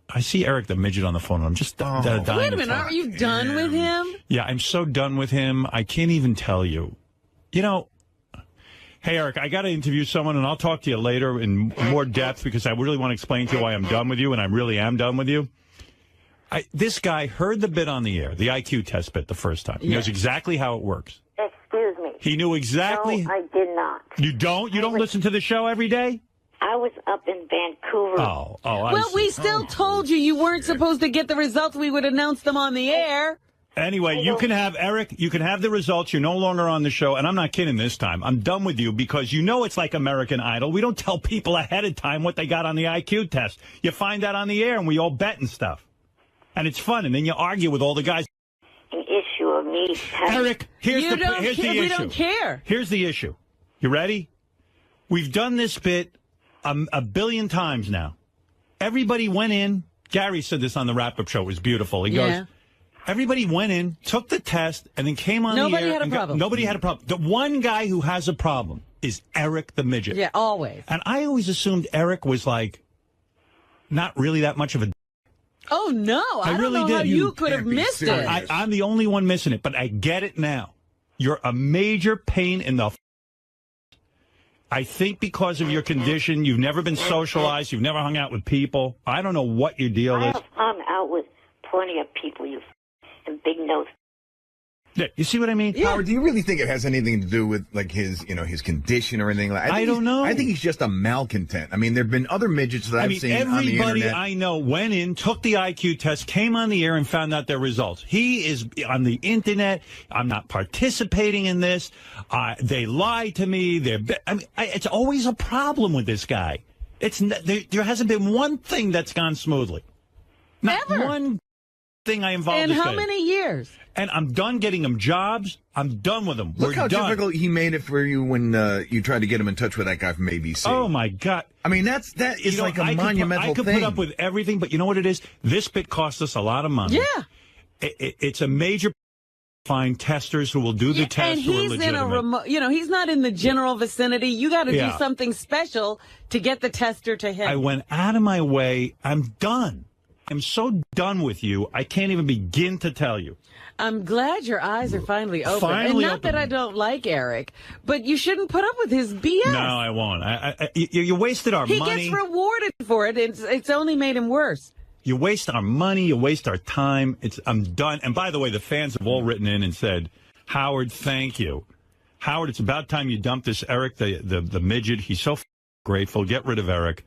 I see Eric the Midget on the phone, and I'm just dying. Wait a minute, aren't you done with him? Yeah, I'm so done with him. I can't even tell you. You know, hey, Eric, I got to interview someone, and I'll talk to you later in more depth because I really want to explain to you why I'm done with you, and I really am done with you. This guy heard the bit on the air, the IQ test bit, the first time. He knows exactly how it works. Excuse me. He knew exactly. No, I did not. You don't? You don't listen to the show every day? I was up in Vancouver. Well, we still told you weren't supposed to get the results. We would announce them on the air. Anyway, you can have, Eric, you can have the results. You're no longer on the show. And I'm not kidding this time. I'm done with you because you know it's like American Idol. We don't tell people ahead of time what they got on the IQ test. You find out on the air and we all bet and stuff. And it's fun. And then you argue with all the guys. An issue of me. Eric, here's the issue. We don't care. Here's the issue. You ready? We've done this bit a billion times now. Everybody went in. Gary said this on the wrap-up show. It was beautiful. He goes, everybody went in, took the test, and then came on the air. Nobody had a problem. Nobody had a problem. The one guy who has a problem is Eric the Midget. Yeah, always. And I always assumed Eric was, like, not really that much of a... Oh, no. I really don't know did. how you could have missed it. I'm the only one missing it, but I get it now. You're a major pain in the... I think because of your condition, you've never been socialized, you've never hung out with people. I don't know what your deal is. I'm out with plenty of people, you and big nose. Yeah, you see what I mean? Yeah. Howard, do you really think it has anything to do with like his condition or anything like that? I don't know. I think he's just a malcontent. I mean, there've been other midgets that I've seen on the internet. Everybody I know went in, took the IQ test, came on the air, and found out their results. He is on the internet. I'm not participating in this. They lie to me. It's always a problem with this guy. There hasn't been one thing that's gone smoothly. Not Ever. one thing I involved. In how many years? And I'm done getting him jobs. I'm done with him. Look how difficult he made it for you when you tried to get him in touch with that guy from ABC. Oh, my God. I mean, that is like a monumental thing. I could put up with everything, but you know what it is? This bit cost us a lot of money. Yeah. It's a major find testers who will do the test. And he's in a remote, he's not in the general vicinity. You got to do something special to get the tester to him. I went out of my way. I'm done. I'm so done with you. I can't even begin to tell you. I'm glad your eyes are finally open. And not that I don't like Eric, but you shouldn't put up with his BS. No, I won't. You wasted our money. He gets rewarded for it. It's only made him worse. You waste our money. You waste our time. I'm done. And by the way, the fans have all written in and said, Howard, thank you. Howard, it's about time you dumped this Eric, the midget. He's so grateful. Get rid of Eric.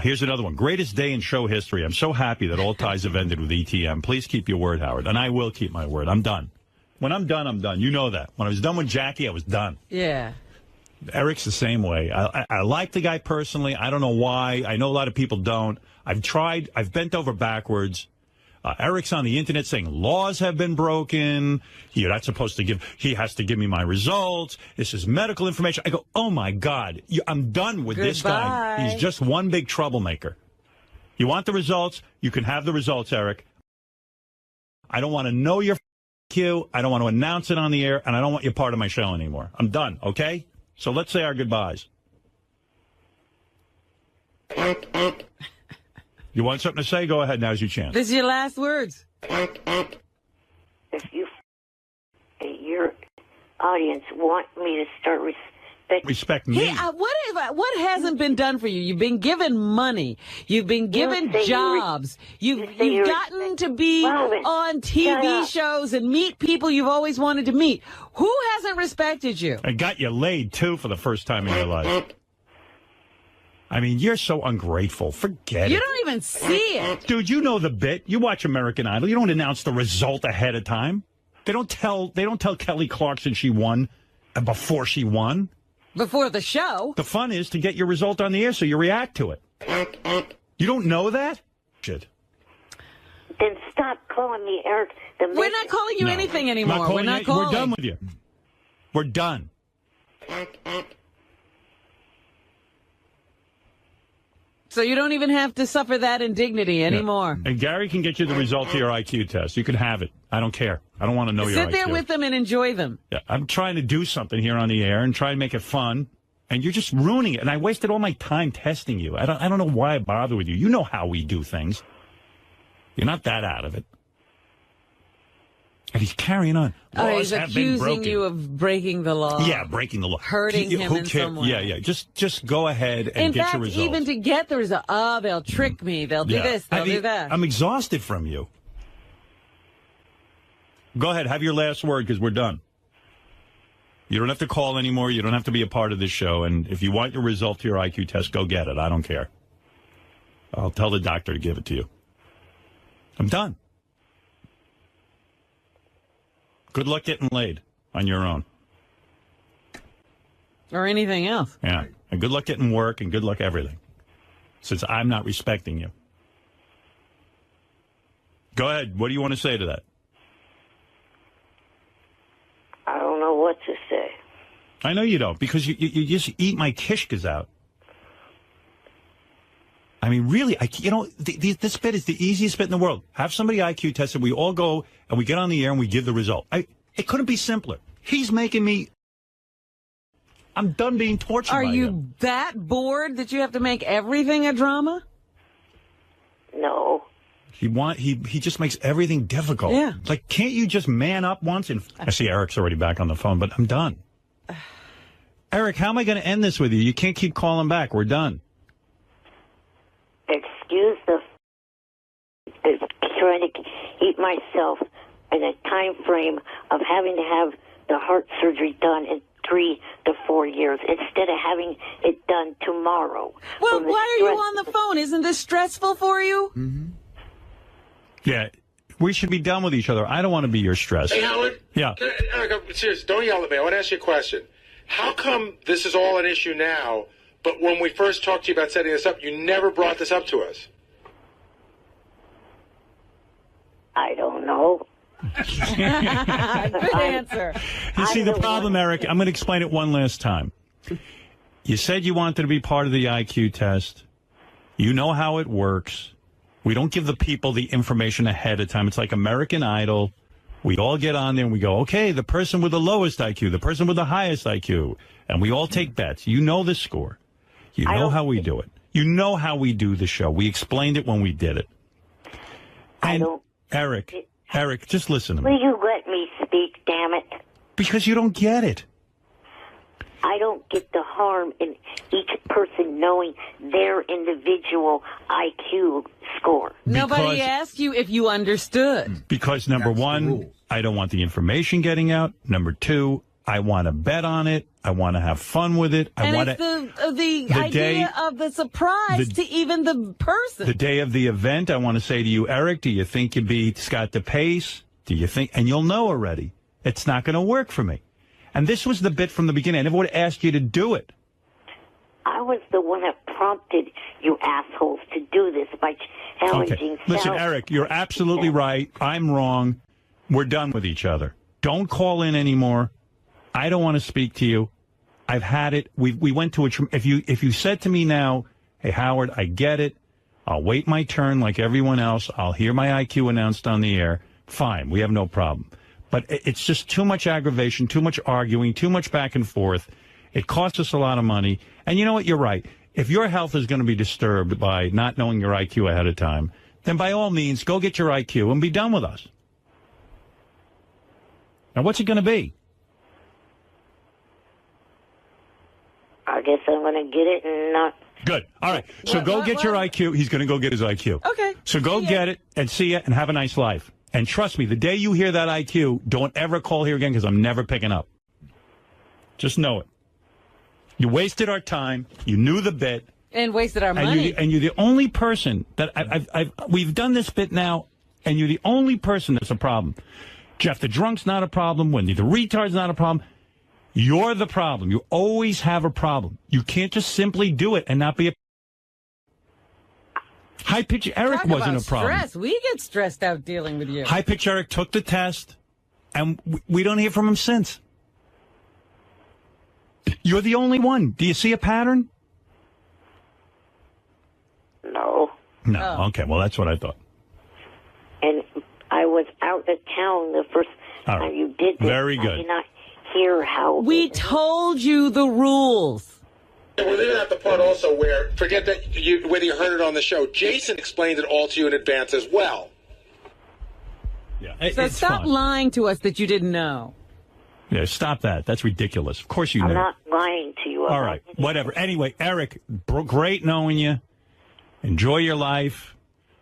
Here's another one. Greatest day in show history. I'm so happy that all ties have ended with ETM. Please keep your word, Howard. And I will keep my word. I'm done. When I'm done, I'm done. You know that. When I was done with Jackie, I was done. Yeah. Eric's the same way. I like the guy personally. I don't know why. I know a lot of people don't. I've tried. I've bent over backwards. Eric's on the internet saying laws have been broken. You're not supposed to give. He has to give me my results. This is medical information. I go, oh, my God. I'm done with this guy. He's just one big troublemaker. You want the results? You can have the results, Eric. I don't want to know your Q. I don't want to announce it on the air, and I don't want you part of my show anymore. I'm done, okay? So let's say our goodbyes. You want something to say? Go ahead. Now's your chance. This is your last words. If your audience want me to start respect me. Hey, what hasn't been done for you? You've been given money. You've been given jobs. You've gotten to be on TV shows and meet people you've always wanted to meet. Who hasn't respected you? I got you laid, too, for the first time in your life. I mean, you're so ungrateful. Forget it. You don't even see it. Dude, you know the bit. You watch American Idol. You don't announce the result ahead of time. They don't tell Kelly Clarkson she won before she won. Before the show. The fun is to get your result on the air so you react to it. You don't know that? Shit. Then stop calling me Eric. We're not calling you anything anymore. We're not calling. We're done with you. We're done. So you don't even have to suffer that indignity anymore. And Gary can get you the results of your IQ test. You can have it. I don't care. I don't want to know your IQ. Sit there with them and enjoy them. Yeah, I'm trying to do something here on the air and try and make it fun, and you're just ruining it. And I wasted all my time testing you. I don't know why I bother with you. You know how we do things. You're not that out of it. And he's carrying on. He's accusing you of breaking the law. Yeah, breaking the law. Hurting him in some way. Yeah. Just go ahead and get your results. Even to get the result, they'll trick me. They'll do this. They'll do that. I'm exhausted from you. Go ahead. Have your last word because we're done. You don't have to call anymore. You don't have to be a part of this show. And if you want your result to your IQ test, go get it. I don't care. I'll tell the doctor to give it to you. I'm done. Good luck getting laid on your own. Or anything else. Yeah. And good luck getting work and good luck everything. Since I'm not respecting you. Go ahead. What do you want to say to that? I don't know what to say. I know you don't, because you just eat my kishkas out. I mean, really, this bit is the easiest bit in the world. Have somebody IQ tested. We all go and we get on the air and we give the result. It couldn't be simpler. He's making me. I'm done being tortured. Are by you him. that bored that you have to make everything a drama? No. He just makes everything difficult. Yeah. Like, can't you just man up once? And I see Eric's already back on the phone, but I'm done. Eric, how am I going to end this with you? You can't keep calling back. We're done. Excuse the trying to keep myself in a time frame of having to have the heart surgery done in 3 to 4 years instead of having it done tomorrow. Well, why are you on the phone? Isn't this stressful for you? Mm-hmm. Yeah, we should be done with each other. I don't want to be your stress. Hey, Howard. Yeah. Eric, I'm serious. Don't yell at me. I want to ask you a question. How come this is all an issue now, but when we first talked to you about setting this up, you never brought this up to us? I don't know. Good answer. You see, the problem, Eric, I'm going to explain it one last time. You said you wanted to be part of the IQ test. You know how it works. We don't give the people the information ahead of time. It's like American Idol. We all get on there and we go, okay, the person with the lowest IQ, the person with the highest IQ, and we all take bets. You know the score. You know how we do it. You know how we do the show. We explained it when we did it. And Eric, just listen to me. Will you let me speak, damn it? Because you don't get it. I don't get the harm in each person knowing their individual IQ score. Nobody asked you if you understood. Because number one, I don't want the information getting out. Number two, I want to bet on it. I want to have fun with it. And it's the idea of the surprise to even the person. The day of the event, I want to say to you, Eric, do you think you'd be Scott DePace? Do you think? And you'll know already. It's not going to work for me. And this was the bit from the beginning. I never would have asked you to do it. I was the one that prompted you assholes to do this by challenging. Okay. Listen, Eric, you're absolutely right. I'm wrong. We're done with each other. Don't call in anymore. I don't want to speak to you. I've had it. We went to a. If you said to me now, hey Howard, I get it. I'll wait my turn like everyone else. I'll hear my IQ announced on the air. Fine, we have no problem. But it's just too much aggravation, too much arguing, too much back and forth. It costs us a lot of money. And you know what? You're right. If your health is going to be disturbed by not knowing your IQ ahead of time, then by all means, go get your IQ and be done with us. Now, what's it going to be? I guess I'm going to get it and not. Good. All right. So go get your IQ. He's going to go get his IQ. Okay. So go get it and see it and have a nice life. And trust me, the day you hear that IQ, don't ever call here again because I'm never picking up. Just know it. You wasted our time. You knew the bit. And wasted our money. And you're the only person that we've done this bit now, and you're the only person that's a problem. Jeff the Drunk's not a problem. Wendy the Retard's not a problem. You're the problem. You always have a problem. You can't just simply do it and not be a High Pitch Eric wasn't a problem. Stress. We get stressed out dealing with you. High Pitch Eric took the test, and we don't hear from him since. You're the only one. Do you see a pattern? No. No. Oh. Okay. Well, that's what I thought. And I was out of town the first time you did this. Very good. I did not hear how. We told you the rules. We're leaving out the part also where, forget that whether you heard it on the show, Jason explained it all to you in advance as well. Yeah. So stop lying to us that you didn't know. Yeah, stop that. That's ridiculous. Of course you I'm knew. not lying to you. All right, whatever. Anyway, Eric, great knowing you. Enjoy your life.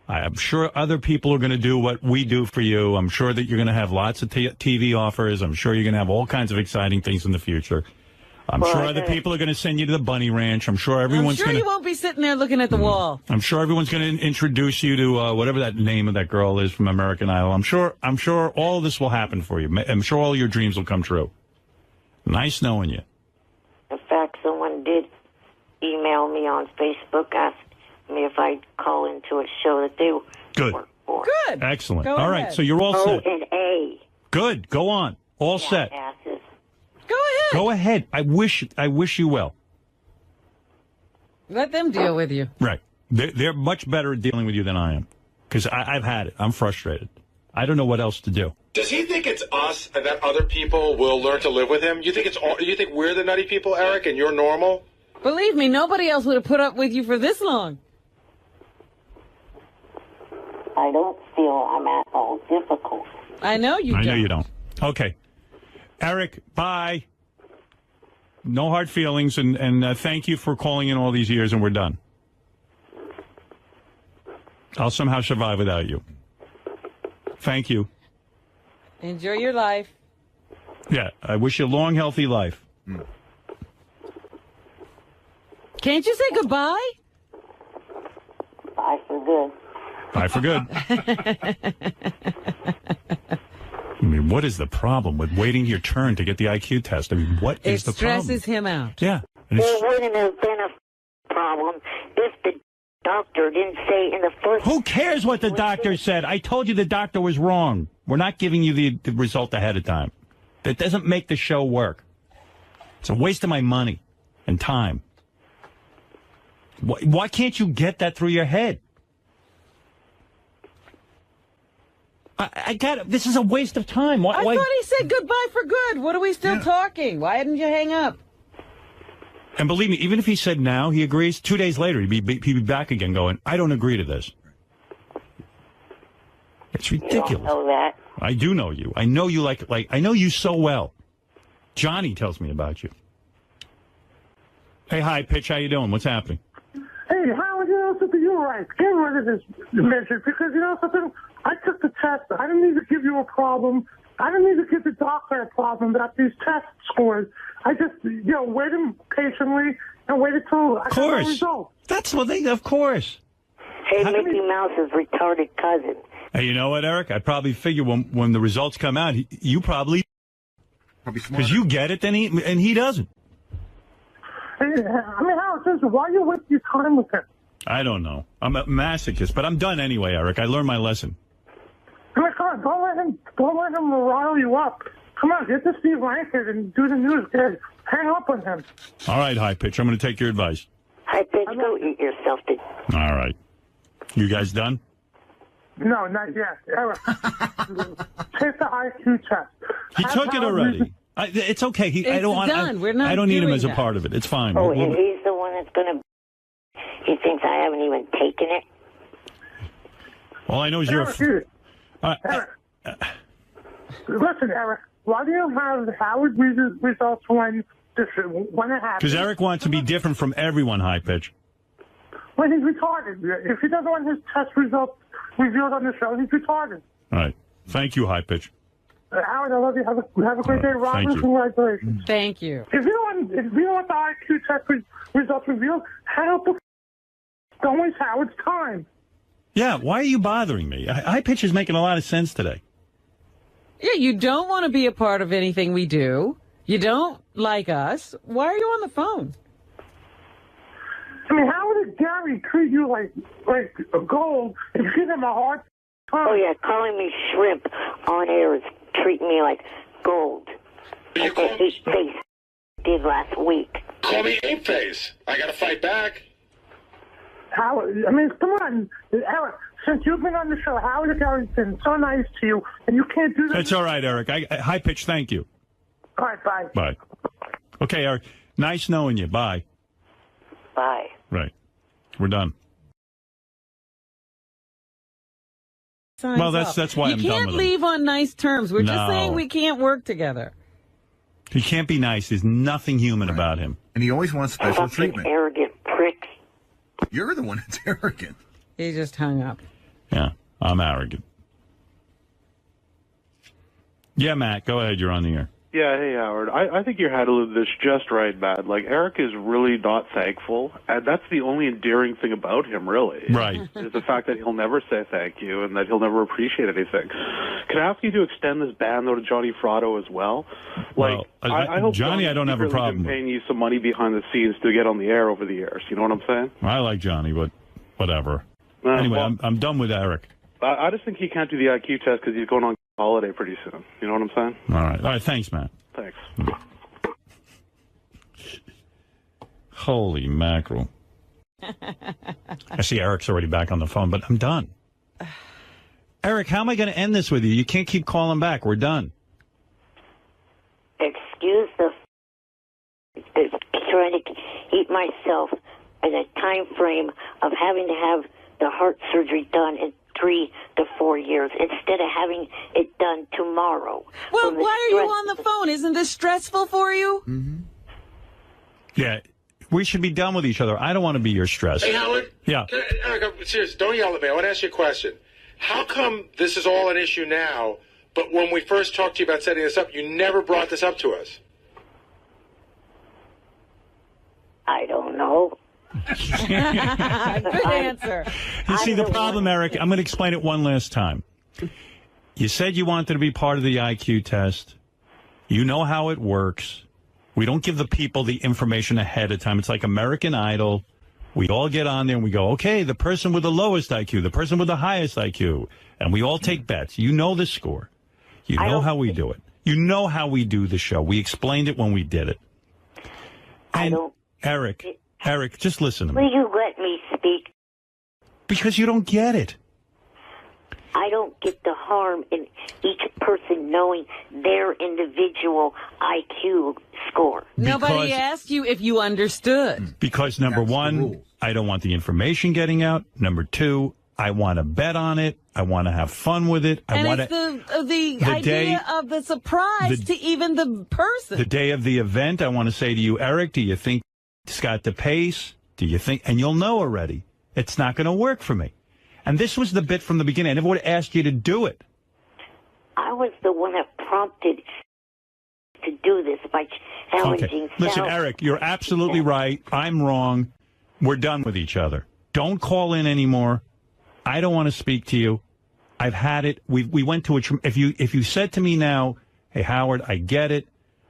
I'm sure other people are going to do what we do for you. I'm sure that you're going to have lots of TV offers. I'm sure you're going to have all kinds of exciting things in the future. I'm sure other people are going to send you to the Bunny Ranch. I'm sure everyone's going to... you won't be sitting there looking at the wall. I'm sure everyone's going to introduce you to whatever that name of that girl is from American Idol. I'm sure all of this will happen for you. I'm sure all your dreams will come true. Nice knowing you. In fact, someone did email me on Facebook, asked me if I'd call into a show that they work for. Good. Excellent. Go all ahead. right, so you're all set. O&A. Good. Go on. All set. Asses. Go ahead. Go ahead. I wish you well. Let them deal with you. Right. They're much better at dealing with you than I am. Because I've had it. I'm frustrated. I don't know what else to do. Does he think it's us and that other people will learn to live with him? You think you think we're the nutty people, Eric, and you're normal? Believe me, nobody else would have put up with you for this long. I don't feel I'm at all difficult. I know you don't. I know you don't. Okay. Eric, bye. No hard feelings, and thank you for calling in all these years, and we're done. I'll somehow survive without you. Thank you. Enjoy your life. Yeah, I wish you a long, healthy life. Can't you say goodbye? Bye for good. Bye for good. I mean, what is the problem with waiting your turn to get the IQ test? I mean, what is the problem? It stresses him out. Yeah. There wouldn't have been a problem if the doctor didn't say in the first... Who cares what the doctor said? I told you the doctor was wrong. We're not giving you the result ahead of time. That doesn't make the show work. It's a waste of my money and time. Why can't you get that through your head? I got it. This is a waste of time. Why? I thought he said goodbye for good. What are we still talking? Why didn't you hang up? And believe me, even if he said now he agrees, 2 days later he'd be back again going, I don't agree to this. It's ridiculous. You don't know that. I do know you. I know you like I know you so well. Johnny tells me about you. Hey, hi, Pitch. How you doing? What's happening? Hey, Howard, something, you're right. Get rid of this measure because, something, I took the test. I didn't need to give you a problem. I didn't need to give the doctor a problem about these test scores. I just, waited patiently and waited till I got the result. That's what of course. Hey, Mickey Mouse's retarded cousin. Hey, you know what, Eric? I probably figure when the results come out, you probably because you get it, and he doesn't. Howard, why are you wasting your time with him? I don't know. I'm a masochist, but I'm done anyway, Eric. I learned my lesson. Come on, don't let him rile you up. Come on, get to Steve Langford and do the news. Hang up on him. All right, High Pitch. I'm going to take your advice. High Pitch, go eat yourself to... All right. You guys done? No, not yet. Eric, take the IQ test. He took it already. It's okay. It's done. We're not I don't need him as a that. part of it. It's fine. Oh, and he's the one that's going to... He thinks I haven't even taken it. All I know is Eric, listen, Eric, why do you have Howard results when it happens? Because Eric wants to be different from everyone, High Pitch. When he's retarded. If he doesn't want his test results revealed on the show, he's retarded. All right. Thank you, High Pitch. Howard, I love you. Have a great day. Robert, thank you. Congratulations. Thank you. If you don't want the IQ test results revealed, hang up the don't waste Howard's time. Yeah, why are you bothering me? High Pitch is making a lot of sense today. Yeah, you don't want to be a part of anything we do. You don't like us. Why are you on the phone? I mean, how would Gary treat you like gold and give him a hard time? Oh, yeah, calling me shrimp on air is treating me like gold. Like that ape face did last week. Call me ape face. I got to fight back. Howard, I mean, come on, Eric. Since you've been on the show, Howard Gary's been so nice to you, and you can't do that. It's all right, Eric. High Pitch, thank you. All right, bye. Bye. Okay, Eric. Nice knowing you. Bye. Bye. Right. We're done. signs Well, off. that's why I'm You done can't with him. leave on nice terms. We're just No. saying we can't work together. He can't be nice. There's nothing human about him. And he always wants special Fucking treatment. arrogant pricks. You're the one that's arrogant. He just hung up. Yeah, I'm arrogant. Yeah, Matt, go ahead. You're on the air. Yeah, hey, Howard. I think you're handling this just right, Matt. Like, Eric is really not thankful, and that's the only endearing thing about him, really. Right. Is the fact that he'll never say thank you and that he'll never appreciate anything. Can I ask you to extend this ban, though, to Johnny Fratto as well? Like, Well, I hope Johnny, I don't have a secretly problem been with. paying you some money behind the scenes to get on the air over the years. You know what I'm saying? I like Johnny, but whatever. Uh, Anyway, well, I'm done with Eric. I just think he can't do the IQ test because he's going on holiday pretty soon. You know what I'm saying? All right. Thanks, Matt. Thanks. Holy mackerel. I see Eric's already back on the phone, but I'm done. Eric, how am I going to end this with you? You can't keep calling back. We're done. Excuse the trying to keep myself in a time frame of having to have the heart surgery done in 3 to 4 years instead of having it done tomorrow. Well, From the why are you stress- on the phone? Isn't this stressful for you? Yeah, we should be done with each other. I don't want to be your stress. Hey, Howard. Yeah. Eric, I'm serious. Don't yell at me. I want to ask you a question. How come this is all an issue now, but when we first talked to you about setting this up, you never brought this up to us? I don't know. Good answer. You see, I'm the the problem, one- Eric, I'm going to explain it one last time. You said you wanted to be part of the IQ test. You know how it works. We don't give the people the information ahead of time. It's like American Idol. We all get on there and we go, okay, the person with the lowest IQ, the person with the highest IQ, and we all take bets. You know the score. You know how we do it. You know how we do the show. We explained it when we did it. And Eric, just listen to me. Will you let me speak? Because you don't get it. I don't get the harm in each person knowing their individual IQ score. Nobody asked you if you understood. Because number That's the one, rules. I don't want the information getting out. Number two, I want to bet on it. I want to have fun with it. I And want it's to. the idea day- of the surprise to even the person. The day of the event, I want to say to you, Eric, do you think it's got the pace? Do you think? And you'll know already. It's not going to work for me. And this was the bit from the beginning. I never would have asked you to do it. I was the one that prompted to do this by challenging Listen, self. Eric, you're absolutely right. I'm wrong. We're done with each other. Don't call in anymore. I don't want to speak to you. I've had it. We went to a. If you said to me now, hey Howard, I get it.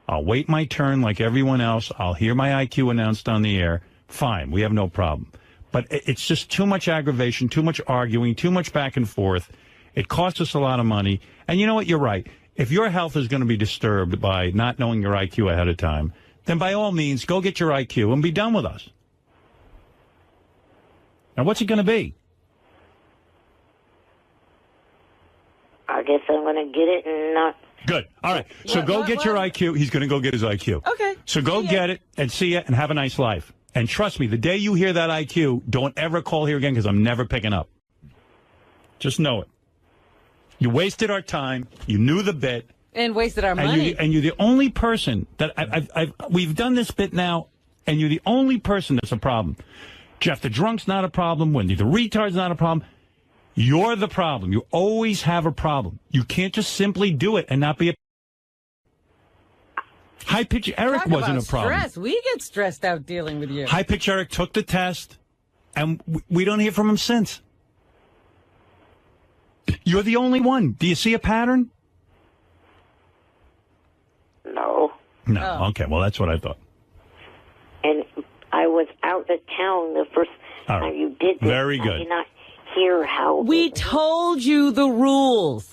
I'll wait my turn like everyone else. I'll hear my IQ announced on the air. Fine, we have no problem. But it's just too much aggravation, too much arguing, too much back and forth. It costs us a lot of money. And you know what? You're right. If your health is going to be disturbed by not knowing your IQ ahead of time, then by all means, go get your IQ and be done with us. Now, what's it going to be? I guess I'm going to get it and not. Good. All right. So What- go what- get your what? IQ. He's going to go get his IQ. Okay. So go See ya. get it and see it and have a nice life. And trust me, the day you hear that IQ, don't ever call here again because I'm never picking up. Just know it. You wasted our time. You knew the bit. And wasted our And money. you're the only person that we've done this bit now, and you're the only person that's a problem. Jeff the drunk's not a problem. Wendy the retard's not a problem. You're the problem. You always have a problem. You can't just simply do it and not be a. High pitch Eric Talk wasn't about a problem. stress. We get stressed out dealing with you. High pitch Eric took the test, and we don't hear from him since. You're the only one. Do you see a pattern? No. No. Oh. Okay. Well, that's what I thought. And I was out of town the first All right. time you did this. Very I good. did not hear how. We told you the rules.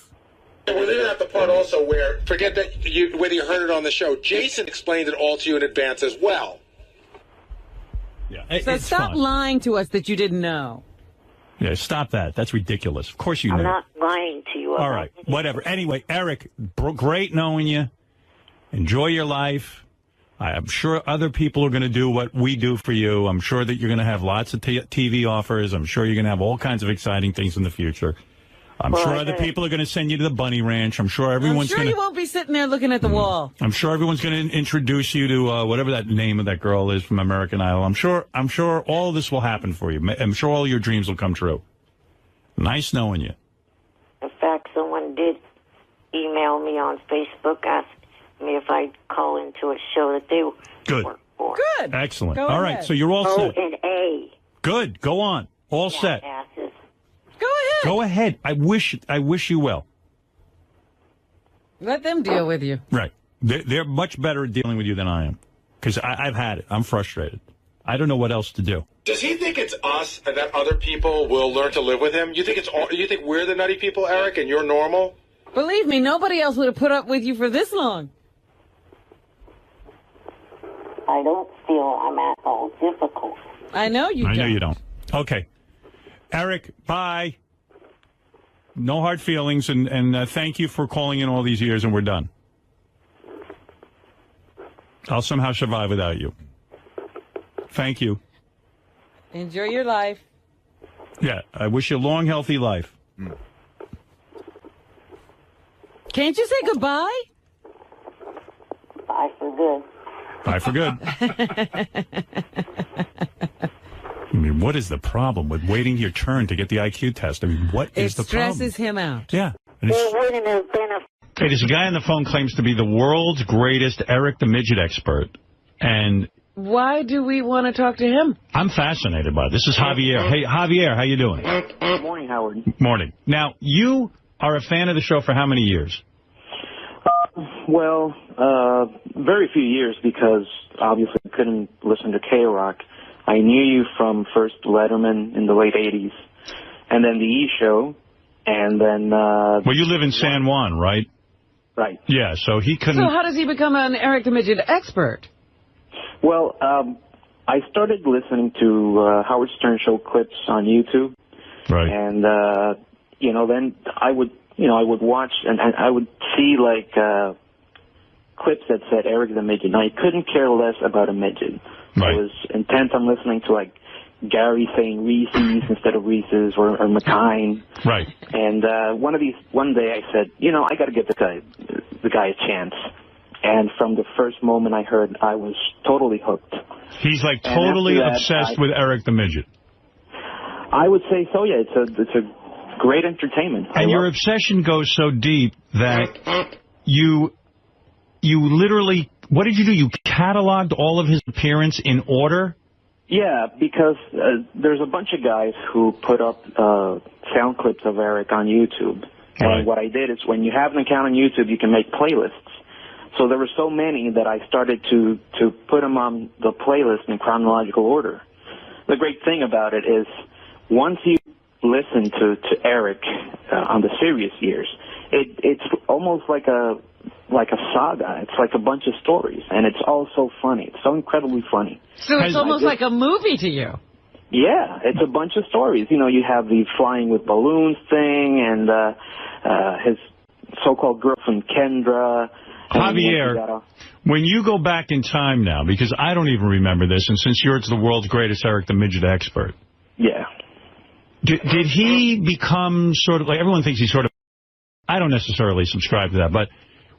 And we're leaving out the part also where, forget that whether you heard it on the show, Jason explained it all to you in advance as well. Yeah. So It's stop fine. lying to us that you didn't know. Yeah, stop that. That's ridiculous. Of course you I'm knew. not lying to you. All right, whatever. Anyway, Eric, great knowing you. Enjoy your life. I'm sure other people are going to do what we do for you. I'm sure that you're going to have lots of TV offers. I'm sure you're going to have all kinds of exciting things in the future. I'm sure other people are going to send you to the Bunny Ranch. I'm sure everyone's going to... you won't be sitting there looking at the wall. I'm sure everyone's going to introduce you to whatever that name of that girl is from American Idol. I'm sure all this will happen for you. I'm sure all your dreams will come true. Nice knowing you. In fact, someone did email me on Facebook, asked me if I'd call into a show that they work for. Good. Excellent. Go all ahead. right, so you're all set. O&A. Good. Go on. All set. Jackasses. Go ahead. Go ahead. I wish you well. Let them deal with you. Right. They're much better at dealing with you than I am. Because I've had it. I'm frustrated. I don't know what else to do. Does he think it's us and that other people will learn to live with him? You think we're the nutty people, Eric, and you're normal? Believe me, nobody else would have put up with you for this long. I don't feel I'm at all difficult. I know you don't. I know you don't. Okay. Eric, bye. No hard feelings, and thank you for calling in all these years, and we're done. I'll somehow survive without you. Thank you. Enjoy your life. Yeah, I wish you a long, healthy life. Can't you say goodbye? Bye for good. Bye for good. I mean, what is the problem with waiting your turn to get the IQ test? I mean, what is the problem? It stresses him out. Yeah. Hey, there's a guy on the phone claims to be the world's greatest Eric the Midget expert. And why do we want to talk to him? I'm fascinated by it. This is Javier. Hey, Javier, how you doing? Good morning, Howard. Morning. Now, you are a fan of the show for how many years? Well, very few years, because obviously I couldn't listen to K-Rock. I knew you from first Letterman in the late 80s, and then the E! Show, and then... well, you live in San Juan, right? Right. Yeah, so he couldn't... So how does he become an Eric the Midget expert? Well, I started listening to Howard Stern Show clips on YouTube. Right. And, then I would watch, and I would see, clips that said Eric the Midget. Now, I couldn't care less about a midget. Right. I was intent on listening to, Gary saying Reese's instead of Reese's, or McKine. Right. And one day I said, I got to give the guy a chance. And from the first moment I heard, I was totally hooked. He's totally obsessed with Eric the Midget. I would say so, yeah. It's a great entertainment. And your obsession goes so deep that you literally, what did you do? You cataloged all of his appearance in order? Yeah, because there's a bunch of guys who put up sound clips of Eric on YouTube. And what I did is, when you have an account on YouTube, you can make playlists. So there were so many that I started to put them on the playlist in chronological order. The great thing about it is, once you listen to Eric on the serious years, it's almost like a saga. It's like a bunch of stories, and it's all so funny. It's so incredibly funny. So it's almost like a movie to you. Yeah, it's a bunch of stories. You have the flying with balloons thing, and his so-called girlfriend Kendra. Javier, when you go back in time now, because I don't even remember this, and since you're the world's greatest Eric the Midget expert. Yeah. Did he become sort of, everyone thinks he's sort of, I don't necessarily subscribe to that, but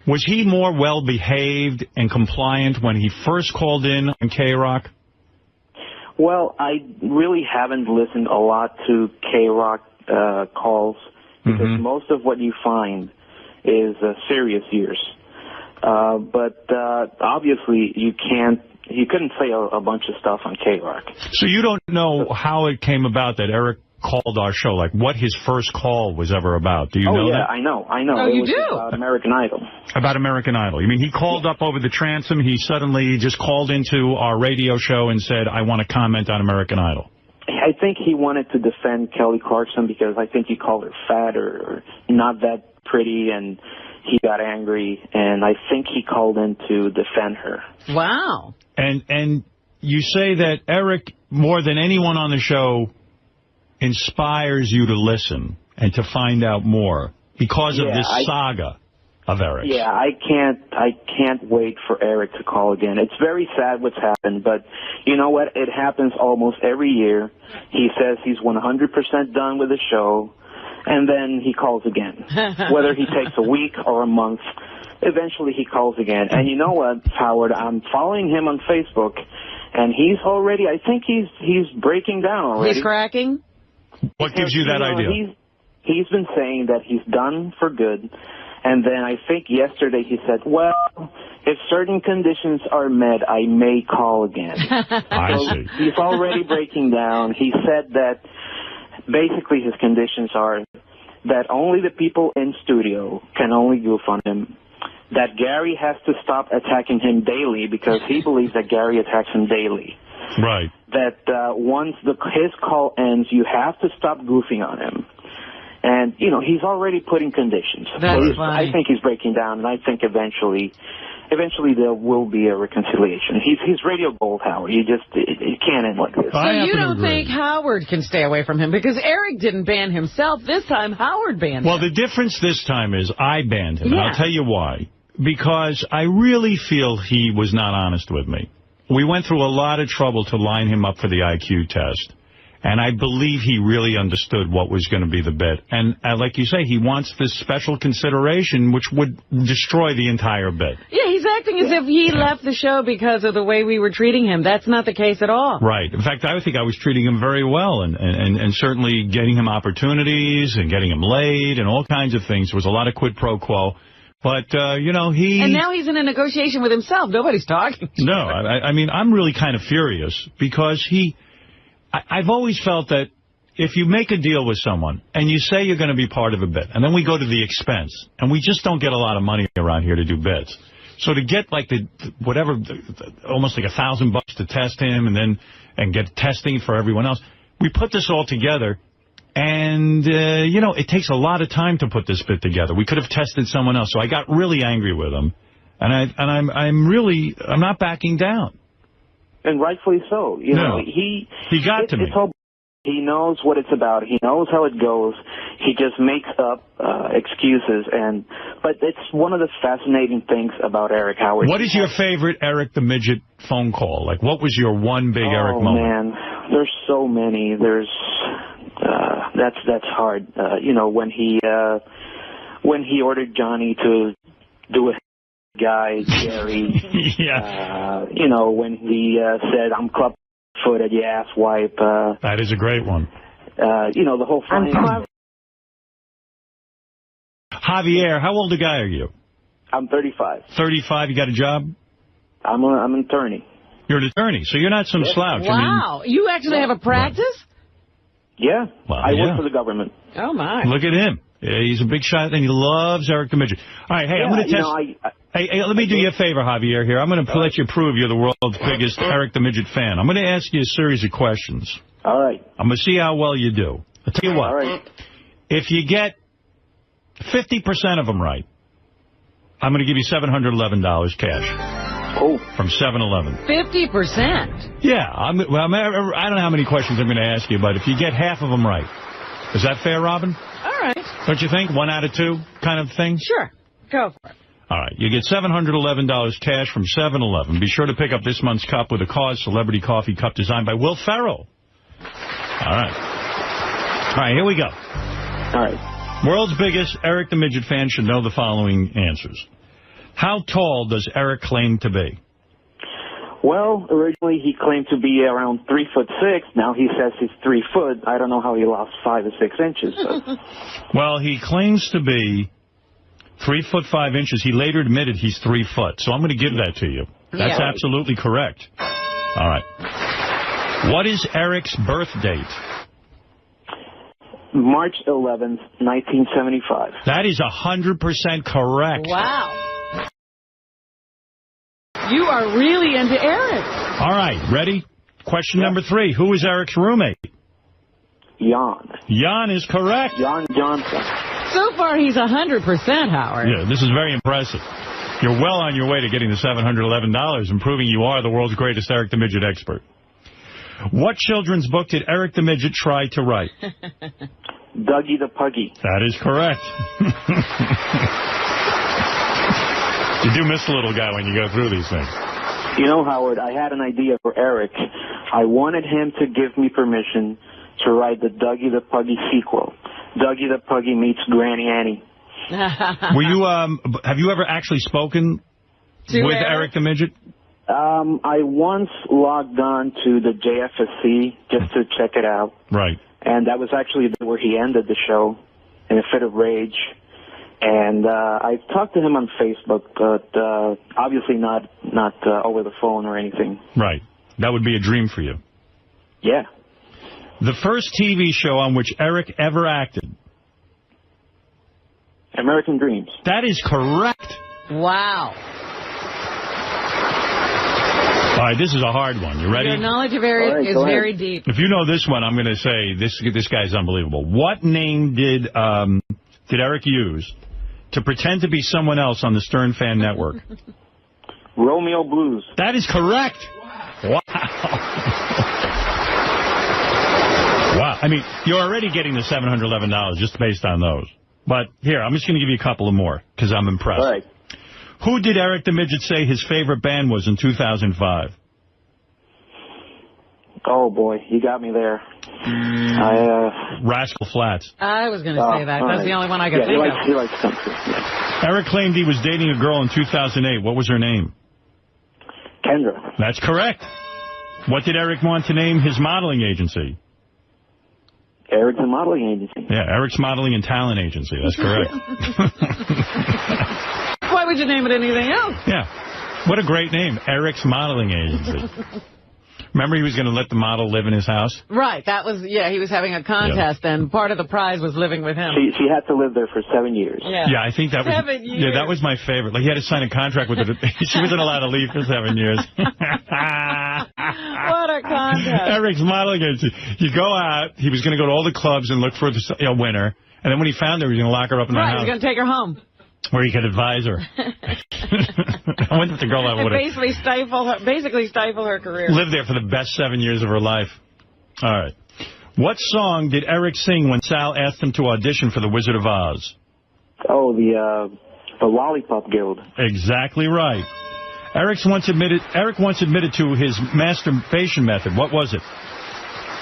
was he more well-behaved and compliant when he first called in on K-Rock? Well, I really haven't listened a lot to K-Rock calls, because most of what you find is serious years. But obviously you couldn't say a bunch of stuff on K-Rock. So you don't know how it came about that Eric called our show, what his first call was ever about. Do you know that? I know. Oh, you do? About American Idol. About American Idol. You mean he called up over the transom, he suddenly just called into our radio show and said, I want to comment on American Idol? I think he wanted to defend Kelly Clarkson, because I think he called her fat or not that pretty, and he got angry, and I think he called in to defend her. Wow. And you say that Eric, more than anyone on the show, inspires you to listen and to find out more because of this saga of Eric. Yeah, I can't wait for Eric to call again. It's very sad what's happened, but you know what? It happens almost every year. He says he's 100% done with the show, and then he calls again. Whether he takes a week or a month, eventually he calls again. And you know what, Howard? I'm following him on Facebook, and he's already, I think he's breaking down already. He's cracking? What gives you that idea? He's been saying that he's done for good. And then I think yesterday he said, well, if certain conditions are met, I may call again. I see. He's already breaking down. He said that basically his conditions are that only the people in studio can only goof on him, that Gary has to stop attacking him daily because he believes that Gary attacks him daily. Right. That once his call ends, you have to stop goofing on him. And, you know, he's already putting conditions. That's so funny. I think he's breaking down, and I think eventually there will be a reconciliation. He's radio gold, Howard. It can't end like this. So you don't think Howard can stay away from him? Because Eric didn't ban himself. This time, Howard banned him. Well, the difference this time is I banned him, Yeah. and I'll tell you why. Because I really feel he was not honest with me. We went through a lot of trouble to line him up for the IQ test. And I believe he really understood what was going to be the bit. And like you say, he wants this special consideration, which would destroy the entire bit. Yeah, he's acting as if he left the show because of the way we were treating him. That's not the case at all. Right. In fact, I think I was treating him very well and certainly getting him opportunities and getting him laid and all kinds of things. There was a lot of quid pro quo. But, you know, And now he's in a negotiation with himself. Nobody's talking to him. No, I mean, I'm really kind of furious because I've always felt that if you make a deal with someone and you say you're going to be part of a bit, and then we go to the expense, and we just don't get a lot of money around here to do bits. So to get like almost like $1,000 to test him and get testing for everyone else, we put this all together. And, you know, it takes a lot of time to put this bit together. We could have tested someone else. So I got really angry with him. And I'm not backing down. And rightfully so. You know, he got to me. He knows what it's about. He knows how it goes. He just makes up excuses. But it's one of the fascinating things about Eric Howard. What is your favorite Eric the Midget phone call? Like, what was your one big Eric moment? Oh, man. There's so many. That's hard. You know, when he ordered Johnny to do a guy, Jerry. Yeah. You know, when he said, I'm club-footed, you ass wipe. That is a great one. You know, the whole thing. Javier, how old a guy are you? I'm 35. 35, you got a job? I'm an attorney. You're an attorney, so you're not some slouch. Wow. You actually have a practice? Yeah. Well, I work for the government. Oh, my. Look at him. Yeah, he's a big shot, and he loves Eric the Midget. All right, hey, I'm going to test... Hey, let me do you a favor, Javier, here. I'm going to let you prove you're the world's biggest Eric the Midget fan. I'm going to ask you a series of questions. All right. I'm going to see how well you do. I'll tell you what. All right. If you get 50% of them right, I'm going to give you $711 cash. Oh. From 7-Eleven. 50%? Yeah. I don't know how many questions I'm going to ask you, but if you get half of them right. Is that fair, Robin? All right. Don't you think? 1 out of 2 kind of thing? Sure. Go for it. All right. You get $711 cash from 7-Eleven. Be sure to pick up this month's cup with a Cause Celebrity Coffee Cup designed by Will Ferrell. All right. All right, here we go. All right. World's biggest Eric the Midget fan should know the following answers. How tall does Eric claim to be? Well, originally he claimed to be around 3'6". Now he says he's 3 foot. I don't know how he lost 5 or 6 inches. But. Well, he claims to be 3 foot 5 inches. He later admitted he's 3 foot. So I'm going to give that to you. That's absolutely correct. All right. What is Eric's birth date? March 11th, 1975. That is 100% correct. Wow. You are really into Eric. All right, ready? Question number 3. Who is Eric's roommate? Jan. Jan is correct. Jan Johnson. So far, he's 100%, Howard. Yeah, this is very impressive. You're well on your way to getting the $711 and proving you are the world's greatest Eric the Midget expert. What children's book did Eric the Midget try to write? Dougie the Puggy. That is correct. You do miss the little guy when you go through these things. You know, Howard, I had an idea for Eric. I wanted him to give me permission to write the Dougie the Puggy sequel. Dougie the Puggy meets Granny Annie. Were you? Have you ever actually spoken with Eric the Midget? I once logged on to the JFSC just to check it out. Right. And that was actually where he ended the show in a fit of rage. And I talked to him on Facebook, but obviously not over the phone or anything. Right. That would be a dream for you. Yeah. The first TV show on which Eric ever acted. American Dreams. That is correct. Wow. All right, this is a hard one. You ready? Your knowledge of Eric is very deep. If you know this one, I'm going to say this guy's unbelievable. What name did Eric use to pretend to be someone else on the Stern Fan Network? Romeo Blues. That is correct. Wow. Wow. I mean, you're already getting the $711 just based on those. But here, I'm just going to give you a couple of more because I'm impressed. All right. Who did Eric the Midget say his favorite band was in 2005? Oh, boy. You got me there. Rascal Flatts. I was going to say that. That's the only one I could think of. He likes country. Yeah. Eric claimed he was dating a girl in 2008. What was her name? Kendra. That's correct. What did Eric want to name his modeling agency? Eric's Modeling Agency. Yeah, Eric's Modeling and Talent Agency. That's correct. Why would you name it anything else? Yeah. What a great name. Eric's Modeling Agency. Remember he was going to let the model live in his house? Right. That was, he was having a contest, and part of the prize was living with him. She had to live there for 7 years. Yeah, I think that was... 7 years. Yeah, that was my favorite. Like, he had to sign a contract with her. She wasn't allowed to leave for 7 years. What a contest. Eric's Modeling Agency. You go out, he was going to go to all the clubs and look for the winner, and then when he found her, he was going to lock her up in the house. Right, he was going to take her home. Where he could advise her. I wonder if the girl would have... Basically stifle her career. Lived there for the best 7 years of her life. All right. What song did Eric sing when Sal asked him to audition for The Wizard of Oz? Oh, the Lollipop Guild. Exactly right. Eric once admitted to his masturbation method. What was it?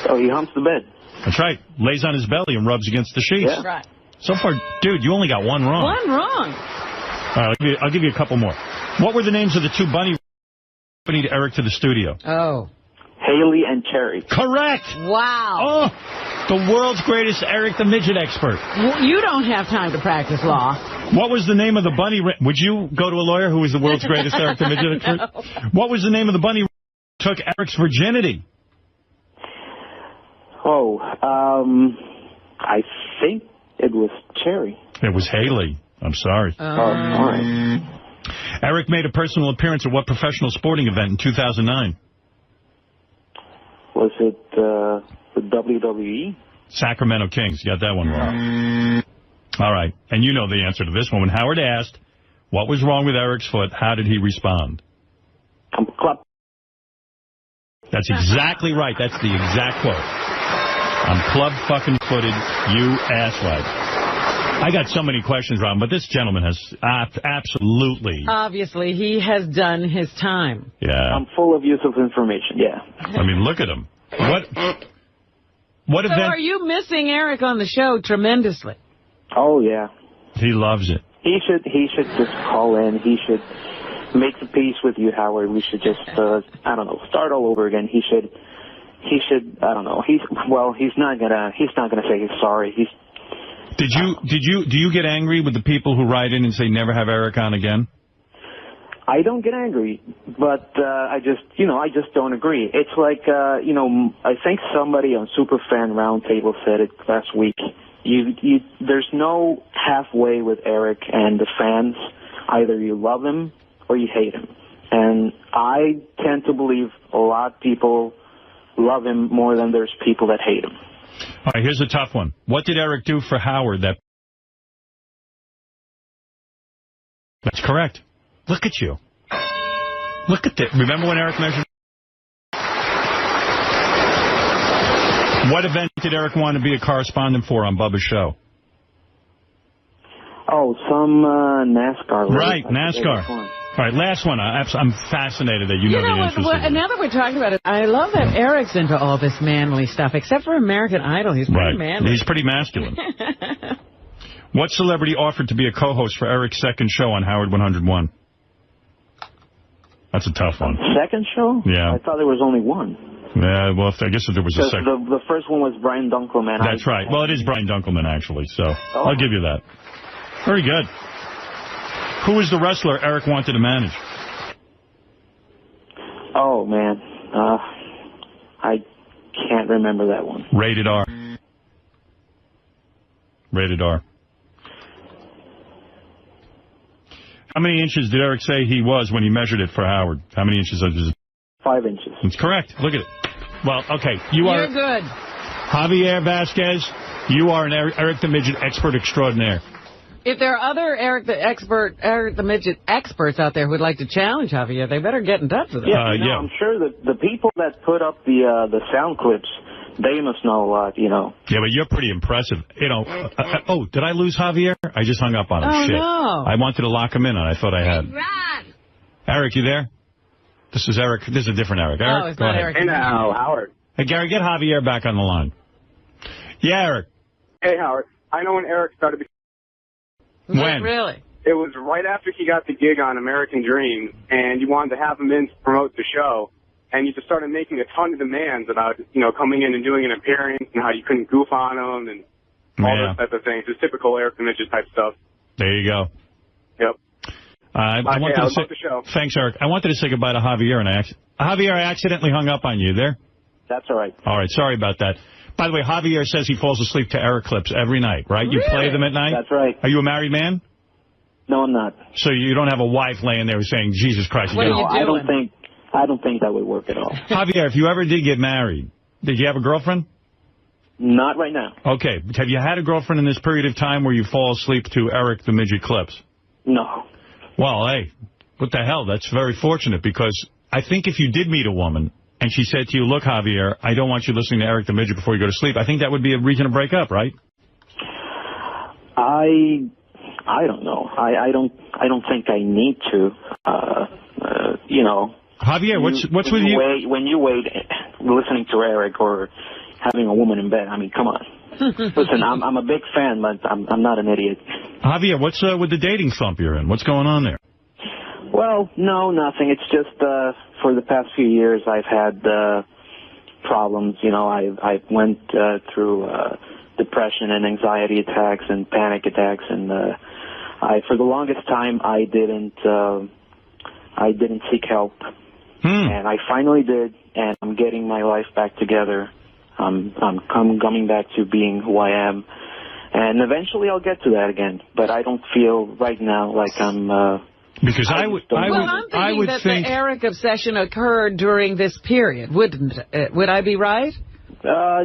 Oh, he humps the bed. That's right. Lays on his belly and rubs against the sheets. Yeah. Right. So far, dude, you only got one wrong. One wrong. All right, I'll give you a couple more. What were the names of the two bunny accompanied Eric to the studio? Oh. Haley and Cherry. Correct. Wow. Oh, the world's greatest Eric the Midget expert. You don't have time to practice law. What was the name of the bunny... Would you go to a lawyer who was the world's greatest Eric the Midget expert? No. What was the name of the bunny who took Eric's virginity? Oh, I think it was Cherry. It was Haley. I'm sorry. Oh, all right. Eric made a personal appearance at what professional sporting event in 2009? Was it the WWE? Sacramento Kings. You got that one wrong. All right. And you know the answer to this one. When Howard asked what was wrong with Eric's foot, how did he respond? Club. That's exactly right. That's the exact quote. I'm club-fucking-footed, you asswipe. I got so many questions, Ron, but this gentleman has absolutely... Obviously, he has done his time. Yeah. I'm full of useful information, yeah. I mean, look at him. What event... So are you missing Eric on the show tremendously? Oh, yeah. He loves it. He should just call in. He should make the peace with you, Howard. We should just, I don't know, start all over again. He should, I don't know. He's not gonna say he's sorry. Do you get angry with the people who write in and say never have Eric on again? I don't get angry, but I just don't agree. It's like, I think somebody on Superfan Roundtable said it last week. There's no halfway with Eric and the fans. Either you love him or you hate him. And I tend to believe a lot of people love him more than there's people that hate him. All right, here's a tough one. What did Eric do for Howard? That's correct. Look at you. Look at that. Remember when Eric measured? What event did Eric want to be a correspondent for on Bubba's show? Oh, some NASCAR. Right, NASCAR. All right, last one. I'm fascinated that you know the answers. Now that we're talking about it, I love that Eric's into all this manly stuff, except for American Idol. He's pretty manly. He's pretty masculine. What celebrity offered to be a co-host for Eric's second show on Howard 101? That's a tough one. Second show? Yeah. I thought there was only one. Yeah, well, I guess if there was a second. The first one was Brian Dunkelman. That's right. Well, it is Brian Dunkelman, actually, so I'll give you that. Very good. Who was the wrestler Eric wanted to manage? Oh, man. I can't remember that one. Rated R. Rated R. How many inches did Eric say he was when he measured it for Howard? How many inches? 5 inches. That's correct. Look at it. Well, okay. You're good. Javier Vasquez, you are an Eric the Midget expert extraordinaire. If there are other Eric the Midget experts out there who would like to challenge Javier, they better get in touch with him. Yeah, I'm sure that the people that put up the sound clips, they must know a lot, you know. Yeah, but you're pretty impressive. You know, did I lose Javier? I just hung up on him. Oh, Shit. no. I wanted to lock him in, and I thought I had. Eric, you there? This is Eric. This is a different Eric. Eric, it's not Eric. Hey, now, Howard. Hey, Gary, get Javier back on the line. Yeah, Eric. Hey, Howard. I know when Eric started. When? Really? It was right after he got the gig on American Dream, and you wanted to have him in to promote the show, and you just started making a ton of demands about, you know, coming in and doing an appearance and how you couldn't goof on him and all those type of things. Just typical Eric the Midget type stuff. There you go. Yep. I wanted to say, the show. Thanks, Eric. I wanted to say goodbye to Javier, and Javier, I accidentally hung up on you there. That's all right. All right, sorry about that. By the way, Javier says he falls asleep to Eric clips every night, right? You play them at night? That's right. Are you a married man? No, I'm not. So you don't have a wife laying there saying, Jesus Christ. What are you doing? I don't think that would work at all. Javier, if you ever did get married, did you have a girlfriend? Not right now. Okay. Have you had a girlfriend in this period of time where you fall asleep to Eric the Midget clips? No. Well, hey, what the hell? That's very fortunate, because I think if you did meet a woman and she said to you, look, Javier, I don't want you listening to Eric the Midget before you go to sleep, I think that would be a reason to break up, right? I don't know. I don't think I need to. You know. Javier, what's with you? When you wait, listening to Eric or having a woman in bed, I mean, come on. Listen, I'm a big fan, but I'm not an idiot. Javier, what's with the dating slump you're in? What's going on there? Well, no, nothing. It's just for the past few years I've had problems. You know, I went through depression and anxiety attacks and panic attacks, and for the longest time I didn't seek help. And I finally did, and I'm getting my life back together. I'm coming back to being who I am, and eventually I'll get to that again. But I don't feel right now like I'm. Because I'm thinking that the Eric obsession occurred during this period, wouldn't it? Would I be right? I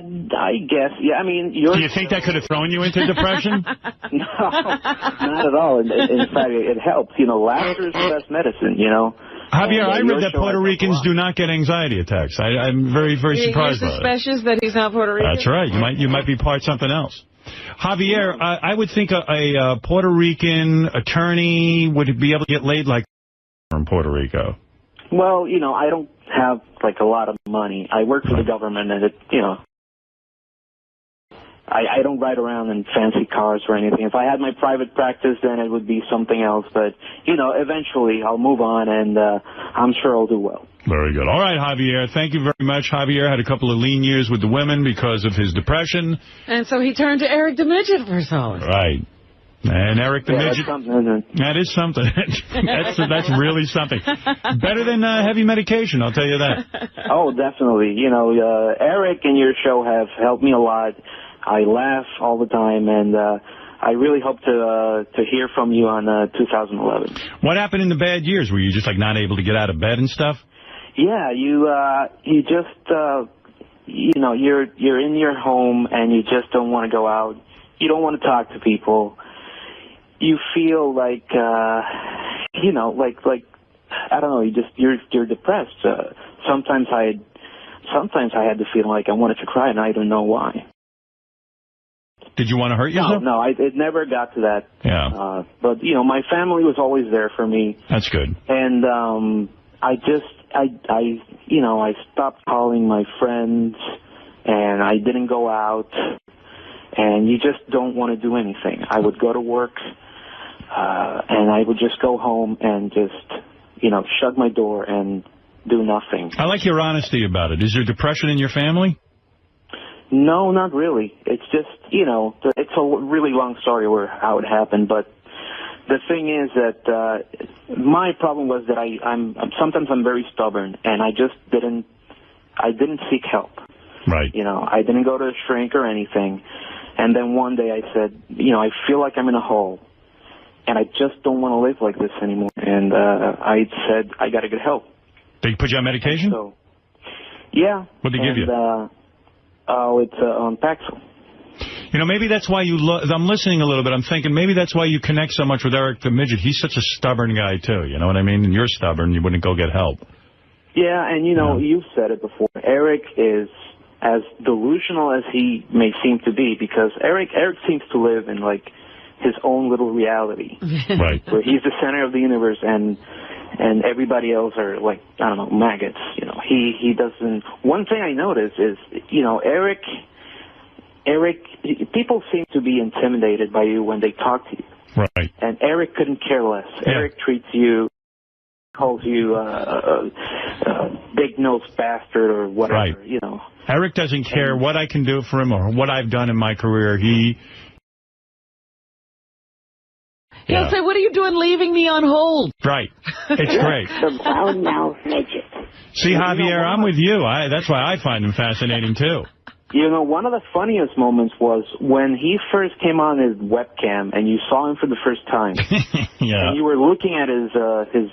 guess, yeah. I mean, do you think that could have thrown you into depression? No, not at all. In fact, it helps. You know, laughter is the best medicine. You know. Javier, I read that Puerto Ricans do not get anxiety attacks. I'm very, very surprised by that. You're suspicious that he's not Puerto Rican? That's right. You might be part something else. Javier, I would think a Puerto Rican attorney would be able to get laid like from Puerto Rico. Well, you know, I don't have like a lot of money. I work for the government, and I don't ride around in fancy cars or anything. If I had my private practice, then it would be something else. But, you know, eventually I'll move on, and I'm sure I'll do well. Very good. All right, Javier. Thank you very much. Javier had a couple of lean years with the women because of his depression. And so he turned to Eric the Midget for solace. Right. And Eric the Midget. That's something, isn't it? That is something. That's really something. Better than heavy medication, I'll tell you that. Oh, definitely. You know, Eric and your show have helped me a lot. I laugh all the time, and I really hope to hear from you on 2011. What happened in the bad years? Were you just like not able to get out of bed and stuff? Yeah, you just you know, you're in your home and you just don't want to go out. You don't want to talk to people. You feel like you know, like I don't know. You're depressed. Sometimes I had the feeling like I wanted to cry, and I don't know why. Did you want to hurt yourself? No, it never got to that. Yeah. But, you know, my family was always there for me. That's good. And I stopped calling my friends, and I didn't go out, and you just don't want to do anything. I would go to work, and I would just go home and just, you know, shut my door and do nothing. I like your honesty about it. Is there depression in your family? No, not really. It's just, you know, it's a really long story how it happened, but the thing is that my problem was that sometimes I'm very stubborn, and I didn't seek help. Right. You know, I didn't go to a shrink or anything. And then one day I said, you know, I feel like I'm in a hole, and I just don't want to live like this anymore. And I said, I got to get help. They put you on medication? So, yeah. What did they give you? It's Paxil. You know, maybe that's why I'm listening a little bit. I'm thinking maybe that's why you connect so much with Eric the Midget. He's such a stubborn guy, too. You know what I mean? And you're stubborn. You wouldn't go get help. Yeah, and, you know, you've said it before. Eric is as delusional as he may seem to be, because Eric seems to live in, like, his own little reality. Right. Where he's the center of the universe, and everybody else are, like, I don't know, maggots. You know, he doesn't... One thing I notice is, you know, Eric, people seem to be intimidated by you when they talk to you. Right. And Eric couldn't care less. Yeah. Eric treats you, calls you a big-nosed bastard or whatever, right. You know. Eric doesn't care what I can do for him or what I've done in my career. He'll say, what are you doing leaving me on hold? Right. It's great. The loudmouth midget. See, Javier, I'm with you. That's why I find him fascinating, too. You know, one of the funniest moments was when he first came on his webcam and you saw him for the first time. Yeah. And you were looking at his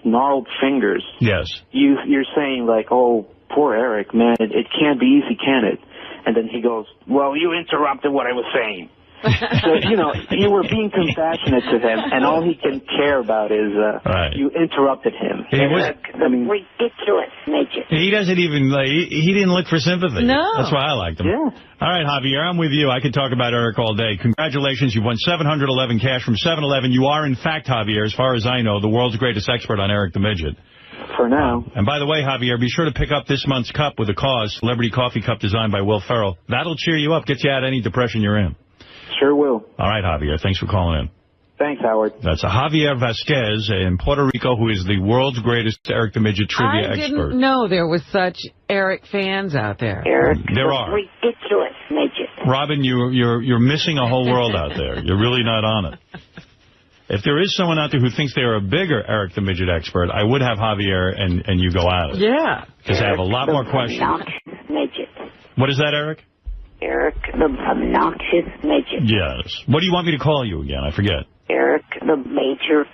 gnarled fingers. Yes. You're saying, like, oh, poor Eric, man, it can't be easy, can it? And then he goes, well, you interrupted what I was saying. So, you know, you were being compassionate to him, and all he can care about is you interrupted him. Ridiculous midget. He doesn't even, he didn't look for sympathy. No. That's why I liked him. Yeah. All right, Javier, I'm with you. I could talk about Eric all day. Congratulations. You've won $711 cash from 7-Eleven. You are, in fact, Javier, as far as I know, the world's greatest expert on Eric the Midget. For now. And by the way, Javier, be sure to pick up this month's cup with a cause, Celebrity Coffee Cup designed by Will Ferrell. That'll cheer you up, get you out of any depression you're in. Sure will. All right, Javier. Thanks for calling in. Thanks, Howard. That's a Javier Vasquez in Puerto Rico, who is the world's greatest Eric the Midget trivia expert. I didn't know there was such Eric fans out there. Eric, there are. Ridiculous midget. Robin, you're missing a whole world out there. You're really not on it. If there is someone out there who thinks they're a bigger Eric the Midget expert, I would have Javier and you go at it. Yeah. Because I have a lot more questions. Midget. What is that, Eric? Eric, the obnoxious midget. Yes. What do you want me to call you again? I forget. Eric, the major.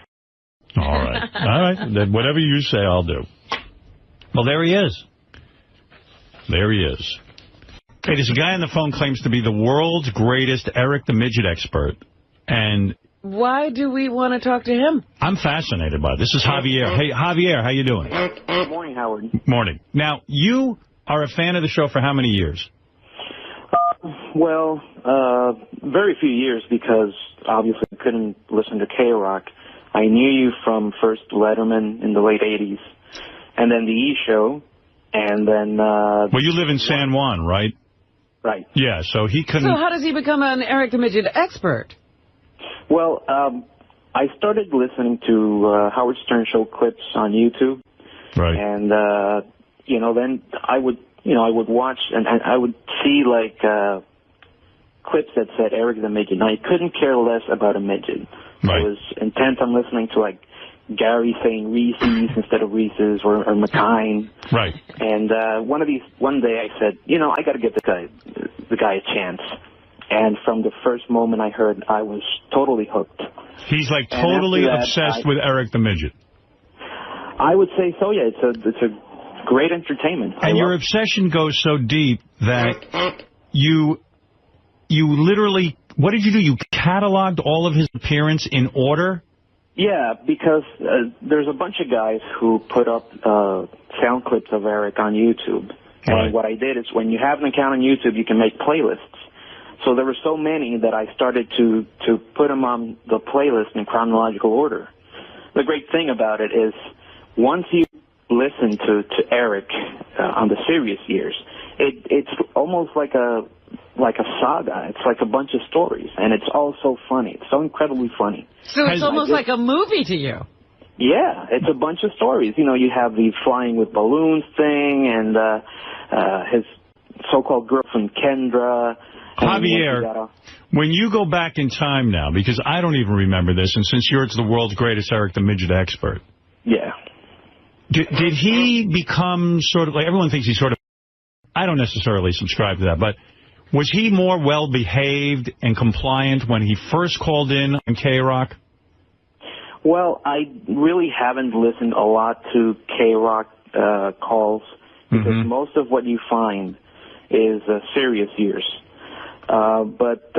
All right. All right. Then whatever you say, I'll do. Well, there he is. There he is. Hey, there's a guy on the phone claims to be the world's greatest Eric the Midget expert. And why do we want to talk to him? I'm fascinated by it. This is Javier. Hey, Javier, how you doing? Good morning, Howard. Morning. Now, you are a fan of the show for how many years? Well, very few years, because obviously I couldn't listen to K-Rock. I knew you from first Letterman in the late 80s, and then the E! Show, and then... well, you live in San Juan, right? Right. Yeah, so he couldn't... So how does he become an Eric the Midget expert? Well, I started listening to Howard Stern Show clips on YouTube. Right. And, you know, then I would watch, and I would see, like, clips that said Eric the Midget. Now, I couldn't care less about a midget. Right. I was intent on listening to, like, Gary saying Reese's instead of Reese's, or McKine. Right. And one day I said, you know, I got to give the guy a chance. And from the first moment I heard, I was totally hooked. He's, like, totally obsessed with Eric the Midget. I would say so, yeah. It's a great entertainment. And your obsession goes so deep that you literally, what did you do? You cataloged all of his appearance in order? Yeah, because there's a bunch of guys who put up sound clips of Eric on YouTube. Right. And what I did is, when you have an account on YouTube, you can make playlists. So there were so many that I started to put them on the playlist in chronological order. The great thing about it is once you listen to Eric on the serious years, it's almost like a saga. It's like a bunch of stories, and it's all so funny. It's so incredibly funny. So it's almost like a movie to you. Yeah, it's a bunch of stories. You know, you have the flying with balloons thing, and his so-called girlfriend Kendra. Javier, when you go back in time now, because I don't even remember this, and since you're the world's greatest Eric the Midget expert. Yeah. Did he become sort of, like everyone thinks he's sort of, I don't necessarily subscribe to that, but was he more well-behaved and compliant when he first called in on K-Rock? Well, I really haven't listened a lot to K-Rock calls, because most of what you find is serious years. But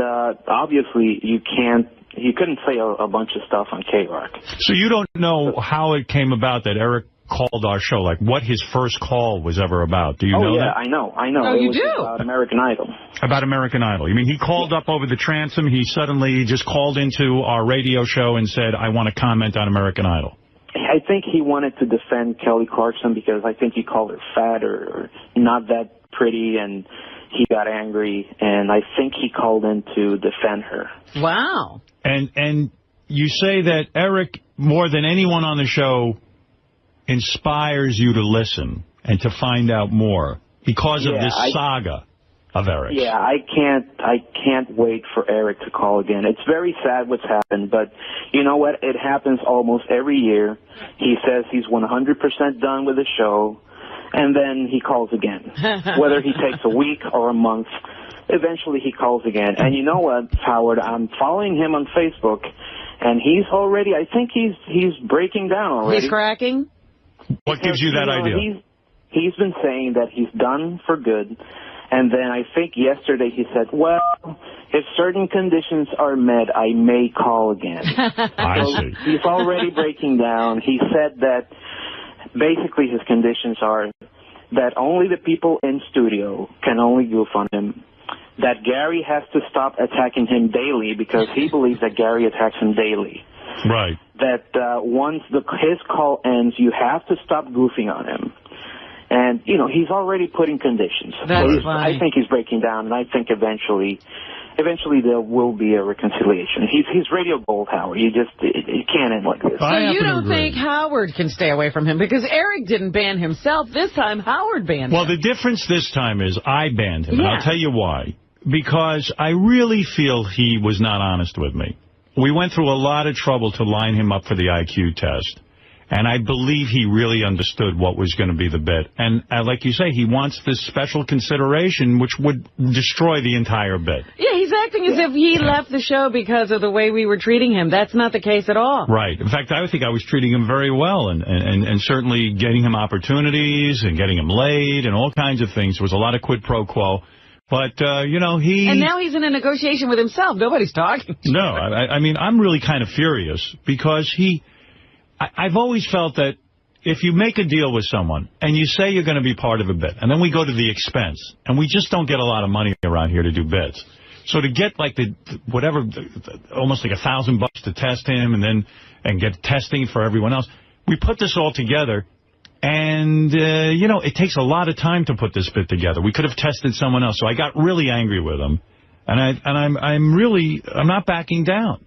obviously you couldn't say a bunch of stuff on K-Rock. So you don't know how it came about that Eric called our show, like what his first call was ever about. Do you know that? I know. Oh, it you was do? about American Idol. About American Idol. You mean he called up over the transom, he suddenly just called into our radio show and said, I want to comment on American Idol? I think he wanted to defend Kelly Clarkson because I think he called her fat or not that pretty, and he got angry, and I think he called in to defend her. Wow. And you say that Eric, more than anyone on the show, inspires you to listen and to find out more because of this saga of Eric. Yeah, I can't wait for Eric to call again. It's very sad what's happened, but you know what? It happens almost every year. He says he's 100% done with the show, and then he calls again. Whether he takes a week or a month, eventually he calls again. And you know what, Howard? I'm following him on Facebook, and he's already, I think he's breaking down already. He's cracking? What gives you that idea? He's been saying that he's done for good. And then I think yesterday he said, well, if certain conditions are met, I may call again. I see. He's already breaking down. He said that basically his conditions are that only the people in studio can only goof on him, that Gary has to stop attacking him daily because he believes that Gary attacks him daily. Right. That once his call ends, you have to stop goofing on him. And, you know, he's already putting conditions. That's so funny. I think he's breaking down, and I think eventually there will be a reconciliation. He's radio gold, Howard. You can't end like this. So you don't think Howard can stay away from him? Because Eric didn't ban himself. This time, Howard banned him. Well, the difference this time is I banned him, Yeah. and I'll tell you why. Because I really feel he was not honest with me. We went through a lot of trouble to line him up for the IQ test. And I believe he really understood what was going to be the bit. And like you say, he wants this special consideration, which would destroy the entire bit. Yeah, he's acting as if he left the show because of the way we were treating him. That's not the case at all. Right. In fact, I think I was treating him very well and certainly getting him opportunities and getting him laid and all kinds of things. There was a lot of quid pro quo. But, you know, And now he's in a negotiation with himself. Nobody's talking to him. No, I mean, I'm really kind of furious because I've always felt that if you make a deal with someone and you say you're going to be part of a bit, and then we go to the expense, and we just don't get a lot of money around here to do bits. So to get like almost like $1,000 to test him and get testing for everyone else, we put this all together. And, you know, it takes a lot of time to put this bit together. We could have tested someone else. So I got really angry with him. And I'm not backing down.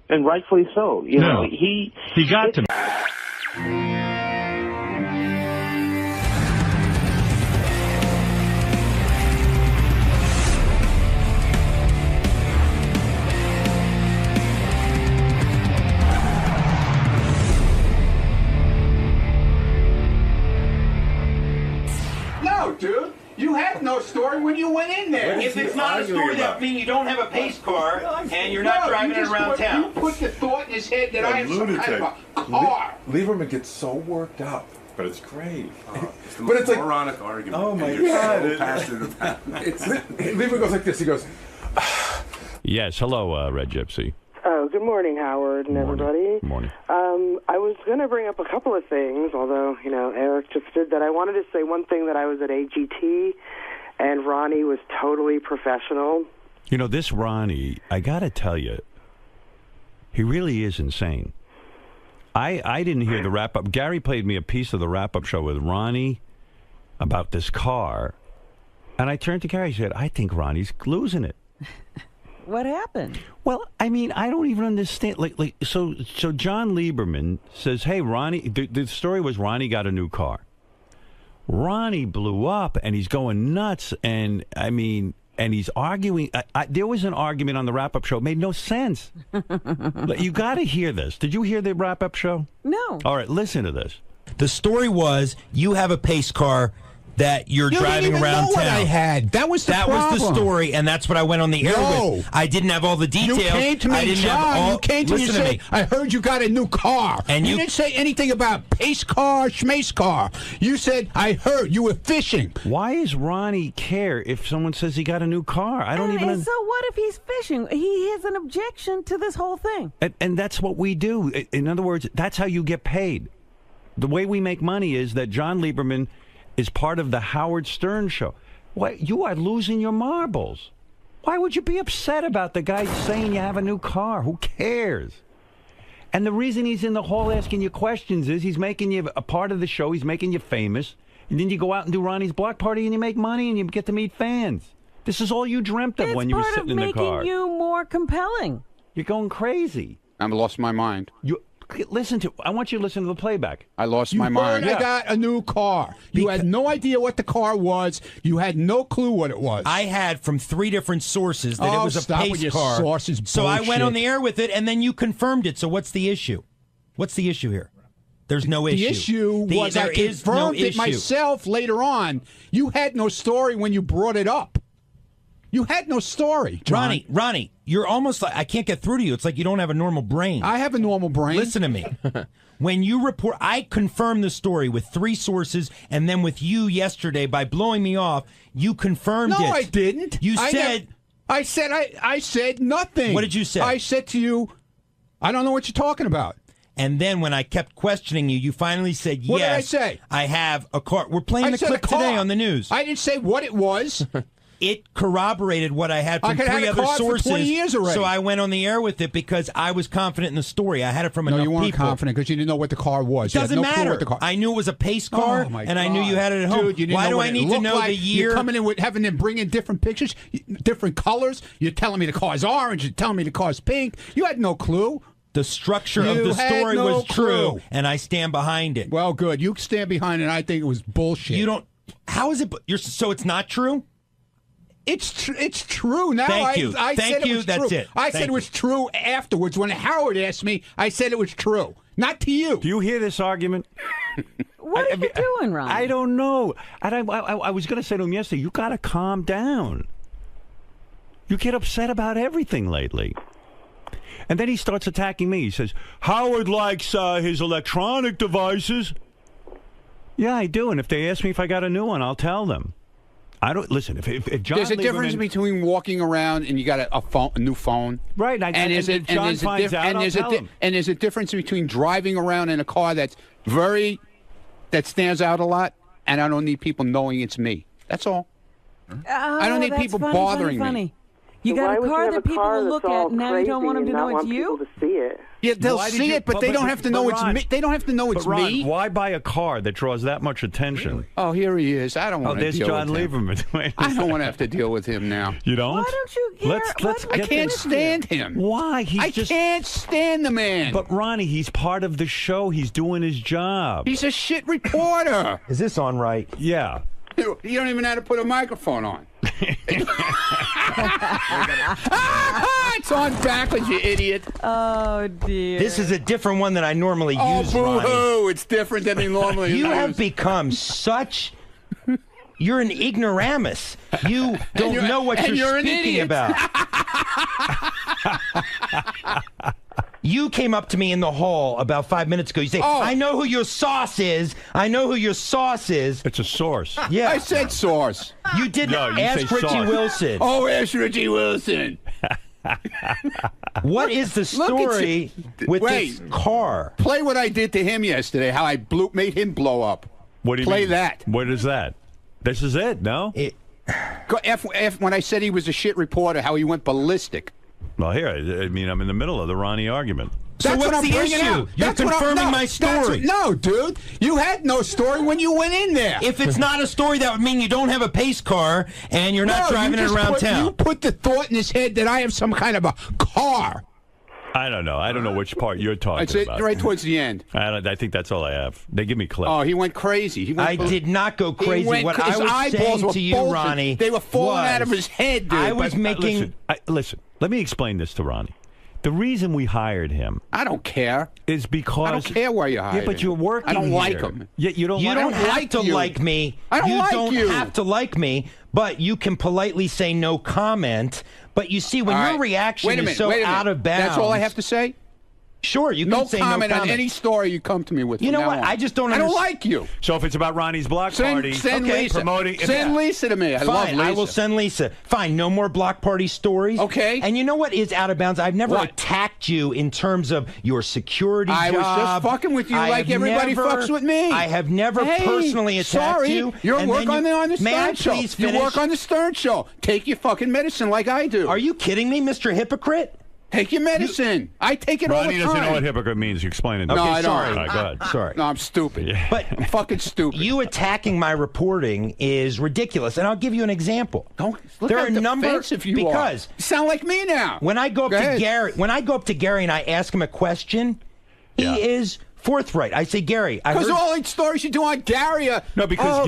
And rightfully so. You know, he got to me. No, dude. You had no story when you went in there. If it's not a story, that means you don't have a pace car and you're not driving it around town. You put the thought in his head that I am some kind of a car. Lieberman gets so worked up, but it's great. It's the most moronic argument. Oh my and you're God! so passionate about it. Lieberman goes like this. He goes. Yes. Hello, Red Gypsy. Oh, good morning, Howard and everybody. Good morning. I was going to bring up a couple of things, although, you know, Eric just did that. I wanted to say one thing, that I was at AGT, and Ronnie was totally professional, You know, this Ronnie, I got to tell you, he really is insane. I didn't hear the wrap-up. Gary played me a piece of the wrap-up show with Ronnie about this car. And I turned to Gary and said, I think Ronnie's losing it. What happened? Well, I mean, I don't even understand. So John Lieberman says, hey, Ronnie, the story was Ronnie got a new car. Ronnie blew up, and he's going nuts, and, I mean, and he's arguing. There was an argument on the wrap-up show. It made no sense. You got to hear this. Did you hear the wrap-up show? No. All right, listen to this. The story was you have a pace car that you're driving around town. What I had. That was the problem. That was the story, and that's what I went on the air with. I didn't have all the details. You came to me, I didn't John. have all. You came to me and said, I heard you got a new car. And you didn't say anything about pace car, schmace car. You said, I heard you were fishing. Why does Ronnie care if someone says he got a new car? I don't even. And so what if he's fishing? He has an objection to this whole thing. And that's what we do. In other words, that's how you get paid. The way we make money is that John Lieberman is part of the Howard Stern show. What, you are losing your marbles. Why would you be upset about the guy saying you have a new car? Who cares? And the reason he's in the hall asking you questions is he's making you a part of the show. He's making you famous. And then you go out and do Ronnie's block party and you make money and you get to meet fans. This is all you dreamt of when you were sitting in the car. It's part of making you more compelling. You're going crazy. I've lost my mind. I want you to listen to the playback. I lost my mind. I got a new car. You had no idea what the car was. You had no clue what it was. I had from 3 different sources that it was a stop with pace your car. sources So I went bullshit. on the air with it, and then you confirmed it. So what's the issue? What's the issue here? There's no issue. The issue was I there is no confirmed it issue. myself later on. You had no story when you brought it up. You had no story, John. Ronnie, you're almost like I can't get through to you. It's like you don't have a normal brain. I have a normal brain. Listen to me. When you report, I confirmed the story with 3 sources, and then with you yesterday by blowing me off, you confirmed it. No, I didn't. You said. I said nothing. What did you say? I said to you, I don't know what you're talking about. And then when I kept questioning you, you finally said, What yes, did I say? I have a car. We're playing I the said clip a car. today on the news. I didn't say what it was. It corroborated what I had I from could 3 have other a car for sources. 20 years already. So I went on the air with it because I was confident in the story. I had it from enough No, people. you weren't confident because you didn't know what the car was. It doesn't you had no clue matter. what the car. I knew it was a pace car, Oh, my and I knew God. you had it at home. Dude, you didn't Why know do what I it need to looked know like. the year? You're coming in with having them bring in different pictures, different colors. You're telling me the car's orange. You're telling me the car's pink. You had no clue. The structure of You the had story no was true, clue. and I stand behind it. Well, good. You stand behind it. I think it was bullshit. You don't. How is it? So it's not true. It's true now. Thank you. I Thank said it you. was That's true. it. I Thank said it was true afterwards when Howard asked me. I said it was true, not to you. Do you hear this argument? What are you doing, Ron? I don't know. And I was going to say to him yesterday, you got to calm down. You get upset about everything lately. And then he starts attacking me. He says, Howard likes his electronic devices. Yeah, I do. And if they ask me if I got a new one, I'll tell them. I don't listen. If John There's a difference Lieberman- between walking around and you got a new phone, right? And if John finds out, I'll tell him. And there's a difference between driving around in a car that stands out a lot, and I don't need people knowing it's me. That's all. I don't need that's people funny, bothering funny. me. You Why got a would you car have that a people car will that's look all at. Now you don't want them crazy to and know not it's want you. people to see it. Yeah, they'll Why did see you- it, but they don't have to know it's Ron, me. They don't have to know it's But Ron, me. why buy a car that draws that much attention? Oh, here he is. I don't Oh, want to there's deal John with him. Lieberman. I don't want to have to deal with him now. You don't? Why don't you care? Let's I get can't this- stand him. Why? I can't stand the man. But Ronnie, he's part of the show. He's doing his job. He's a shit reporter. Is this on right? Yeah. You don't even know how to put a microphone on. It's on backwards, you idiot. Oh dear. This is a different one than I normally use, Ronnie. boo-hoo. It's different than he normally You uses. have become such. You're an ignoramus. You don't you're- know what and you're you're an speaking idiot. about. You came up to me in the hall about 5 minutes ago. You say, Oh. I know who your sauce is. I know who your sauce is. It's a source. Yeah. I said source. You didn't No, you ask say Richie sauce. Wilson. Oh, ask Richie Wilson. What is the Look at story you. with Wait. this car? Play what I did to him yesterday, how I made him blow up. What do you Play mean? that. What is that? This is it, no? When I said he was a shit reporter, how he went ballistic. Well, here, I mean, I'm in the middle of the Ronnie argument. So what's the issue? You're confirming my story. No, dude. You had no story when you went in there. If it's not a story, that would mean you don't have a pace car and you're not driving it around town. You put the thought in his head that I have some kind of a car. I don't know. I don't know which part you're talking about. It's right towards the end. I think that's all I have. They give me clips. Oh, he went crazy. I did not go crazy. What I was saying to you, Ronnie, they were falling out of his head, dude. I was making... Listen, let me explain this to Ronnie. The reason we hired him... I don't care. ...is because... I don't care why you hired him. Yeah, but you're working I don't here. like him. Yeah, you don't have to like me. I don't like you. You don't have to like me, but you can politely say no comment. But you see, when your reaction is so out of bounds... That's all I have to say? Sure, you can say no comment. on any story you come to me with. You know what? I just don't understand. I don't like you. So if it's about Ronnie's block party, send Lisa. Promoting... Send Lisa to me. I love Lisa. I will send Lisa. Fine, no more block party stories. Okay. And you know what is out of bounds? I've never attacked you in terms of your security job. I was just fucking with you like everybody fucks with me. I have never personally attacked you. You work on the Stern Show. Please finish? You work on the Stern Show. Take your fucking medicine like I do. Are you kidding me, Mr. Hypocrite? Take your medicine. I take it all the time. Ronnie doesn't know what hypocrite means. You explain it. No, I don't. All right, go ahead. Sorry. No, I'm stupid. Yeah. But I'm fucking stupid. You attacking my reporting is ridiculous, and I'll give you an example. Don't look there how are a number defensive you because are. You sound like me now. When I go up to Gary, and I ask him a question, he is forthright. I say, Gary, because all the stories you do on Gary. No, because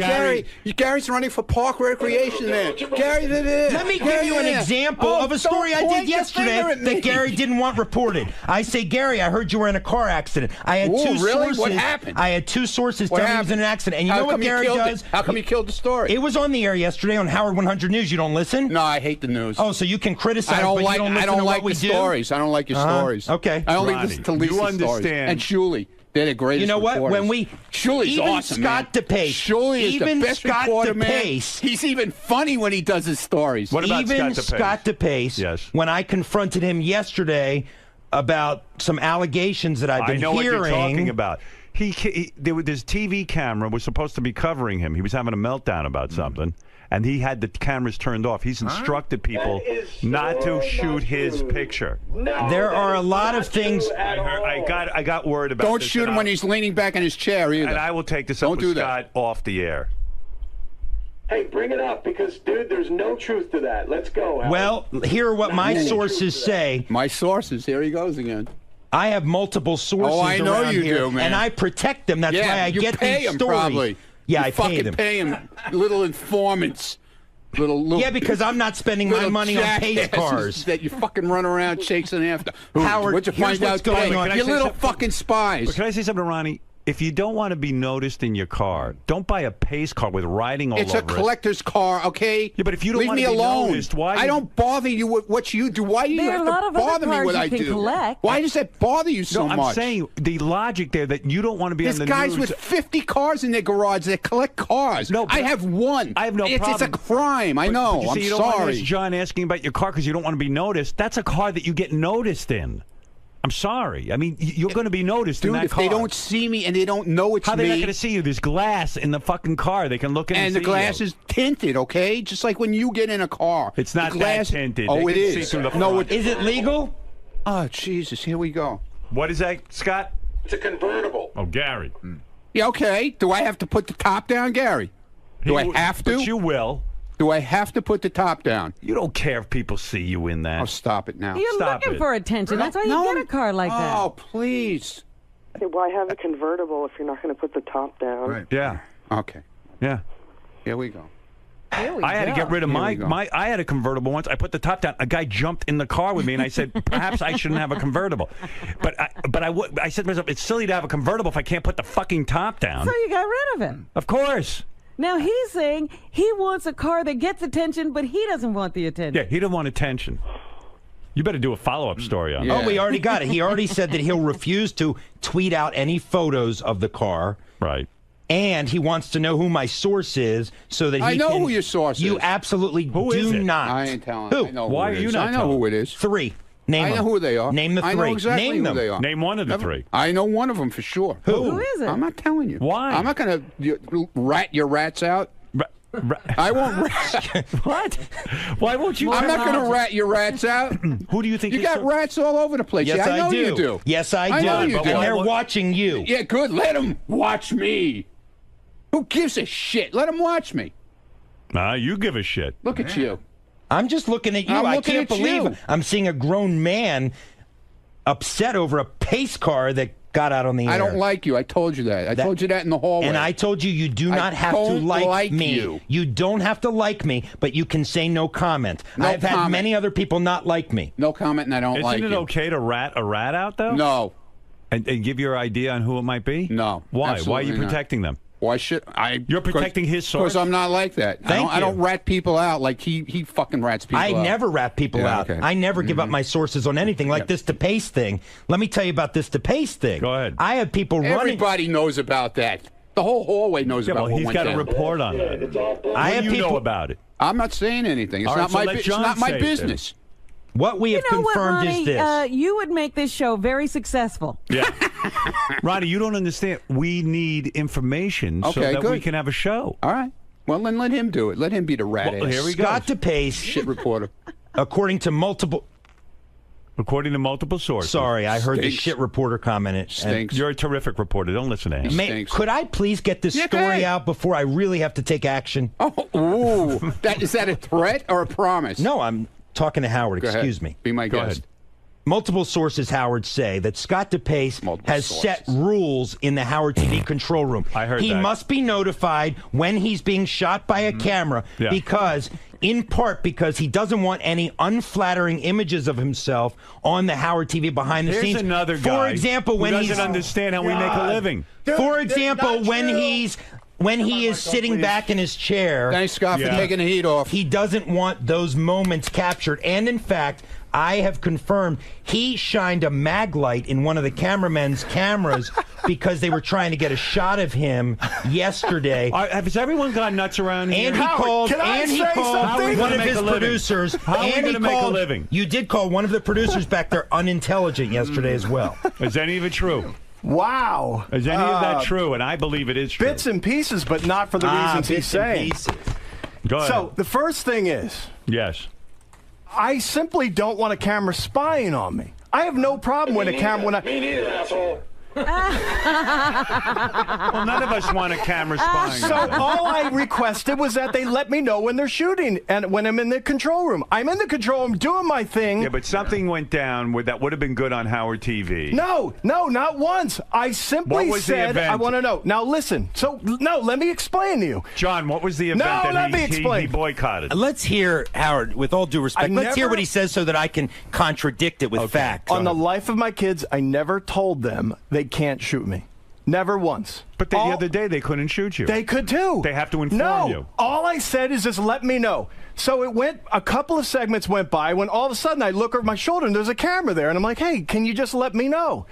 Gary's running for park recreation there. Gary, let me give you an example of a story I did yesterday that Gary didn't want reported. I say, Gary, I heard you were in a car accident. I had two sources. What happened? I had two sources telling me he was in an accident. And you know what Gary does? How come you killed the story? It was on the air yesterday on Howard 100 News. You don't listen? No, I hate the news. Oh, so you can criticize, but you don't listen to what we do? Stories. I don't like your stories. Okay. I only listen to Lisa's stories. And Shuley. They're the greatest. You know what? Reporters. When Shuley's even awesome, Scott DePace, Shuley is the best Scott reporter, DePace, man. He's even funny when he does his stories. What about even Scott DePace? Yes. When I confronted him yesterday about some allegations that I've been hearing. I know what you're talking about. This TV camera was supposed to be covering him. He was having a meltdown about something. And he had the cameras turned off. He's instructed people not to shoot his picture. No, there are a lot of things. I got word about. Don't shoot him when he's leaning back in his chair either. And I will take this up with Scott off the air. Hey, bring it up because, dude, there's no truth to that. Let's go. Howard. Well, here are what my sources say. My sources. Here he goes again. I have multiple sources. Oh, I know you do, man. And I protect them. That's why I get these stories. Probably. Yeah, you I pay them. Pay him little informants. Little, yeah, because I'm not spending my money on pace cars. That you fucking run around chasing after. Howard, what'd you find out going on? You little fucking spies. But can I say something to Ronnie? If you don't want to be noticed in your car, don't buy a pace car with writing all over it. It's a collector's car, okay? Yeah, but if you don't Leave want me to be alone. Noticed, why? I don't bother you with what you do. Why do you have to bother me what I do? Why does that bother you so much? I'm saying the logic there that you don't want to be on the news. There's guys with 50 cars in their garage that collect cars. No, I have one. I have no problem. It's a crime. I know. I'm you don't sorry. Want John asking about your car because you don't want to be noticed. That's a car that you get noticed in. I'm sorry. I mean, you're going to be noticed in that car. Dude, if they don't see me and they don't know it's me... How are they not going to see you? There's glass in the fucking car. They can look in and see you. And the glass is tinted, okay? Just like when you get in a car. It's not that tinted. Oh, it is. See through the front. No, is it legal? Oh, Jesus. Here we go. What is that, Scott? It's a convertible. Oh, Gary. Yeah, okay. Do I have to put the top down, Gary? Do I have to? But you will. Do I have to put the top down? You don't care if people see you in that. Oh, stop it now. You're looking for attention. That's why you get a car like that. Oh, please. Okay, why have a convertible if you're not going to put the top down? Right. Yeah. Okay. Yeah. Here we go. I had to get rid of my. I had a convertible once. I put the top down. A guy jumped in the car with me, and I said, perhaps I shouldn't have a convertible. But I said to myself, it's silly to have a convertible if I can't put the fucking top down. So you got rid of it. Of course. Now he's saying he wants a car that gets attention, but he doesn't want the attention. Yeah, he doesn't want attention. You better do a follow-up story on that. Oh, we already got it. He already said that he'll refuse to tweet out any photos of the car. Right. And he wants to know who my source is so that he I know who your source is. You absolutely do not. I ain't telling. Who? I know Why are you not? I know who it is. 3. Name them. I know who they are. Name the 3. I know exactly Name who they are. Name one of the 3. I know one of them for sure. Who is it? I'm not telling you. Why? I'm not going to rat your rats out. I won't rat. What? Why won't you? I'm not going to rat your rats out. Who do you think? You got rats all over the place. Yes, yeah, I know do. you do. Yes, I do. I know you do. And they're watching you. Yeah, good. Let them watch me. Who gives a shit? Let them watch me. You give a shit. Look at you. I'm just looking at you. I'm I looking can't at believe you. I'm seeing a grown man upset over a pace car that got out on the air. I don't like you. I told you that. I told you that in the hallway. And I told you do not have to don't like me. you. You don't have to like me, but you can say no comment. No I've had comment. many other people not like me. No comment, and I don't like you. Isn't it okay to rat a rat out, though? No. And give your idea on who it might be? No. Why? Why are absolutely you not. protecting them? Why should I? You're protecting his source? Because I'm not like that. I don't rat people out like he fucking rats people out. I never rat people out. Okay. I never give up my sources on anything like this DePace thing. Let me tell you about this DePace thing. Go ahead. I have people running. Everybody knows about that. The whole hallway knows about what he's went got down. a report on that. I What have do you people know about it? I'm not saying anything. It's All right, not so my. let It's John not my say it then. business. What we have You know what, confirmed Ronnie? is this. You would make this show very successful. Yeah. Ronnie, you don't understand. We need information so Okay, that good. we can have a show. All right. Well, then let him do it. Let him be the rat Well, ass. here we go. Scott DePace, Shit reporter. according to multiple. According to multiple sources. Sorry, I heard the Stinks. shit reporter comment. Stinks. You're a terrific reporter. Don't listen to him. May, could I please get this Yeah, story okay. out before I really have to take action? Oh, ooh. Is that a threat or a promise? No, I'm talking to Howard. Go ahead. Excuse me. Be my Go guest. ahead. Multiple sources, Howard, say that Scott DePace Multiple has set sources. rules in the Howard TV control room. I heard he that. must be notified when he's being shot by a camera Yeah. because, in part, because he doesn't want any unflattering images of himself on the Howard TV behind the Here's scenes. another guy For example, when who he's doesn't understand how we make a living. For example, when he is sitting back in his chair. Thanks, Scott, for taking the heat off. He doesn't want those moments captured. And in fact, I have confirmed he shined a mag light in one of the cameramen's cameras because they were trying to get a shot of him yesterday. Has everyone gone nuts around here? And he called. Can I And he say called something? one of his producers. How are we and going he to make a called. living? You did call one of the producers back there unintelligent yesterday as well. Is any of it true? Wow. Is any of that true? And I believe it is true. Bits and pieces, but not for the reasons he's bits and saying. pieces. Go ahead. So the first thing is, yes. I simply don't want a camera spying on me. I have no problem with a camera Me neither, asshole. Well, none of us want a camera spying. So all I requested was that they let me know when they're shooting and when I'm in the control room. I'm in the control room doing my thing. Yeah, but something went down that would have been good on Howard TV. No, not once. I What simply was the said event? I want to know. Now listen. So no, let me explain to you. John, what was the event No, that let me he explain. boycotted? Let's hear, Howard, with all due respect, let's hear never- what he says so that I can contradict it with facts. On the life of my kids, I never told them they can't shoot me. Never once. But the other day they couldn't shoot you. They could too. They have to inform no, you. all I said is just let me know. So it went, a couple of segments went by when all of a sudden I look over my shoulder and there's a camera there and I'm like, hey, can you just let me know?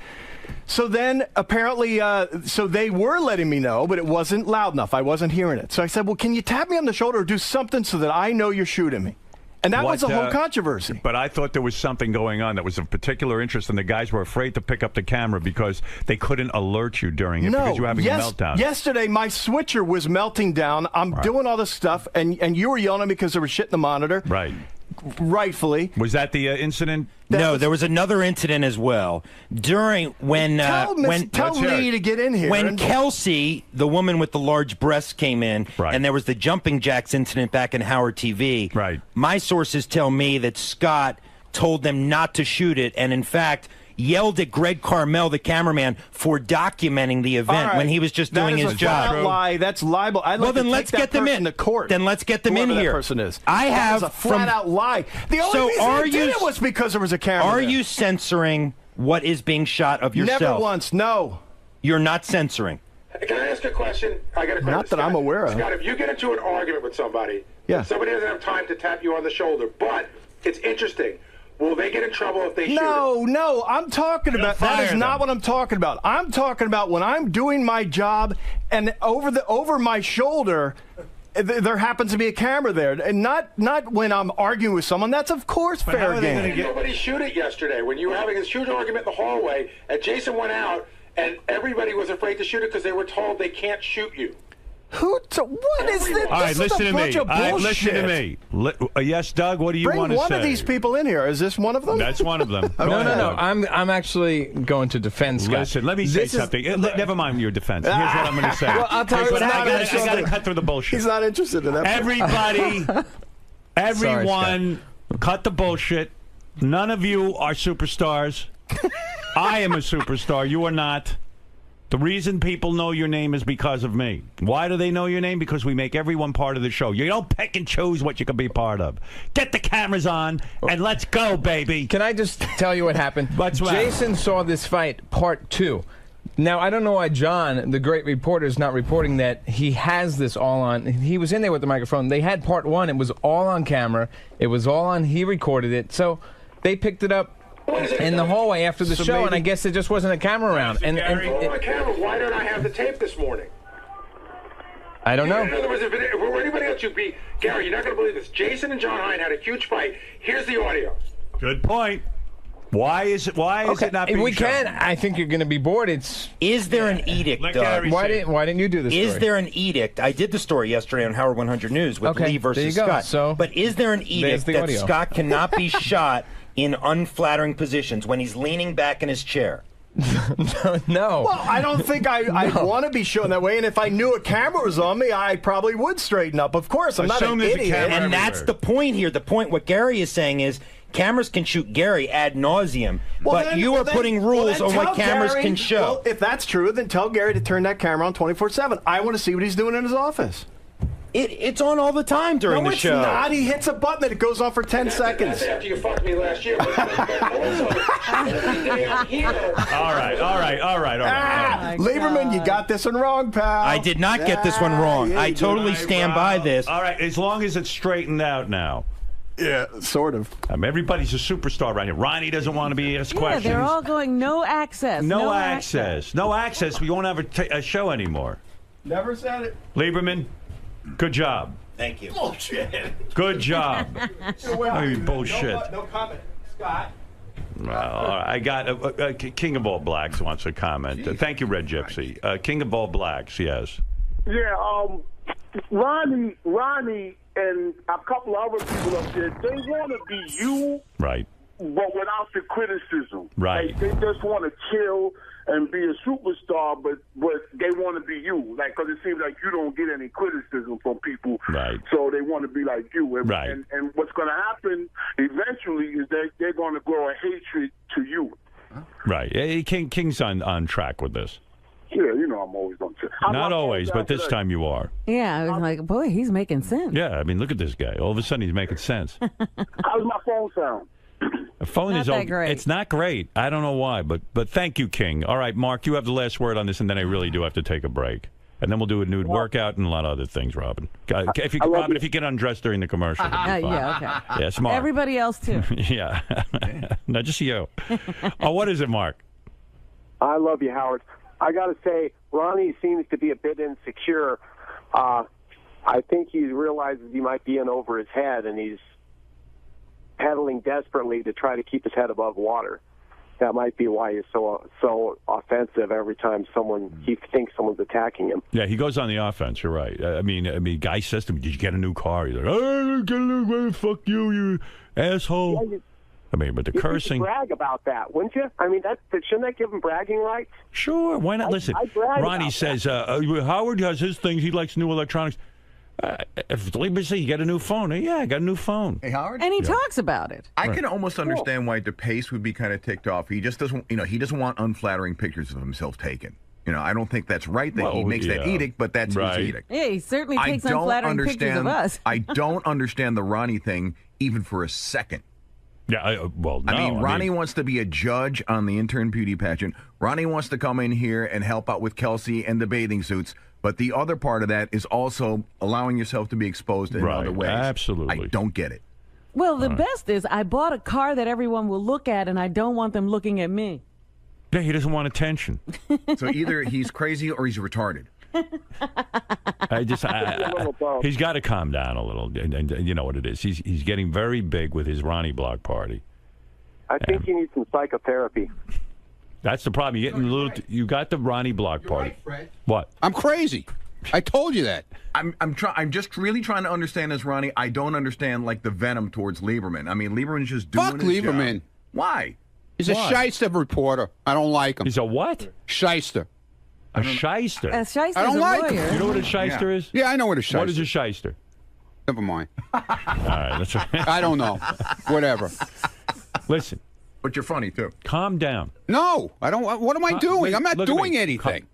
So then apparently, so they were letting me know, but it wasn't loud enough. I wasn't hearing it. So I said, well, can you tap me on the shoulder or do something so that I know you're shooting me? And that was the whole controversy. But I thought there was something going on that was of particular interest, and the guys were afraid to pick up the camera because they couldn't alert you during it because you were having a meltdown. Yesterday, my switcher was melting down. I'm doing all this stuff, and you were yelling at me because there was shit in the monitor. Right. Rightfully. Was that the incident? No, there was another incident as well. During when Tell Lee to get in here. When Kelsey, the woman with the large breasts, came in, and there was the jumping jacks incident back in Howard TV. Right. My sources tell me that Scott told them not to shoot it, and in fact yelled at Greg Carmel, the cameraman, for documenting the event when he was just doing his job. That lie. That's libel. I'd Well, like then to let's take get that them person in. to court. Then let's get them in Whoever here. That person is. I That have was a flat out lie. The only reason I did it was because there was a camera. Are there. you censoring what is being shot of yourself? Never once. No. You're not censoring. Can I ask a question? I got a question. Not that I'm aware of. Scott, if you get into an argument with somebody, somebody doesn't have time to tap you on the shoulder, but it's interesting. Will they get in trouble if they shoot? No, I'm talking about that is not what I'm talking about. I'm talking about when I'm doing my job and over my shoulder there happens to be a camera there, and not when I'm arguing with someone. That's of course fair game. Nobody shoot it yesterday when you were having a huge argument in the hallway, and Jason went out, and everybody was afraid to shoot it because they were told they can't shoot you. What is this? All right, This is listen a to me. bunch All of right, listen to bullshit. me. Yes, Doug, what do you Bring want to say? one of these people in here. Is this one of them? That's one of them. No. I'm actually going to defend Scott. Listen, let me say something. Never mind your defense. Here's what I'm going to say. Well, I'll tell you what I got to cut through the bullshit. He's not interested in that. Everyone, cut the bullshit. None of you are superstars. I am a superstar. You are not. The reason people know your name is because of me. Why do they know your name? Because we make everyone part of the show. You don't pick and choose what you can be part of. Get the cameras on and let's go, baby. Can I just tell you what happened? Jason saw this fight, part 2. Now, I don't know why John, the great reporter, is not reporting that he has this all on. He was in there with the microphone. They had part 1. It was all on camera. It was all on. He recorded it. So they picked it up in the hallway after the show, and I guess there just wasn't a camera around. On my camera, why don't I have the tape this morning? I don't know. In other words, if it were anybody else, you'd be Gary. You're not going to believe this. Jason and John Hine had a huge fight. Here's the audio. Good point. Why is it not being we shown? can. I think you're going to be bored. Is there an edict, Doug? Why didn't you do this? Is there an edict? I did the story yesterday on Howard 100 News with Lee versus there you go. Scott. So, but is there an edict that audio. Scott cannot be shot in unflattering positions when he's leaning back in his chair? No. Well, I don't think I want to be shown that way. And if I knew a camera was on me, I probably would straighten up. Of course, I'm not an idiot. And that's the point here. The point, what Gary is saying is, cameras can shoot Gary ad nauseum, but you are putting rules on what cameras can show. Well, if that's true, then tell Gary to turn that camera on 24/7. I want to see what he's doing in his office. It's on all the time during the show. No, it's not. He hits a button and it goes on for 10 seconds. That's after you fucked me last year. But also, every day I'm here. All right. Lieberman, you got this one wrong, pal. I did not get this one wrong. I totally stand by this. All right, as long as it's straightened out now. Yeah, sort of. Everybody's a superstar right here. Ronnie doesn't want to be asked questions. They're all going no access. No access. No access. We won't have a show anymore. Never said it. Lieberman, good job. Thank you. Bullshit. Good job. Bullshit. No comment. Scott. Well, I got King of All Blacks wants to comment. Thank you, Red Gypsy. King of All Blacks, yes. Yeah, Ronnie, and a couple of other people up there, they want to be you, right? But without the criticism, right? Like, they just want to chill and be a superstar, but they want to be you, like, because it seems like you don't get any criticism from people, right? So they want to be like you, and, right? And what's going to happen eventually is that they're going to grow a hatred to you. Right. King's on track with this. Yeah, you know I'm always on track. Not always, but this time you are. Yeah, I was like, boy, he's making sense. Yeah, I mean, look at this guy. All of a sudden, he's making sense. How's my phone sound? The phone Not is that great. It's not great. I don't know why, but thank you, King. All right, Mark, you have the last word on this, and then I really do have to take a break. And then we'll do a nude workout and a lot of other things, Robin. If you get undressed during the commercial. Yeah, okay. Yeah, smart. Everybody else, too. Yeah. Not just you. What is it, Mark? I love you, Howard. I got to say, Ronnie seems to be a bit insecure. I think he realizes he might be in over his head, and he's pedaling desperately to try to keep his head above water. That might be why he's so offensive every time he thinks someone's attacking him. Yeah, he goes on the offense. You're right. I mean, guy says to me, "Did you get a new car?" He's like, "Oh, get a new car. Fuck you, you asshole." Yeah, I mean, but the cursing. You should brag about that, wouldn't you? I mean, shouldn't that give him bragging rights? Sure, why not? Listen, Ronnie says Howard has his things. He likes new electronics. If Lieber says you get a new phone, yeah, I got a new phone. Hey, Howard? And he talks about it. I can almost understand why DePace would be kind of ticked off. He just doesn't, he doesn't want unflattering pictures of himself taken. I don't think that's right that he makes that edict, but that's his edict. Yeah, he certainly takes unflattering pictures of us. I don't understand the Ronnie thing even for a second. Yeah, no. I mean, Ronnie wants to be a judge on the intern beauty pageant. Ronnie wants to come in here and help out with Kelsey and the bathing suits. But the other part of that is also allowing yourself to be exposed in other ways. Absolutely. I don't get it. Well, the best is I bought a car that everyone will look at, and I don't want them looking at me. Yeah, he doesn't want attention. So either he's crazy or he's retarded. He's got to calm down a little, and you know what it is. He's getting very big with his Ronnie block party. I think he needs some psychotherapy. That's the problem. You got the Ronnie block party. Right, Fred. What? I'm crazy. I told you that. I'm just really trying to understand this, Ronnie. I don't understand like the venom towards Lieberman. I mean, Lieberman's just doing Fuck his Lieberman. job. Why? He's a shyster reporter. I don't like him. He's a what? Shyster. A shyster. A shyster's I don't a like lawyer. him. You know what a shyster is? Yeah, I know what a shyster. What is a shyster? Never mind. All right, that's right. I don't know. Whatever. Listen. But you're funny too. Calm down. No, I don't. What am I doing? Wait, I'm not look at doing me. anything.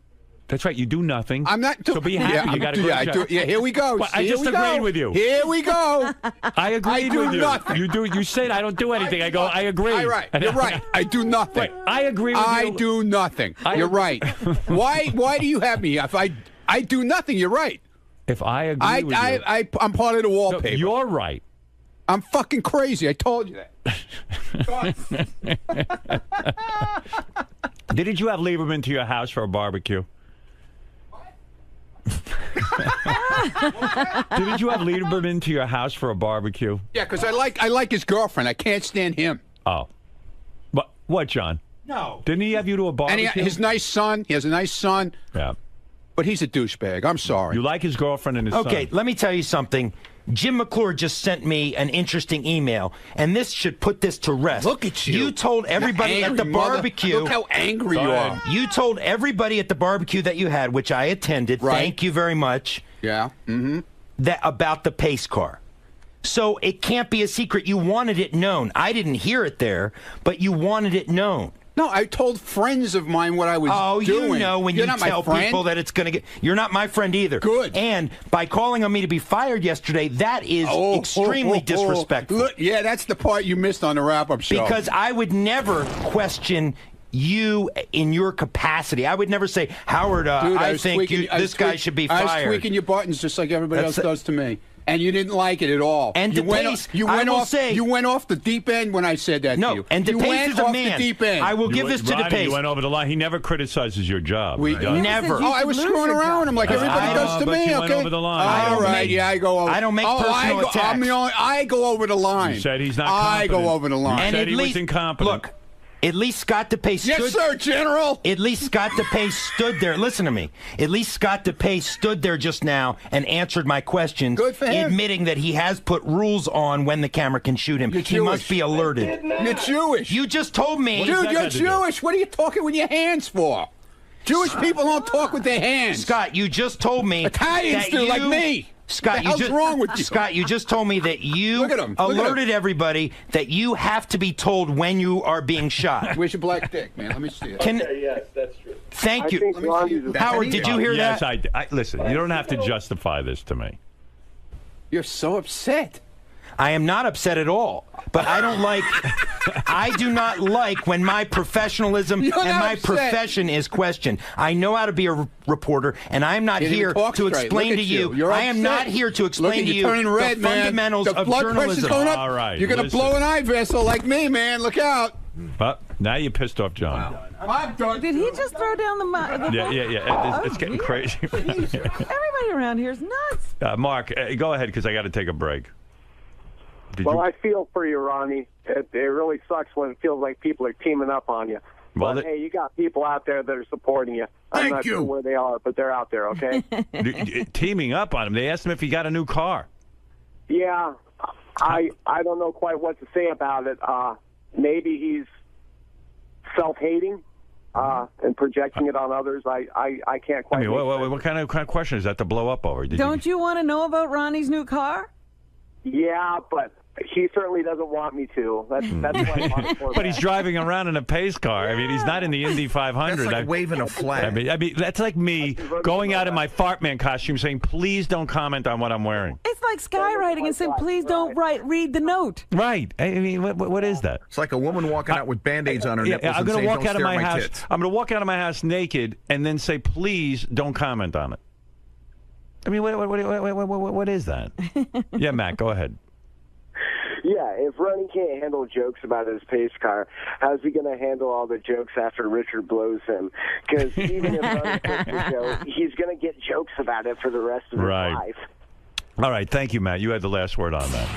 That's right. You do nothing. I'm not doing. So be happy. You got to go. Yeah, here we go. Well, I Here just we agreed go. with you. Here we go. I agreed do with you. nothing. You do. You said I don't do anything. I go. I agree. All right. You're right. I do nothing. Wait, I agree with you. I do nothing. You're right. Why do you have me? If I do nothing, you're right. If I agree with you, I'm part of the wallpaper. No, you're right. I'm fucking crazy. I told you that. Didn't you have Lieberman to your house for a barbecue? Didn't you have Lieberman to your house for a barbecue? Yeah, because I like his girlfriend. I can't stand him. Oh. What, John? No. Didn't he have you to a barbecue? And his nice son. He has a nice son. Yeah. But he's a douchebag. I'm sorry. You like his girlfriend and his son. Okay, let me tell you something. Jim McClure just sent me an interesting email, and this should put this to rest. Look at you. You told everybody at the barbecue. Look how angry you are. You told everybody at the barbecue that you had, which I attended. Right. Thank you very much. Yeah. Mm-hmm. That about the pace car. So it can't be a secret. You wanted it known. I didn't hear it there, but you wanted it known. No, I told friends of mine what I was doing. You know when You're you not my tell friend. people that it's going to get... You're not my friend either. Good. And by calling on me to be fired yesterday, that is extremely disrespectful. Look, yeah, that's the part you missed on the wrap-up show. Because I would never question you in your capacity. I would never say, Howard, Dude, I think this guy should be fired. I was tweaking your buttons just like everybody else does to me. And you didn't like it at all. And you went off the deep end when I said that to you. And you DePace went is a off man. the deep end. I will give this to Ronnie, DePace. You went over the line. He never criticizes your job. Never. Oh, I was screwing around with him like everybody does to me. You Okay. went over the line. All right. Yeah, I go over. I don't make personal attacks. I go over the line. You said he's not I competent. go over the line. You And said at he was least- incompetent. Look, at least Scott DePace stood... Yes, sir, General. At least Scott DePace stood there. Listen to me. At least Scott DePace stood there just now and answered my questions, Good for him. admitting that he has put rules on when the camera can shoot him. You're He must Jewish. be alerted. You're Jewish. You just told me... Dude, you're Jewish. What are you talking with your hands for? Jewish people don't talk with their hands. Scott, you just told me Italians that do, you, like me. Scott, What the hell's wrong with you? Scott, you just told me that you Look at him. Look at alerted everybody that you have to be told when you are being shot. Where's your black dick, man? Let me see it. Yes, that's true. Thank you. think Ronnie's a- Howard, did you hear yes, that? Listen, you don't have to justify this to me. You're so upset. I am not upset at all, but I don't like. I do not like when my professionalism You're and not my upset. profession is questioned. I know how to be a reporter, and I am not You didn't here even talk to straight. explain Look to at you. You're I am upset. not here to explain Look at to you you turning red, the man. fundamentals The of blood pressure's journalism. going up. All right, You're going to listen. blow an eye vessel like me, man. Look out. But now you pissed off John. I'm done. Did he just throw down the Yeah. It's getting crazy. Everybody around here is nuts. Mark, go ahead because I got to take a break. Well, I feel for you, Ronnie. It really sucks when it feels like people are teaming up on you. Well, But, hey, you got people out there that are supporting you. I'm not sure where they are, but they're out there, okay? Teaming up on him. They asked him if he got a new car. Yeah, I don't know quite what to say about it. Maybe he's self-hating and projecting it on others. I can't quite. I mean, what kind of question is that to blow up over? Don't you want to know about Ronnie's new car? Yeah, but he certainly doesn't want me to. That's why. But he's driving around in a pace car. I mean, he's not in the Indy 500. That's like waving a flag. I mean, that's like me going out in my Fartman costume saying, "Please don't comment on what I'm wearing." It's like skywriting and saying, "Please don't read the note." Right. I mean, what is that? It's like a woman walking out with Band-Aids on her nipples I'm and going saying, to walk "Don't out of stare my at my house. tits." I'm going to walk out of my house naked and then say, "Please don't comment on it." I mean, what is that? Yeah, Matt, go ahead. Yeah, if Ronnie can't handle jokes about his pace car, how's he going to handle all the jokes after Richard blows him? Because even if Ronnie takes the joke, he's going to get jokes about it for the rest of his life. All right, thank you, Matt. You had the last word on that.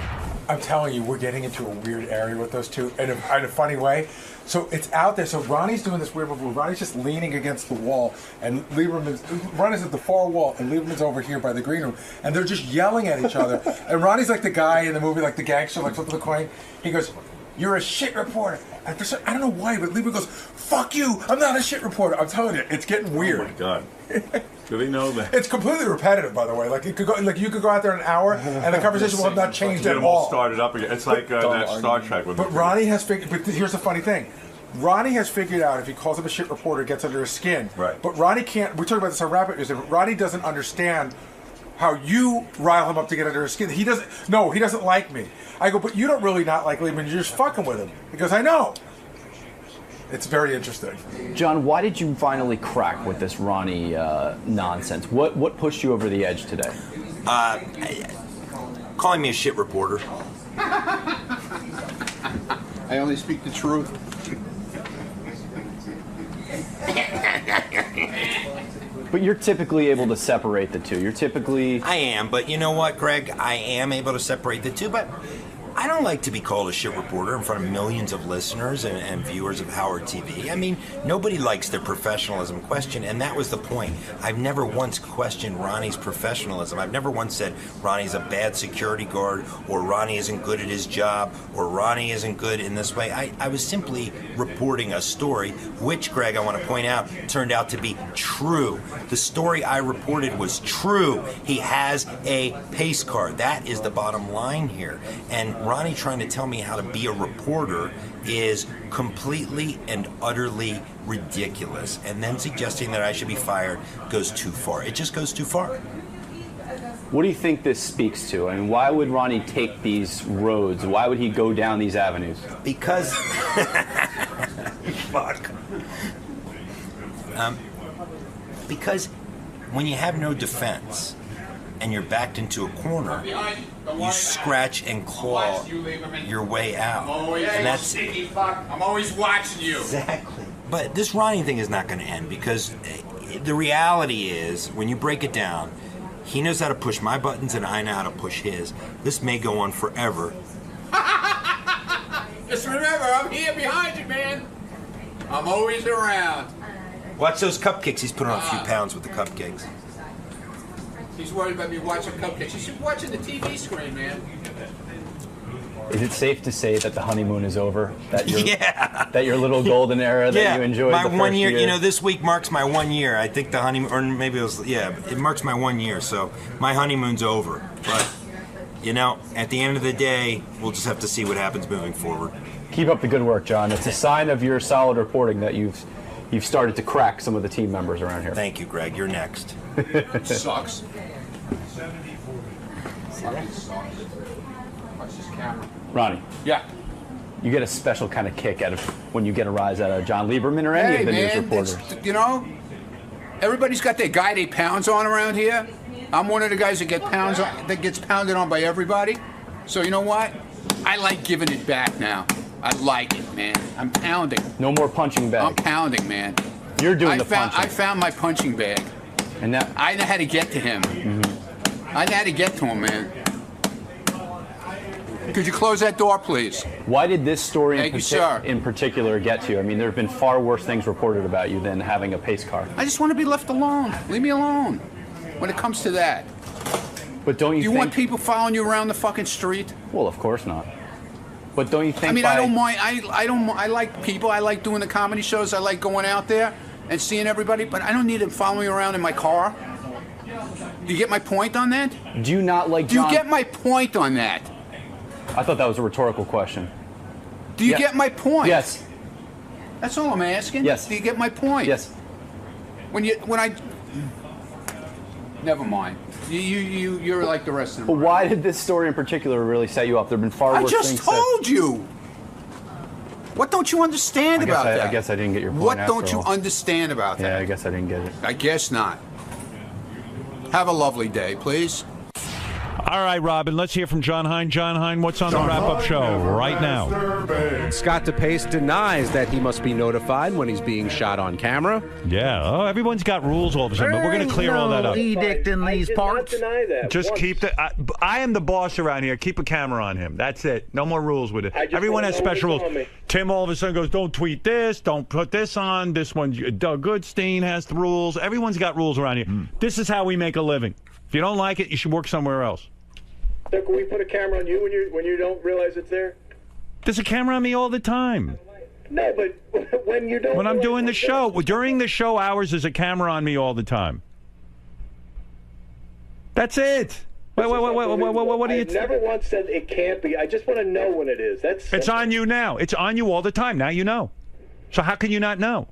I'm telling you, we're getting into a weird area with those two in a funny way. So it's out there. So Ronnie's doing this weird move. Ronnie's just leaning against the wall, and Ronnie's at the far wall, and Lieberman's over here by the green room, and they're just yelling at each other. And Ronnie's like the guy in the movie, like the gangster, like flipping the coin. He goes, "You're a shit reporter." And I don't know why, but Lieberman goes, "Fuck you! I'm not a shit reporter." I'm telling you, it's getting weird. Oh my God. Do they know that? It's completely repetitive, by the way. Like you could go out there an hour, and the conversation will have not changed at all. Started up again. It's like that Star Trek. But Ronnie has figured. But here's the funny thing. Ronnie has figured out if he calls him a shit reporter, it gets under his skin. Right. But Ronnie can't. We talk about this on Rapid News. Ronnie doesn't understand how you rile him up to get under his skin. He doesn't. No, he doesn't like me. I go, but you don't really not like Lieberman. You're just fucking with him. He goes, I know. It's very interesting. John, why did you finally crack with this Ronnie nonsense? What pushed you over the edge today? Calling me a shit reporter. I only speak the truth. But you're typically able to separate the two. You're typically... I am, but you know what, Greg? I am able to separate the two, but I don't like to be called a shit reporter in front of millions of listeners and viewers of Howard TV. I mean, nobody likes their professionalism questioned, and that was the point. I've never once questioned Ronnie's professionalism. I've never once said Ronnie's a bad security guard, or Ronnie isn't good at his job, or Ronnie isn't good in this way. I was simply reporting a story, which, Greg, I want to point out, turned out to be true. The story I reported was true. He has a pace car. That is the bottom line here. And Ronnie trying to tell me how to be a reporter is completely and utterly ridiculous. And then suggesting that I should be fired goes too far. It just goes too far. What do you think this speaks to? I mean, why would Ronnie take these roads? Why would he go down these avenues? Because... Fuck. Because when you have no defense and you're backed into a corner, you scratch and claw your way out. And that's I'm always watching you. Exactly. But this Ronnie thing is not going to end, because the reality is, when you break it down, he knows how to push my buttons and I know how to push his. This may go on forever. Just remember, I'm here behind you, man. I'm always around. Watch those cupcakes. He's putting on a few pounds with the cupcakes. He's worried about me watching cupcakes. You should be watching the TV screen, man. Is it safe to say that the honeymoon is over? That your, that your little golden era that you enjoyed my the first 1 year. year? You know, this week marks my 1 year. I think the honeymoon, or maybe it was, it marks my 1 year. So my honeymoon's over. But, you know, at the end of the day, we'll just have to see what happens moving forward. Keep up the good work, John. It's a sign of your solid reporting that you've started to crack some of the team members around here. Thank you, Greg. You're next. Sucks. Ronnie. Yeah. You get a special kind of kick out of when you get a rise out of John Lieberman or any of the news reporters. You know, everybody's got their guy they pounds on around here. I'm one of the guys that gets pounded on by everybody. So you know what? I like giving it back now. I like it, man. I'm pounding. No more punching bag. I'm pounding, man. You're doing the punching. I found my punching bag. And that I know how to get to him. I know how to get to him, man. Could you close that door, please? Why did this story in particular get to you? I mean, there have been far worse things reported about you than having a pace car. I just want to be left alone. Leave me alone when it comes to that. But don't you Do you want people following you around the fucking street? Well, of course not. But don't you think... I mean, I don't mind. I like people. I like doing the comedy shows. I like going out there and seeing everybody. But I don't need them following me around in my car. Do you get my point on that? Do you not like John? Do you get my point on that? I thought that was a rhetorical question. Do you get my point? Yes. That's all I'm asking. Yes. Do you get my point? Yes. Never mind. You're like the rest of them. But why did this story in particular really set you up? There have been far worse things. I just told you. What don't you understand about that? I guess I didn't get your point. What don't you understand about that? Yeah, I guess I didn't get it. I guess not. Have a lovely day, please. All right, Robin, let's hear from John Hein. John Hein, what's on the wrap-up show right now? Scott DePace denies that he must be notified when he's being shot on camera. Yeah. Oh, everyone's got rules all of a sudden, but we're going to clear all that up. Edict in these parts. Just keep the. I am the boss around here. Keep a camera on him. That's it. No more rules with it. Everyone has special rules. Tim all of a sudden goes, "Don't tweet this. Don't put this on." This one, Doug Goodstein has the rules. Everyone's got rules around here. This is how we make a living. If you don't like it, you should work somewhere else. So can we put a camera on you when you don't realize it's there? There's a camera on me all the time. No, but when you don't. When I'm doing the show, during the show hours, there's a camera on me all the time. That's it. Wait, what do you? I never once said it can't be. I just want to know when it is. It's on you now. It's on you all the time. Now you know. So how can you not know?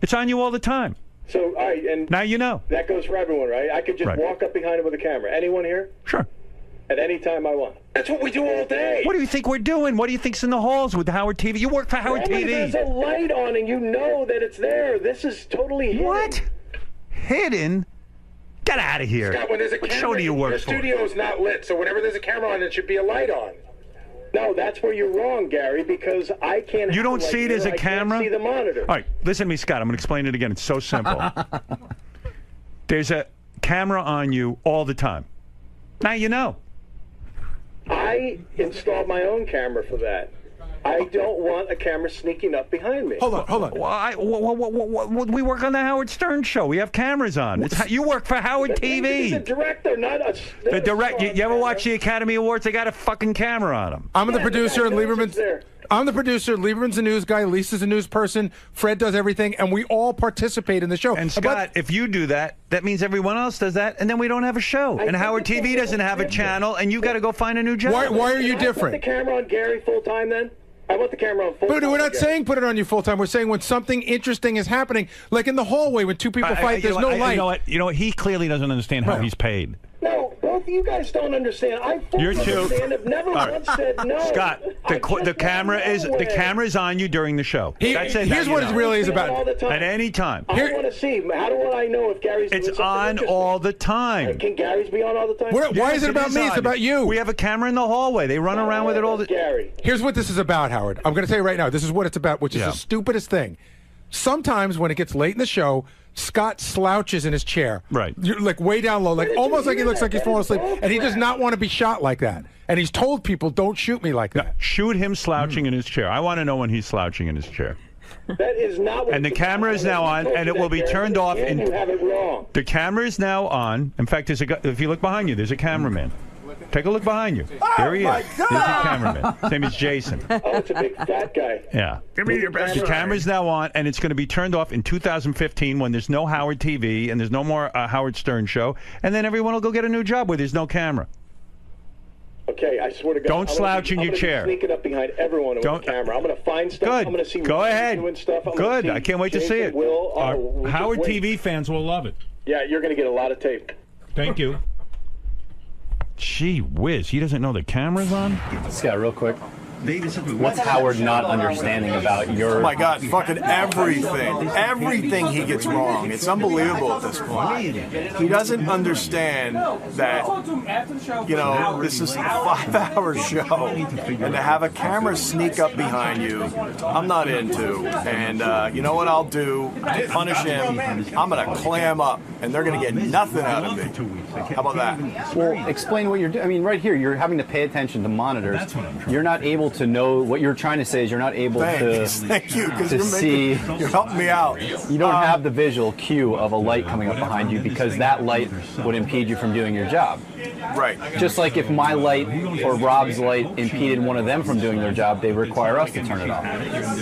It's on you all the time. So, all right, and now you know. That goes for everyone, right? I could just walk up behind him with a camera. Anyone here? Sure. At any time I want. That's what we do all day. What do you think we're doing? What do you think's in the halls with Howard TV? You work for Howard TV. There's a light on and you know that it's there. This is totally hidden. What? Hidden? Get out of here. Scott, when there's a what camera, show do you work the for? studio is not lit, so whenever there's a camera on, it should be a light on. No, that's where you're wrong, Gary, because I can't. You don't see it as a camera? I can't see the monitor. All right, listen to me, Scott. I'm going to explain it again. It's so simple. There's a camera on you all the time. Now you know. I installed my own camera for that. I don't want a camera sneaking up behind me. Hold on. We work on the Howard Stern show. We have cameras on. You work for Howard TV. He's a director, not a. The direct. You ever watch the Academy Awards? They got a fucking camera on them. I'm the producer, and Lieberman's. I'm the producer. Lieberman's a news guy. Lisa's a news person. Fred does everything, and we all participate in the show. And Scott, if you do that, that means everyone else does that, and then we don't have a show. And Howard TV doesn't have a channel, and you got to go find a new job. Why are you different? Can I put the camera on Gary full time then? I want the camera on full time. But we're not saying put it on you full time. We're saying when something interesting is happening, like in the hallway when two people fight, there's no light. You know what? He clearly doesn't understand how he's paid. No, both of you guys don't understand. I fully understand. I've never once said no. Scott, the camera is on you during the show. That's it. Here's what it really is about. At any time. I want to see. How do I know if Gary's doing It's something on interesting? all the time. Can Gary's be on all the time? Why is it about me? It's about you. We have a camera in the hallway. They run around with it all the Gary. Here's what this is about, Howard. I'm going to tell you right now. This is what it's about, which is the stupidest thing. Sometimes when it gets late in the show, Scott slouches in his chair. Right. You're like way down low, like almost like he looks like he's falling asleep. And he does not want to be shot like that. And he's told people, don't shoot me like that. Shoot him slouching in his chair. I want to know when he's slouching in his chair. That is not what And the camera is now on, and it will be turned off. And you have it wrong. The camera is now on. In fact, if you look behind you, there's a cameraman. Take a look behind you. There he is. There's your cameraman. His name is Jason. Oh, it's a big fat guy. Yeah. Give me your best. The camera's now on, and it's going to be turned off in 2015 when there's no Howard TV and there's no more Howard Stern show, and then everyone will go get a new job where there's no camera. Okay, I swear to God. Don't slouch in your chair. I'm sneaking up behind everyone with a camera. I'm going to find stuff. Good. I'm going to see. Go ahead. Doing stuff. Good. I can't wait to see it. Howard TV TV fans will love it. Yeah, you're going to get a lot of tape. Thank you. Gee whiz, he doesn't know the camera's on? Scott, real quick. What's Howard not understanding about your... Oh my God, fucking everything. Everything he gets wrong. It's unbelievable at this point. He doesn't understand that, you know, this is a 5-hour show. And to have a camera sneak up behind you, I'm not into. And you know what I'll do? To punish him, I'm going to clam up. And they're going to get nothing out of me. How about that? Well, explain what you're doing. I mean, right here, you're having to pay attention to monitors. You're not able to know what you're trying to say is you're not able to see. You're helping me out. You don't have the visual cue of a light coming up behind you because that light would impede you from doing your job. Right. Just like if my light or Rob's light impeded one of them from doing their job, they require us to turn it off.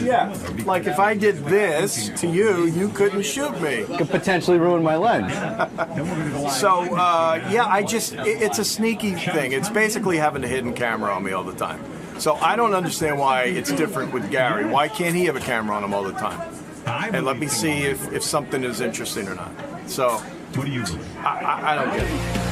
Yeah. Like if I did this to you, you couldn't shoot me. Could potentially ruin my lens. So, yeah, it's a sneaky thing. It's basically having a hidden camera on me all the time. So I don't understand why it's different with Gary. Why can't he have a camera on him all the time? And let me see if something is interesting or not. So, what do you believe? I don't get it.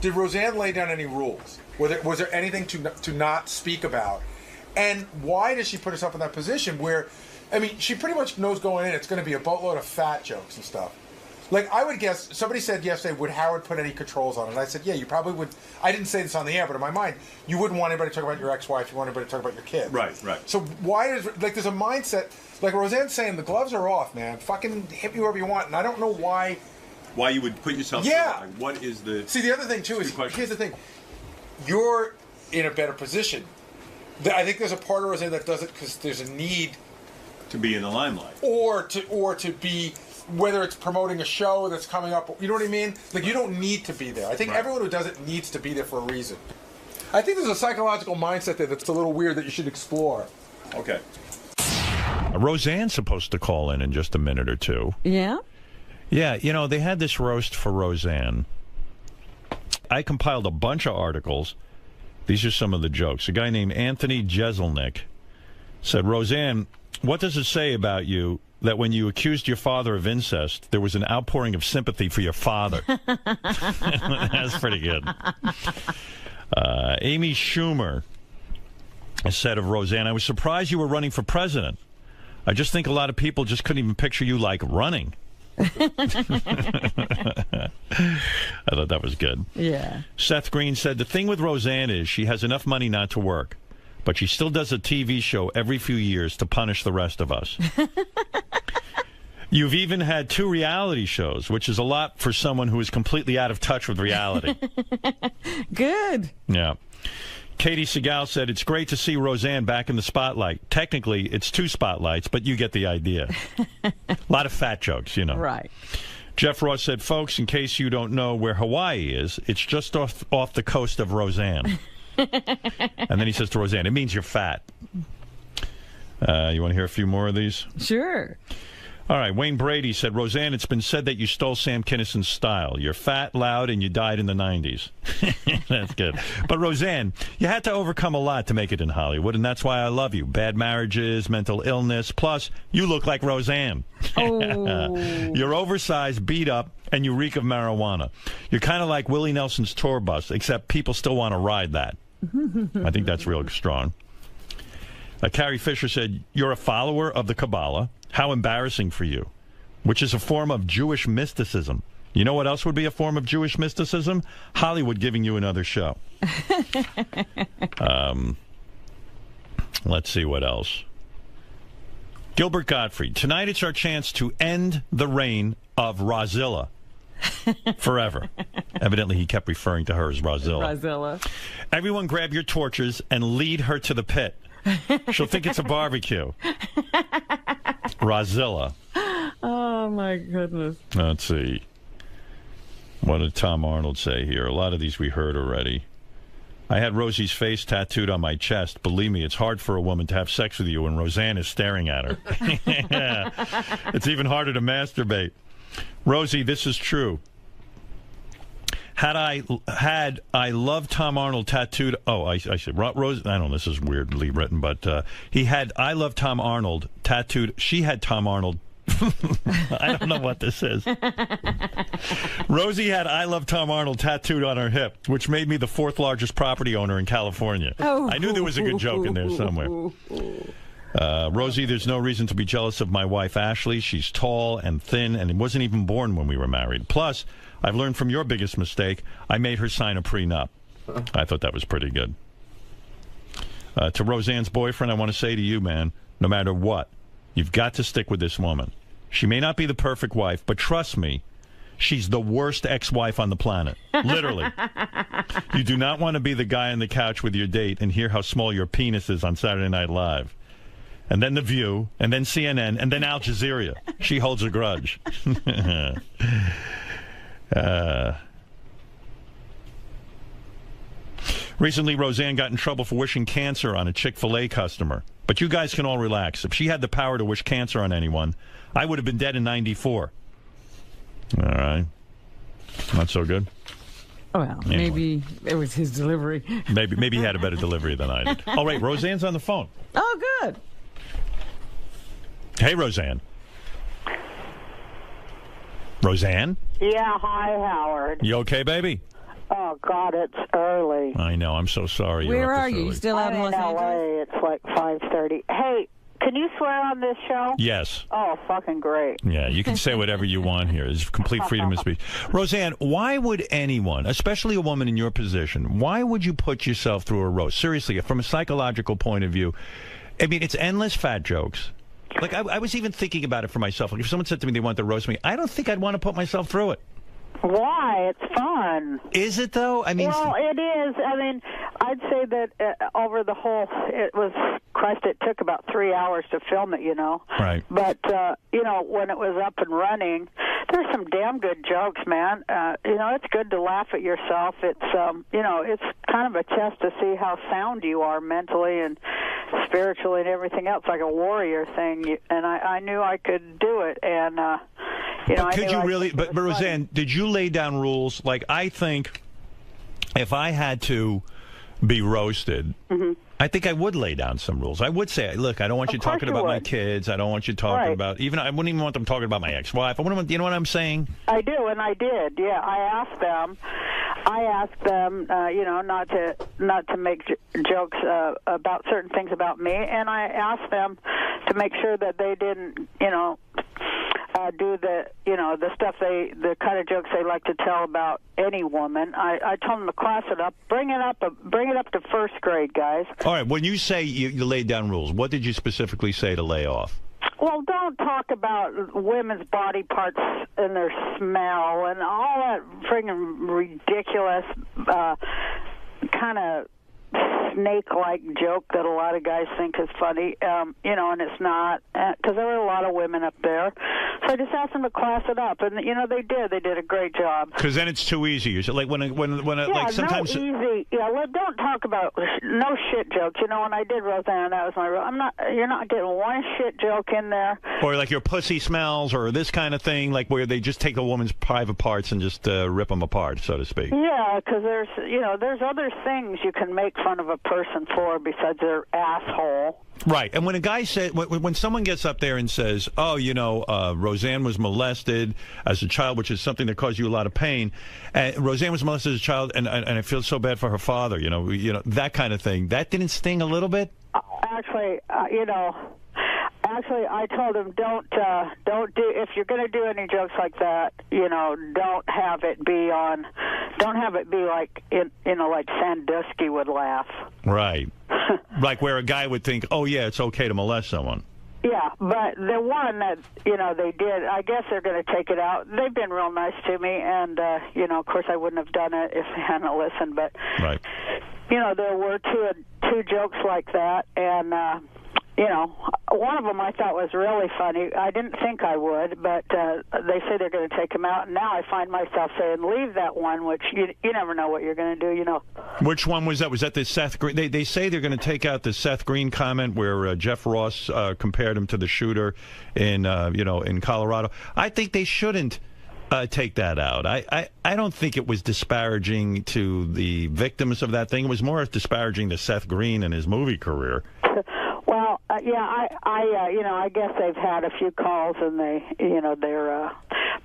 did Roseanne lay down any rules? Was there anything to not speak about? And why does she put herself in that position where, I mean, she pretty much knows going in it's going to be a boatload of fat jokes and stuff. Like, I would guess, somebody said yesterday, would Howard put any controls on it? And I said, yeah, you probably would. I didn't say this on the air, but in my mind, you wouldn't want anybody to talk about your ex-wife. You want anybody to talk about your kid. Right. So why is, like, there's a mindset, like Roseanne's saying, the gloves are off, man. Fucking hit me wherever you want. And I don't know why. Why you would put yourself through that. Like, what is the... See, the other thing, too, is, here's the thing. You're in a better position. I think there's a part of Roseanne that does it because there's a need... To be in the limelight. Or to be... Whether it's promoting a show that's coming up, you know what I mean? Like, you don't need to be there. I think everyone who does it needs to be there for a reason. I think there's a psychological mindset there that's a little weird that you should explore. Okay. Roseanne's supposed to call in just a minute or two. Yeah? Yeah, you know, they had this roast for Roseanne. I compiled a bunch of articles. These are some of the jokes. A guy named Anthony Jeselnik said, Roseanne, what does it say about you that when you accused your father of incest, there was an outpouring of sympathy for your father? That's pretty good. Amy Schumer said of Roseanne, I was surprised you were running for president. I just think a lot of people just couldn't even picture you, like, running. I thought that was good. Yeah. Seth Green said, the thing with Roseanne is she has enough money not to work, but she still does a TV show every few years to punish the rest of us. You've even had 2 reality shows, which is a lot for someone who is completely out of touch with reality. Good. Yeah. Katie Segal said, it's great to see Roseanne back in the spotlight. Technically, it's 2 spotlights, but you get the idea. A lot of fat jokes, you know. Right. Jeff Ross said, folks, in case you don't know where Hawaii is, it's just off the coast of Roseanne. And then he says to Roseanne, it means you're fat. You want to hear a few more of these? Sure. All right, Wayne Brady said, Roseanne, it's been said that you stole Sam Kinison's style. You're fat, loud, and you died in the 90s. That's good. But Roseanne, you had to overcome a lot to make it in Hollywood, and that's why I love you. Bad marriages, mental illness, plus you look like Roseanne. Oh. You're oversized, beat up, and you reek of marijuana. You're kind of like Willie Nelson's tour bus, except people still want to ride that. I think that's real strong. Carrie Fisher said, you're a follower of the Kabbalah. How embarrassing for you, which is a form of Jewish mysticism. You know what else would be a form of Jewish mysticism? Hollywood giving you another show. Let's see what else. Gilbert Gottfried. Tonight it's our chance to end the reign of Rozilla forever. Evidently he kept referring to her as Rozilla. Rozilla. Everyone grab your torches and lead her to the pit. She'll think it's a barbecue. Rozilla. Oh, my goodness. Let's see. What did Tom Arnold say here? A lot of these we heard already. I had Rosie's face tattooed on my chest. Believe me, it's hard for a woman to have sex with you when Roseanne is staring at her. Yeah. It's even harder to masturbate. Rosie, this is true. Had I loved Tom Arnold tattooed... Oh, I said, Rose... I don't know, this is weirdly written, but he had I love Tom Arnold tattooed... She had Tom Arnold... I don't know what this is. Rosie had I love Tom Arnold tattooed on her hip, which made me the 4th largest property owner in California. Oh. I knew there was a good joke in there somewhere. Rosie, there's no reason to be jealous of my wife, Ashley. She's tall and thin and wasn't even born when we were married. Plus... I've learned from your biggest mistake. I made her sign a prenup. I thought that was pretty good. To Roseanne's boyfriend, I want to say to you, man, no matter what, you've got to stick with this woman. She may not be the perfect wife, but trust me, she's the worst ex-wife on the planet. Literally. You do not want to be the guy on the couch with your date and hear how small your penis is on Saturday Night Live. And then The View, and then CNN, and then Al Jazeera. She holds a grudge. Recently, Roseanne got in trouble for wishing cancer on a Chick-fil-A customer. But you guys can all relax. If she had the power to wish cancer on anyone, I would have been dead in 94. All right. Not so good? Well, Anyway. maybe it was his delivery. Maybe he had a better delivery than I did. All right, Roseanne's on the phone. Oh, good. Hey, Roseanne. Roseanne? Yeah, hi, Howard. You okay, baby? Oh, God, it's early. I know. I'm so sorry. Where you're up are this you? early. You still out in Los Angeles? LA. It's like 5:30. Hey, can you swear on this show? Yes. Oh, fucking great. Yeah, you can say whatever you want here. There's complete freedom of speech. Roseanne, why would anyone, especially a woman in your position, why would you put yourself through a roast? Seriously, from a psychological point of view, I mean, it's endless fat jokes. Like, I was even thinking about it for myself. Like, if someone said to me they wanted to roast me, I don't think I'd want to put myself through it. Why? It's fun. Is it, though? I mean, well, it is. I mean, I'd say that over the whole, it took about 3 hours to film it, you know. Right. But, you know, when it was up and running, there's some damn good jokes, man. You know, it's good to laugh at yourself. It's, you know, it's kind of a test to see how sound you are mentally and spiritually and everything else, like a warrior thing. And I knew I could do it. And, you know, but could I knew you I really? could. But Roseanne, did you lay down rules? Like, I think if I had to be roasted, I think I would lay down some rules. I would say, look, I don't want you talking about my kids. I don't want you talking about I wouldn't even want them talking about my ex-wife. I wouldn't want, you know what I'm saying? I do, and I did. Yeah, I asked them, you know, not to make jokes about certain things about me, and I asked them to make sure that they didn't, you know, do the, you know, the stuff the kind of jokes they like to tell about any woman. I told them to class it up, bring it up to first grade, guys. All right. When you say you laid down rules, what did you specifically say to lay off? Well, don't talk about women's body parts and their smell and all that friggin' ridiculous kind of snake-like joke that a lot of guys think is funny, you know, and it's not, because there were a lot of women up there. So I just asked them to class it up, and you know they did. They did a great job. Because then it's too easy. You like like sometimes. No easy. Yeah, well, don't talk about no shit jokes. You know, when I did Roseanne, that was my rule. You're not getting one shit joke in there. Or like your pussy smells, or this kind of thing, like where they just take a woman's private parts and just rip them apart, so to speak. Yeah, because there's other things you can make fun of a person for besides their asshole. Right, and when a guy said, when someone gets up there and says, "Oh, you know, Roseanne was molested as a child," which is something that caused you a lot of pain, and Roseanne was molested as a child, and I feel so bad for her father, you know, that kind of thing. That didn't sting a little bit? Actually, you know. Actually, I told him don't do, if you're going to do any jokes like that, you know, don't have it be like like Sandusky would laugh. Right. Like where a guy would think, oh yeah, it's okay to molest someone. Yeah, but the one that, you know, they did, I guess they're going to take it out. They've been real nice to me, and, you know, of course I wouldn't have done it if they hadn't listened, but, right. You know, there were two jokes like that, and, you know, one of them I thought was really funny. I didn't think I would, but they say they're going to take him out, and now I find myself saying, leave that one, which you never know what you're going to do, you know. Which one was that? Was that the Seth Green? They say they're going to take out the Seth Green comment where Jeff Ross compared him to the shooter in, in Colorado. I think they shouldn't take that out. I don't think it was disparaging to the victims of that thing. It was more disparaging to Seth Green and his movie career. Well, yeah, I guess they've had a few calls, and they're.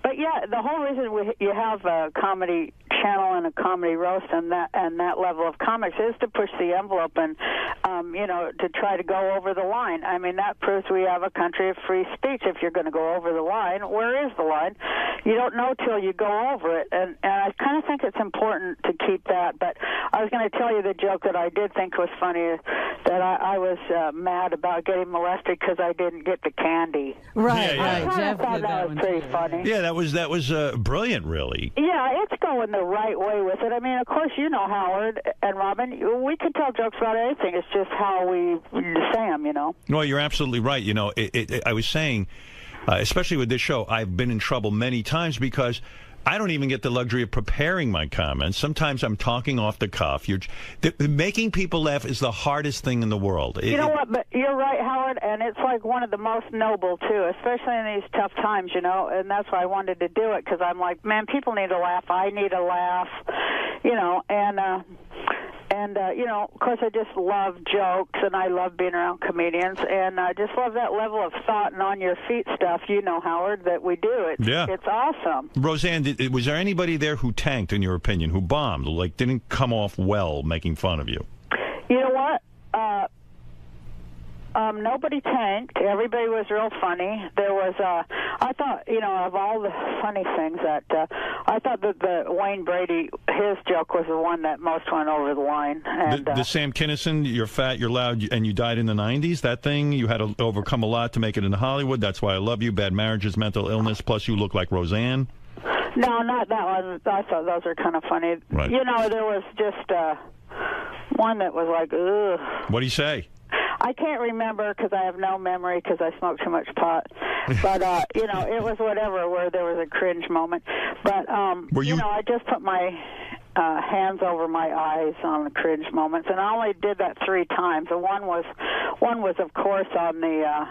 But yeah, the whole reason you have a comedy channel and a comedy roast and that level of comics is to push the envelope and, to try to go over the line. I mean, that proves we have a country of free speech. If you're going to go over the line, where is the line? You don't know till you go over it, and I kind of think it's important to keep that. But I was going to tell you the joke that I did think was funny, that I was mad about getting molested because I didn't get the candy. Right, I right. Jeff thought did that was pretty funny. Yeah, that was brilliant, really. Yeah, it's going the right way with it. I mean, of course, you know, Howard and Robin, we can tell jokes about anything. It's just how we say them, you know. No, you're absolutely right. You know, I was saying, especially with this show, I've been in trouble many times because I don't even get the luxury of preparing my comments. Sometimes I'm talking off the cuff. Making people laugh is the hardest thing in the world. You know what? But you're right, Howard, and it's like one of the most noble, too, especially in these tough times, you know, and that's why I wanted to do it, because I'm like, man, people need to laugh. I need to laugh, you know, and And, of course, I just love jokes, and I love being around comedians, and I just love that level of thought and on-your-feet stuff, Howard, that we do. It's awesome. Roseanne, was there anybody there who tanked, in your opinion, who bombed, like didn't come off well making fun of you? You know what? Nobody tanked. Everybody was real funny. There was, I thought, of all the funny things that, I thought that the Wayne Brady, his joke was the one that most went over the line. And, the Sam Kinison, you're fat, you're loud, and you died in the 90s, that thing, you had to overcome a lot to make it in Hollywood. That's why I love you. Bad marriages, mental illness, plus you look like Roseanne. No, not that one. I thought those were kind of funny. Right. There was just one that was like, ugh. What do you say? I can't remember because I have no memory because I smoke too much pot. But, it was whatever where there was a cringe moment. But, I just put my hands over my eyes on the cringe moments, and I only did that 3 times. And one was, of course, on the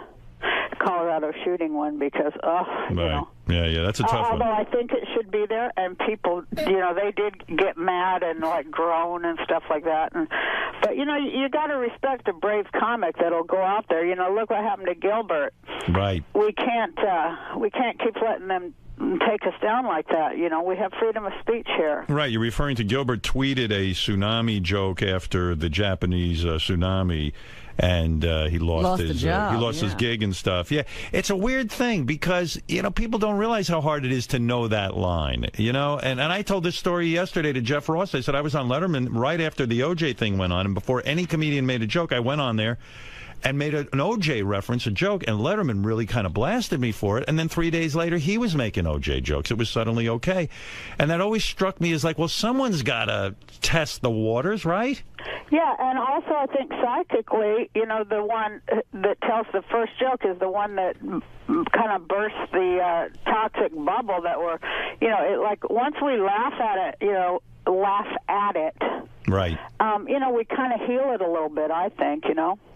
Colorado shooting one because, Yeah, that's a tough although one. I think it should be there, and people, they did get mad and like groan and stuff like that. But you got to respect a brave comic that'll go out there. Look what happened to Gilbert. Right. We can't keep letting them take us down like that. We have freedom of speech here. Right. You're referring to Gilbert tweeted a tsunami joke after the Japanese tsunami. And he lost his job, he lost his gig and stuff. Yeah, it's a weird thing because people don't realize how hard it is to know that line. And I told this story yesterday to Jeff Ross. I said I was on Letterman right after the OJ thing went on, and before any comedian made a joke, I went on there and made an OJ reference, a joke, and Letterman really kind of blasted me for it. And then 3 days later, he was making OJ jokes. It was suddenly okay. And that always struck me as like, well, someone's got to test the waters, right? Yeah, and also I think psychically, the one that tells the first joke is the one that kind of bursts the toxic bubble that we're, once we laugh at it, right. We kind of heal it a little bit, I think,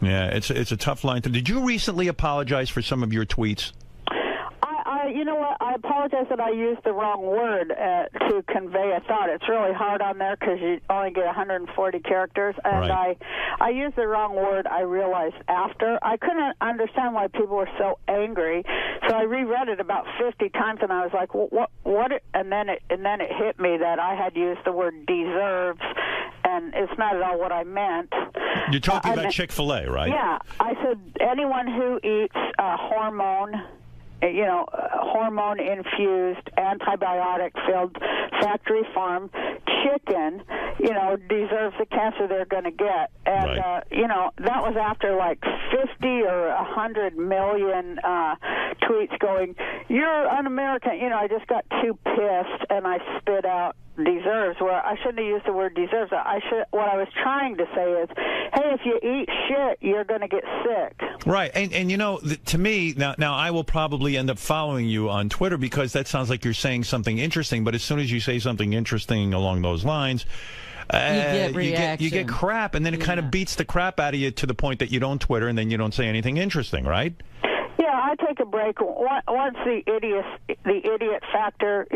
Yeah, it's a tough line. Did you recently apologize for some of your tweets? You know what? I apologize that I used the wrong word to convey a thought. It's really hard on there because you only get 140 characters, and right. I used the wrong word. I realized after. I couldn't understand why people were so angry, so I reread it about 50 times, and I was like, what? And then it hit me that I had used the word deserves, and it's not at all what I meant. You're talking about Chick-fil-A, right? Yeah, I said anyone who eats hormone-infused, antibiotic-filled, factory farm chicken, deserves the cancer they're going to get. And, that was after like 50 or 100 million tweets going, you're un-American. I just got too pissed, and I spit out deserves, where I shouldn't have used the word deserves. What I was trying to say is, hey, if you eat shit, you're going to get sick. Right, and to me, now I will probably end up following you on Twitter because that sounds like you're saying something interesting, but as soon as you say something interesting along those lines, you get crap, and then it kind of beats the crap out of you to the point that you don't Twitter, and then you don't say anything interesting, right? Yeah, I take a break once the idiot factor,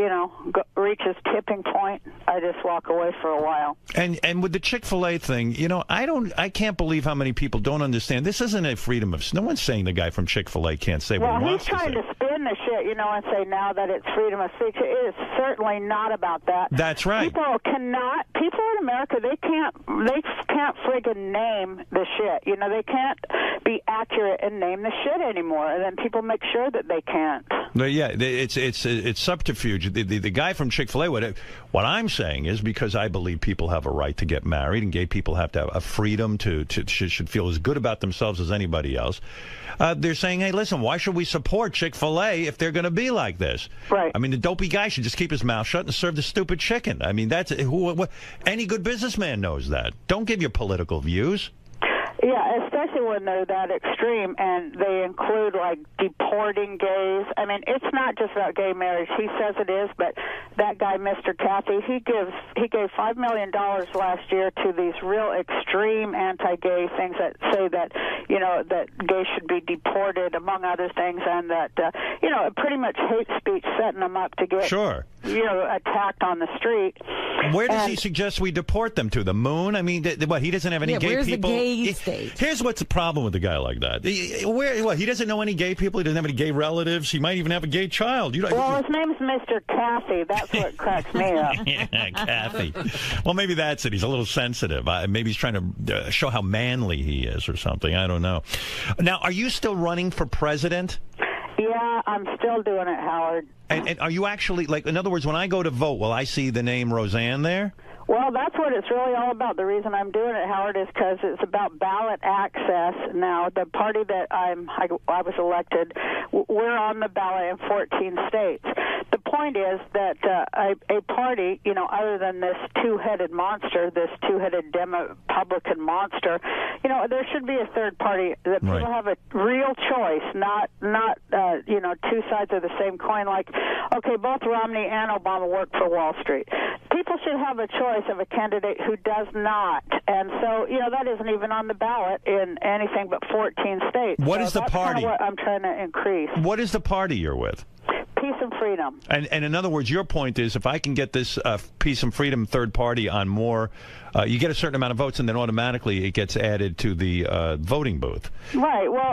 reaches tipping point. I just walk away for a while. And with the Chick-fil-A thing, I can't believe how many people don't understand. This isn't a freedom of. No one's saying the guy from Chick-fil-A can't say what he wants to say. Well, he's trying to spin the shit, and say now that it's freedom of speech. It is certainly not about that. That's right. People in America, they can't friggin' name the shit. They can't be accurate and name the shit anymore. And then people make sure that they can't. Yeah, it's subterfuge. The guy from Chick-fil-A, what I'm saying is because I believe people have a right to get married and gay people have to have a freedom should feel as good about themselves as anybody else. They're saying, hey, listen, why should we support Chick-fil-A if they're going to be like this? Right. I mean, the dopey guy should just keep his mouth shut and serve the stupid chicken. I mean, any good businessman knows that. Don't give your political views. Yeah, especially when they're that extreme, and they include, like, deporting gays. I mean, it's not just about gay marriage. He says it is, but that guy, Mr. Cathy, he gave $5 million last year to these real extreme anti-gay things that say that, you know, that gays should be deported, among other things, and that, you know, pretty much hate speech, setting them up to get, you know, attacked on the street. Where does he suggest we deport them to? The moon? I mean, what, he doesn't have any gay where's people? The gay state? Here's what's the problem with a guy like that. He doesn't know any gay people. He doesn't have any gay relatives. He might even have a gay child. Well, his name's Mr. Cathy. That's what cracks me up. Yeah, Cathy. Well, maybe that's it. He's a little sensitive. Maybe he's trying to show how manly he is or something. I don't know. Now, are you still running for president? Yeah, I'm still doing it, Howard. And are you actually, like, in other words, when I go to vote, will I see the name Roseanne there? Well, that's what it's really all about. The reason I'm doing it, Howard, is because it's about ballot access. Now, the party that I was elected, we're on the ballot in 14 states. The point is that a party, you know, other than this two-headed monster, this two-headed Republican monster, you know, there should be a third party that people have a real choice, not you know, two sides of the same coin. Like, okay, both Romney and Obama work for Wall Street. People should have a choice of a candidate who does not. And so, you know, that isn't even on the ballot in anything but 14 states. What is the party? That's kind of what I'm trying to increase. What is the party you're with? Peace and freedom. And in other words, your point is if I can get this peace and freedom third party on more, you get a certain amount of votes, and then automatically it gets added to the voting booth. Right. Well,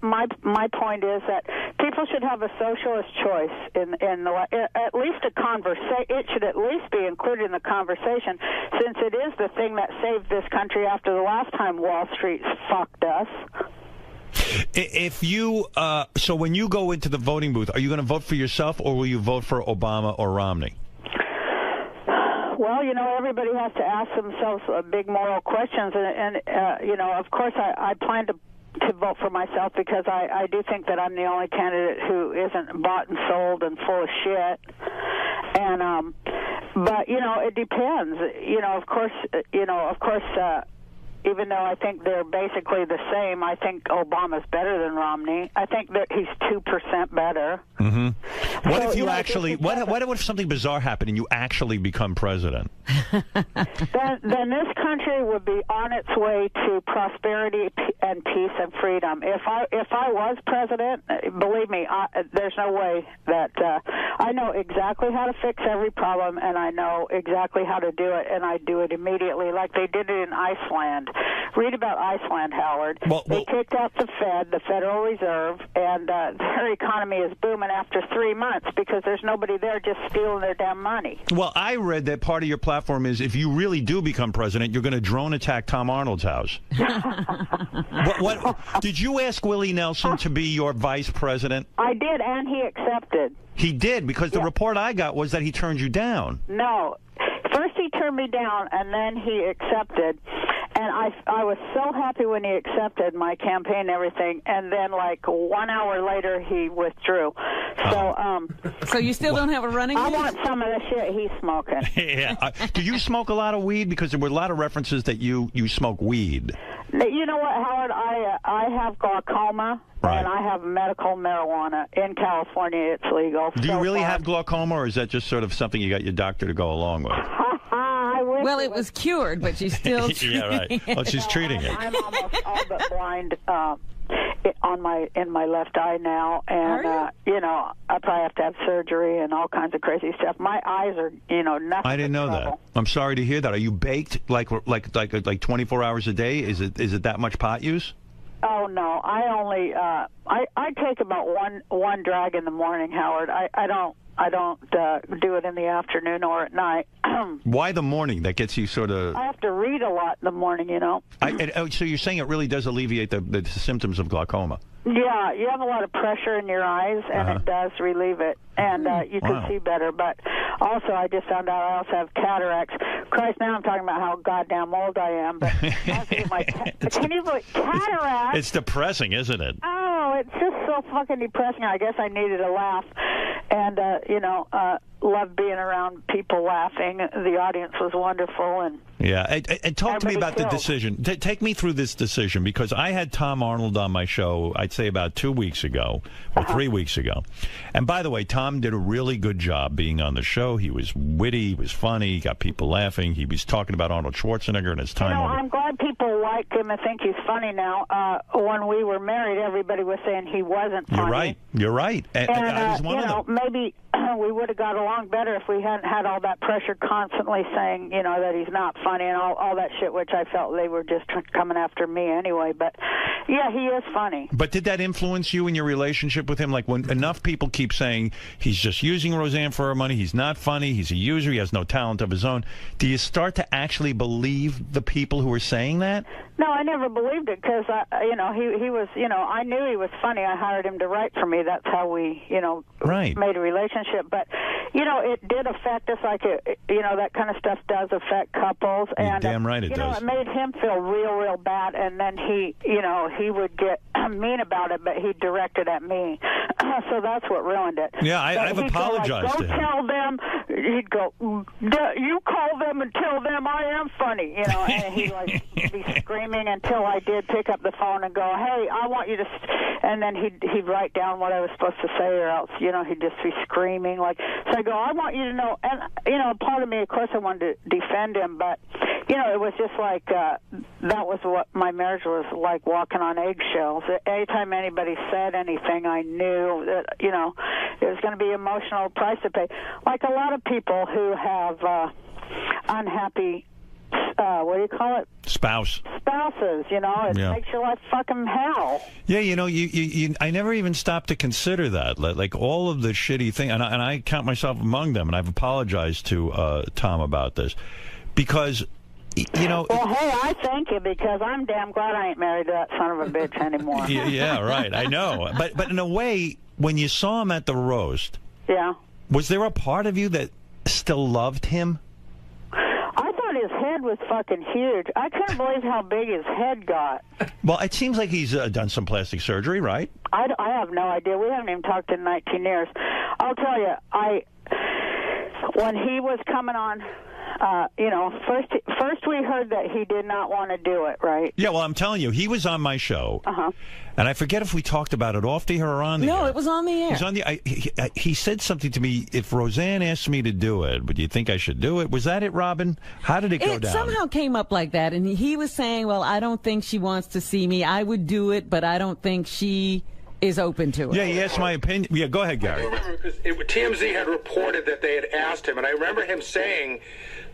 my point is that people should have a socialist choice in at least a conversation. It should at least be included in the conversation, since it is the thing that saved this country after the last time Wall Street fucked us. If you so when you go into the voting booth, are you going to vote for yourself, or will you vote for Obama or Romney? Well, you know, everybody has to ask themselves big moral questions, and you know, of course, I plan to vote for myself because I do think that I'm the only candidate who isn't bought and sold and full of shit. And but you know, it depends. You know, of course, even though I think they're basically the same, I think Obama's better than Romney. I think that he's 2% better. Mm-hmm. What if you actually? What if something bizarre happened and you actually become president? Then this country would be on its way to prosperity and peace and freedom. If I was president, believe me, there's no way that I know exactly how to fix every problem, and I know exactly how to do it, and I do it immediately, like they did it in Iceland. Read about Iceland, Howard. They kicked out the Fed, the Federal Reserve, and their economy is booming after 3 months because there's nobody there just stealing their damn money. Well, I read that part of your platform is if you really do become president, you're going to drone attack Tom Arnold's house. What did you ask Willie Nelson to be your vice president? I did, and he accepted. He did, because the report I got was that he turned you down. No. First he turned me down, and then he accepted. And I was so happy when he accepted my campaign and everything, and then like 1 hour later he withdrew. So so you still don't have a running mate? I want some of the shit he's smoking. Yeah. Do you smoke a lot of weed? Because there were a lot of references that you smoke weed. You know what, Howard? I have glaucoma. Right. And I have medical marijuana. In California, it's legal. Do you really have glaucoma, or is that just sort of something you got your doctor to go along with? Well, it was cured, but she's still treating Yeah, right. Well, she's treating it. I'm almost all but blind in my left eye now, and you know, I probably have to have surgery and all kinds of crazy stuff. My eyes are, you know, nothing. I didn't know that. I'm sorry to hear that. Are you baked like 24 hours a day? Is it that much pot use? Oh no, I only I take about one drag in the morning, Howard. I don't do it in the afternoon or at night. Why the morning? That gets you sort of... I have to read a lot in the morning, you know. So you're saying it really does alleviate the symptoms of glaucoma? Yeah, you have a lot of pressure in your eyes, and it does relieve it, and you can see better. But also, I just found out I also have cataracts. Christ, now I'm talking about how goddamn old I am. But I have to get my can you believe cataracts? It's depressing, isn't it? Oh, it's just so fucking depressing. I guess I needed a laugh. and loved being around people laughing. The audience was wonderful, and yeah. And talk to me about the killed. decision. Take me through this decision, because I had Tom Arnold on my show, I'd say about 2 weeks ago or 3 weeks ago. And by the way, Tom did a really good job being on the show. He was witty, he was funny, he got people laughing. He was talking about Arnold Schwarzenegger and his time. I'm glad people like him and think he's funny now. When we were married, everybody was saying he wasn't funny. You're right. You're right. And I was one of them. Maybe we would have got along better if we hadn't had all that pressure constantly saying, that he's not funny and all that shit, which I felt they were just coming after me anyway. But, yeah, he is funny. But did that influence you in your relationship with him? Like, when enough people keep saying he's just using Roseanne for her money, he's not funny, he's a user, he has no talent of his own, do you start to actually believe the people who are saying that? No, I never believed it because, he was, I knew he was funny. I hired him to write for me. That's how we, right. made a relationship. But, it did affect us like, that kind of stuff does affect couples. You're damn right it does. It made him feel real bad. And then he would get mean about it, but he directed at me. So that's what ruined it. Yeah, I've apologized to him. Tell them, he'd go, you call them and tell them I am funny, and he'd be screaming until I did pick up the phone and go, hey, I want you to, and then he'd write down what I was supposed to say, or else, he'd just be screaming. So I go, I want you to know, and, part of me, of course, I wanted to defend him, but, it was just like, that was what my marriage was like, walking on eggshells. Anytime anybody said anything, I knew that, it was going to be an emotional price to pay. Like a lot of people who have unhappy, what do you call it? Spouses, it makes your life fucking hell. Yeah, you I never even stopped to consider that. Like all of the shitty thing, and I count myself among them, and I've apologized to Tom about this, because, Well, hey, I thank you, because I'm damn glad I ain't married to that son of a bitch anymore. Yeah, right, I know. But in a way, when you saw him at the roast, yeah, was there a part of you that still loved him? I thought his head was fucking huge. I couldn't believe how big his head got. Well, it seems like he's done some plastic surgery, right? I have no idea. We haven't even talked in 19 years. I'll tell you, when he was coming on, first we heard that he did not want to do it, right? Yeah, well, I'm telling you, he was on my show, and I forget if we talked about it off the air or on the air. No, it was on the air. It was on the. He said something to me. If Roseanne asked me to do it, would you think I should do it? Was that it, Robin? How did it go down? It somehow came up like that, and he was saying, "Well, I don't think she wants to see me. I would do it, but I don't think she is open to it." Yeah, he asked my opinion. Yeah, go ahead, Gary. I remember because TMZ had reported that they had asked him, and I remember him saying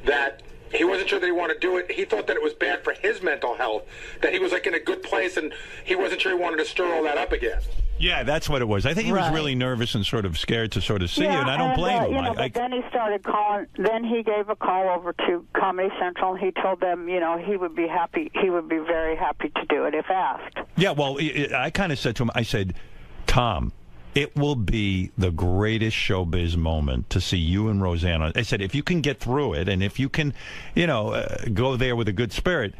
that he wasn't sure that he wanted to do it. He thought that it was bad for his mental health, that he was like in a good place, and he wasn't sure he wanted to stir all that up again. Yeah, that's what it was. I think he was really nervous and sort of scared to sort of see you, and I don't blame him. But then he started calling. Then he gave a call over to Comedy Central, and he told them, he would be happy. He would be very happy to do it if asked. Yeah, well, I kind of said to him, I said, Tom, it will be the greatest showbiz moment to see you and Roseanne. I said, if you can get through it, and if you can, go there with a good spirit,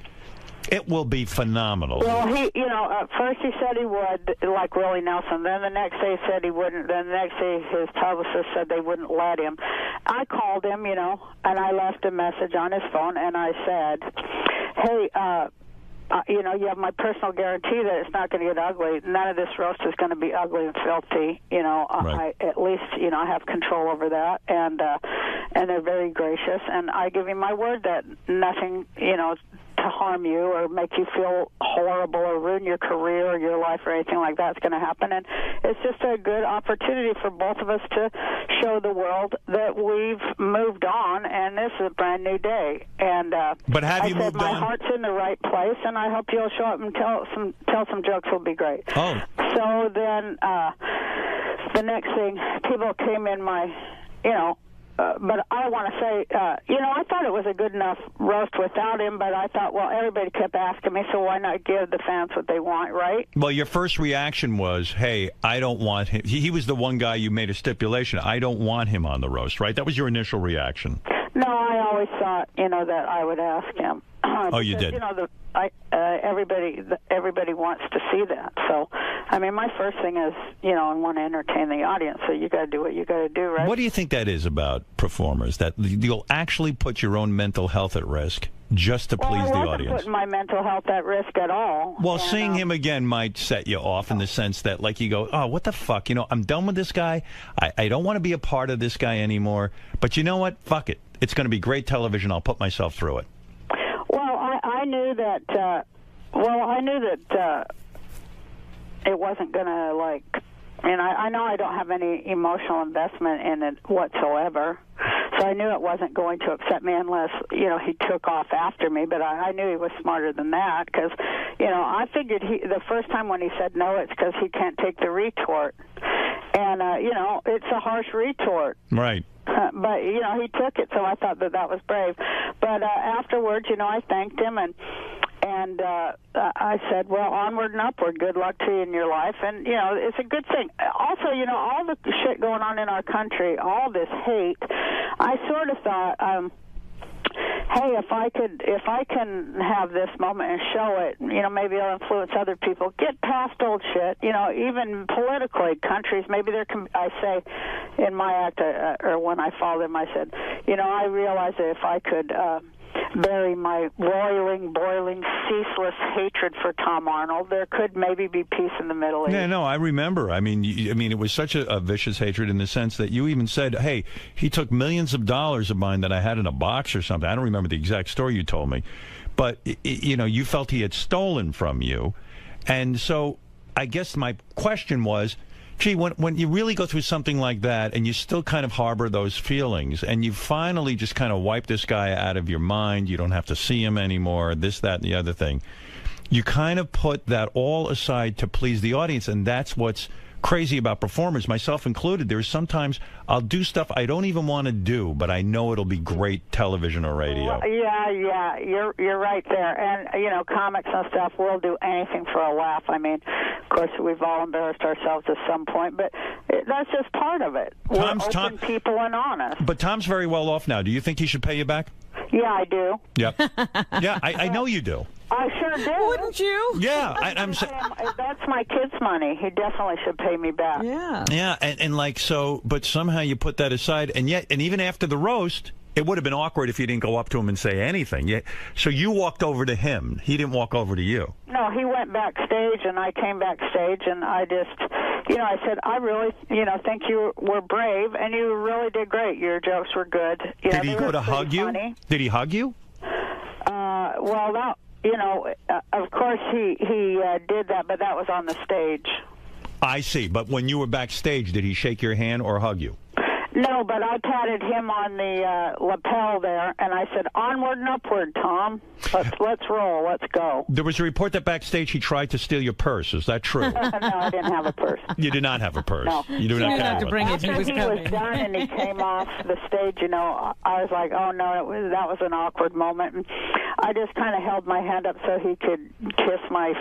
it will be phenomenal. Well, at first he said he would, like Willie Nelson. Then the next day he said he wouldn't. Then the next day his publicist said they wouldn't let him. I called him, and I left a message on his phone, and I said, hey, you have my personal guarantee that it's not going to get ugly. None of this roast is going to be ugly and filthy. Right. At least, I have control over that, and they're very gracious. And I give you my word that nothing, to harm you or make you feel horrible or ruin your career or your life or anything like that's going to happen. And it's just a good opportunity for both of us to show the world that we've moved on, and this is a brand new day. And but have you moved my on? heart's in the right place, and I hope you'll show up and tell some jokes. Will be great. Oh. So then the next thing, people came in my, but I want to say, I thought it was a good enough roast without him, but I thought, well, everybody kept asking me, so why not give the fans what they want, right? Well, your first reaction was, hey, I don't want him. He was the one guy you made a stipulation. I don't want him on the roast, right? That was your initial reaction. No, I always thought, that I would ask him. time. Oh, you because, did. You know, everybody wants to see that. So, I mean, my first thing is, you know, I want to entertain the audience. So you got to do what you got to do, right? What do you think that is about performers? That you'll actually put your own mental health at risk just to please the I wasn't audience? putting my mental health at risk at all. Well, seeing him again might set you off in the sense that, like, you go, oh, what the fuck? You know, I'm done with this guy. I don't want to be a part of this guy anymore. But you know what? Fuck it. It's going to be great television. I'll put myself through it. Well, I knew that. It wasn't going to, like. And I know I don't have any emotional investment in it whatsoever. So I knew it wasn't going to upset me unless, you know, he took off after me. But I knew he was smarter than that because, you know, I figured the first time when he said no, it's because he can't take the retort. And, you know, it's a harsh retort. Right. But, you know, he took it, so I thought that was brave. But afterwards, you know, I thanked him, and I said, well, onward and upward. Good luck to you in your life. And, you know, it's a good thing. Also, you know, all the shit going on in our country, all this hate, I sort of thought, hey, if I can have this moment and show it, you know, maybe I'll influence other people. Get past old shit, you know, even politically, countries, maybe there can, I say in my act, or when I followed him, I said, you know, I realize that if I could bury my roiling, boiling, ceaseless hatred for Tom Arnold, there could maybe be peace in the Middle East. Yeah, no, I remember. I mean, it was such a vicious hatred in the sense that you even said, hey, he took millions of dollars of mine that I had in a box or something. I don't remember the exact story you told me. But, you know, you felt he had stolen from you. And so I guess my question was, gee, when you really go through something like that and you still kind of harbor those feelings and you finally just kind of wipe this guy out of your mind, you don't have to see him anymore, this, that, and the other thing, you kind of put that all aside to please the audience, and that's what's crazy about performers, myself included. There's sometimes I'll do stuff I don't even want to do, but I know it'll be great television or radio. Well, yeah, you're right there. And, you know, comics and stuff, we'll do anything for a laugh. I mean, of course, we've all embarrassed ourselves at some point, but that's just part of it. We're open people and honest. But Tom's very well off now. Do you think he should pay you back? Yeah, I do. Yep. Yeah, I know you do. I sure do. Wouldn't you? Yeah, I'm that's my kid's money. He definitely should pay me back. Yeah. Yeah, and like so, but somehow you put that aside, and even after the roast, it would have been awkward if you didn't go up to him and say anything. So you walked over to him. He didn't walk over to you. No, he went backstage, and I came backstage, and I just, you know, I said, I really, you know, think you were brave, and you really did great. Your jokes were good. You Did he go to hug you? Did he hug you? Well, that. You know, of course he did that, but that was on the stage. I see. But when you were backstage, did he shake your hand or hug you? No, but I patted him on the lapel there, and I said, onward and upward, Tom. Let's roll. Let's go. There was a report that backstage he tried to steal your purse. Is that true? No, I didn't have a purse. You did not have a purse. No. You do not have to bring it. After he was done and he came off the stage, you know, I was like, oh, no, that was an awkward moment. And I just kind of held my hand up so he could kiss my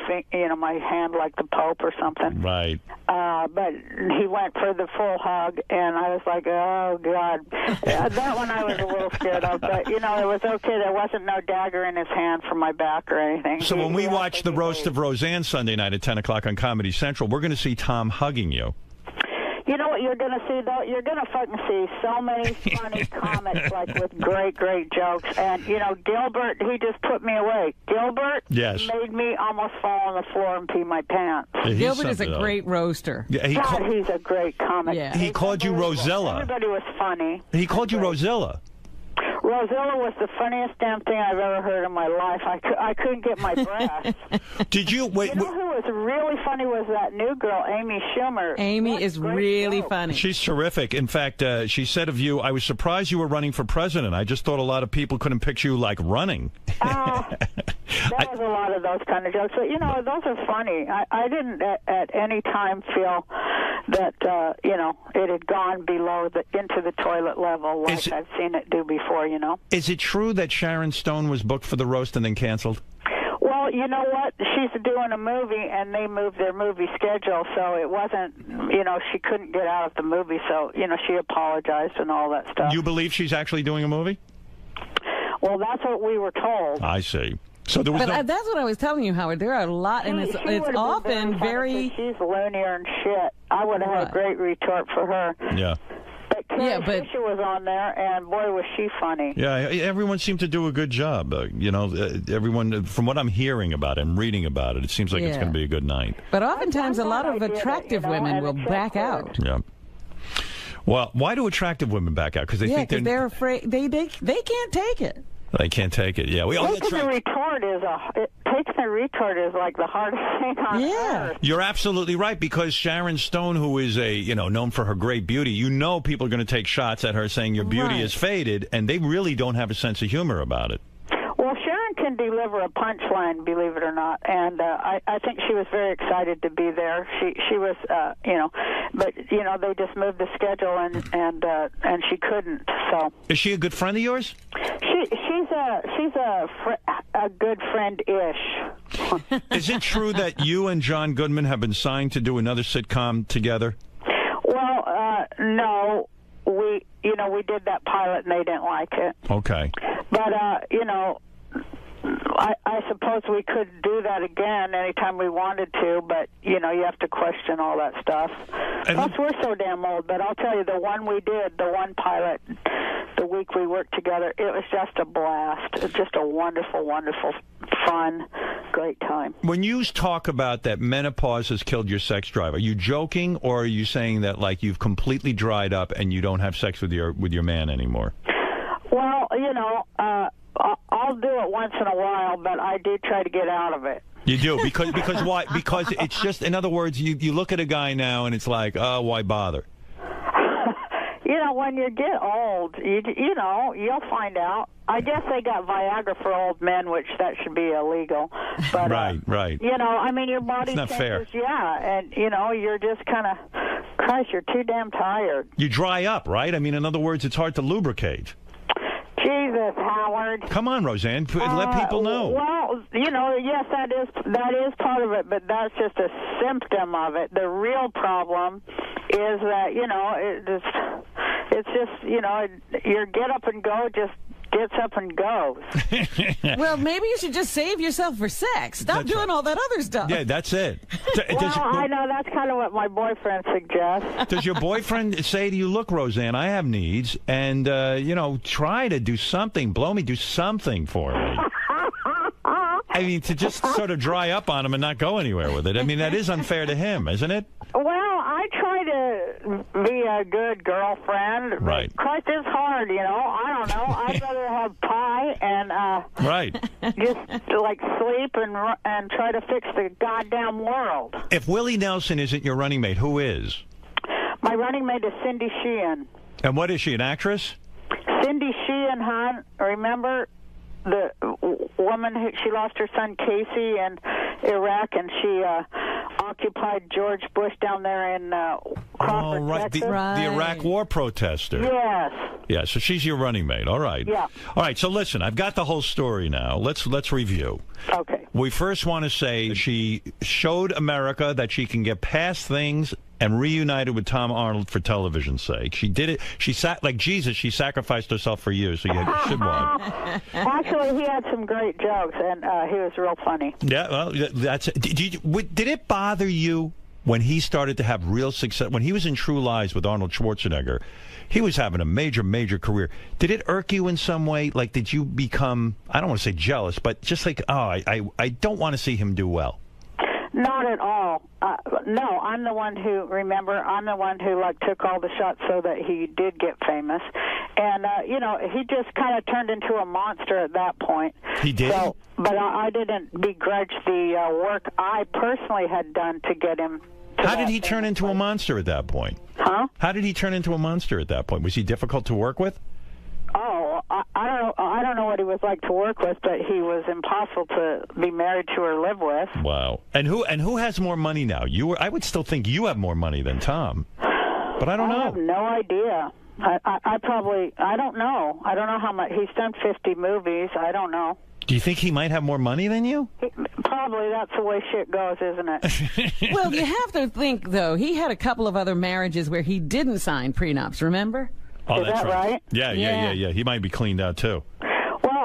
hand like the Pope or something. Right. But he went for the full hug, and I was like, oh, God. That one I was a little scared of, but, you know, it was okay. There wasn't no dagger in his hand from my back or anything. So when we watch the Roast of Roseanne Sunday night at 10 o'clock on Comedy Central, we're going to see Tom hugging you. You know what you're going to see, though? You're going to fucking see so many funny comics, like, with great, great jokes. And, you know, Gilbert, he just put me away. Gilbert made me almost fall on the floor and pee my pants. Yeah, Gilbert is a great roaster. Yeah, he's a great comic. Yeah. He called you Rosella. Everybody was funny. He called you Rosella. Rosella was the funniest damn thing I've ever heard in my life. I couldn't get my breath. Did you wait? You know who was really funny was that new girl, Amy Schumer. Amy is really funny. She's terrific. In fact, she said of you, I was surprised you were running for president. I just thought a lot of people couldn't picture you like running. There was a lot of those kind of jokes. But, you know, those are funny. I didn't at any time feel that, you know, it had gone below into the toilet level like I've seen it do before, you know. Is it true that Sharon Stone was booked for the roast and then canceled? Well, you know what? She's doing a movie, and they moved their movie schedule, so it wasn't, you know, she couldn't get out of the movie, so, you know, she apologized and all that stuff. You believe she's actually doing a movie? Well, that's what we were told. I see. So there was But that's what I was telling you, Howard. There are a lot, and it's often very. She's loonier and shit. I would have had a great retort for her. Yeah. But Carrie Fisher was on there, and boy, was she funny. Yeah, everyone seemed to do a good job. Everyone, from what I'm hearing about it and reading about it, it seems like it's going to be a good night. But oftentimes, a lot of attractive women will back out. Yeah. Well, why do attractive women back out? Because they think they're afraid. They can't take it. They can't take it. Yeah, Taking the retort is like the hardest thing on earth. You're absolutely right, because Sharon Stone, who is known for her great beauty, people are going to take shots at her saying your beauty is faded, and they really don't have a sense of humor about it. Well, Sharon can deliver a punchline, believe it or not, and I think she was very excited to be there. She was, but they just moved the schedule and she couldn't. So is she a good friend of yours? She's a good friend-ish. Is it true that you and John Goodman have been signed to do another sitcom together? Well, no. We did that pilot and they didn't like it. Okay. But, I suppose we could do that again anytime we wanted to, but, you have to question all that stuff. Plus, we're so damn old, but I'll tell you, the one we did, the one pilot, the week we worked together, it was just a blast. It's just a wonderful, wonderful, fun, great time. When you talk about that menopause has killed your sex drive, are you joking, or are you saying that, like, you've completely dried up and you don't have sex with your man anymore? Well, I'll do it once in a while, but I do try to get out of it. You do? Because why? Because it's just, in other words, you look at a guy now and it's like, oh, why bother? When you get old, you'll find out. I guess they got Viagra for old men, which that should be illegal. But, right. Your body it's not changes, fair. Yeah, and, you're just kind of, Christ, you're too damn tired. You dry up, right? I mean, in other words, it's hard to lubricate. Jesus, Howard. Come on, Roseanne. Let people know. Well, yes, that is part of it, but that's just a symptom of it. The real problem is that, it's just, your get up and go just gets up and goes. Well, maybe you should just save yourself for sex. Stop doing all that other stuff. Yeah, that's it. I know that's kind of what my boyfriend suggests. Does your boyfriend say to you, look, Roseanne, I have needs, and, try to do something. Do something for me. I mean, to just sort of dry up on him and not go anywhere with it. I mean, that is unfair to him, isn't it? Well, I try to be a good girlfriend. Right. Christ, it's hard, I don't know. I'd rather have pie and just like sleep and try to fix the goddamn world. If Willie Nelson isn't your running mate, who is? My running mate is Cindy Sheehan. And what is she, an actress? Cindy Sheehan, hon, remember the woman who she lost her son Casey in Iraq, and she occupied George Bush down there in Crawford, Texas. The Iraq War protester. Yes. Yeah, so she's your running mate. All right. Yeah. All right, so listen, I've got the whole story now. Let's review. Okay. We first want to say she showed America that she can get past things and reunited with Tom Arnold for television's sake. She did it. She sat like Jesus. She sacrificed herself for you, so you should want. Actually, he had some great jokes, and he was real funny. Yeah, well, that's. Did it bother you when he started to have real success? When he was in True Lies with Arnold Schwarzenegger, he was having a major career. Did it irk you in some way? Like, did you become? I don't want to say jealous, but just like, I don't want to see him do well. Not at all. No, I'm the one who, I'm the one who, took all the shots so that he did get famous. And, he just kind of turned into a monster at that point. He did? So, but I didn't begrudge the work I personally had done to get him to How did he turn into a monster at that point? Huh? How did he turn into a monster at that point? Was he difficult to work with? Oh, I don't know what he was like to work with, but he was impossible to be married to or live with. Wow. And who has more money now? I would still think you have more money than Tom, but I don't know. I have no idea. I don't know. I don't know how much. He's done 50 movies. I don't know. Do you think he might have more money than you? Probably. That's the way shit goes, isn't it? Well, you have to think, though, he had a couple of other marriages where he didn't sign prenups, remember? Oh, Is that right? Yeah. He might be cleaned out, too. Well,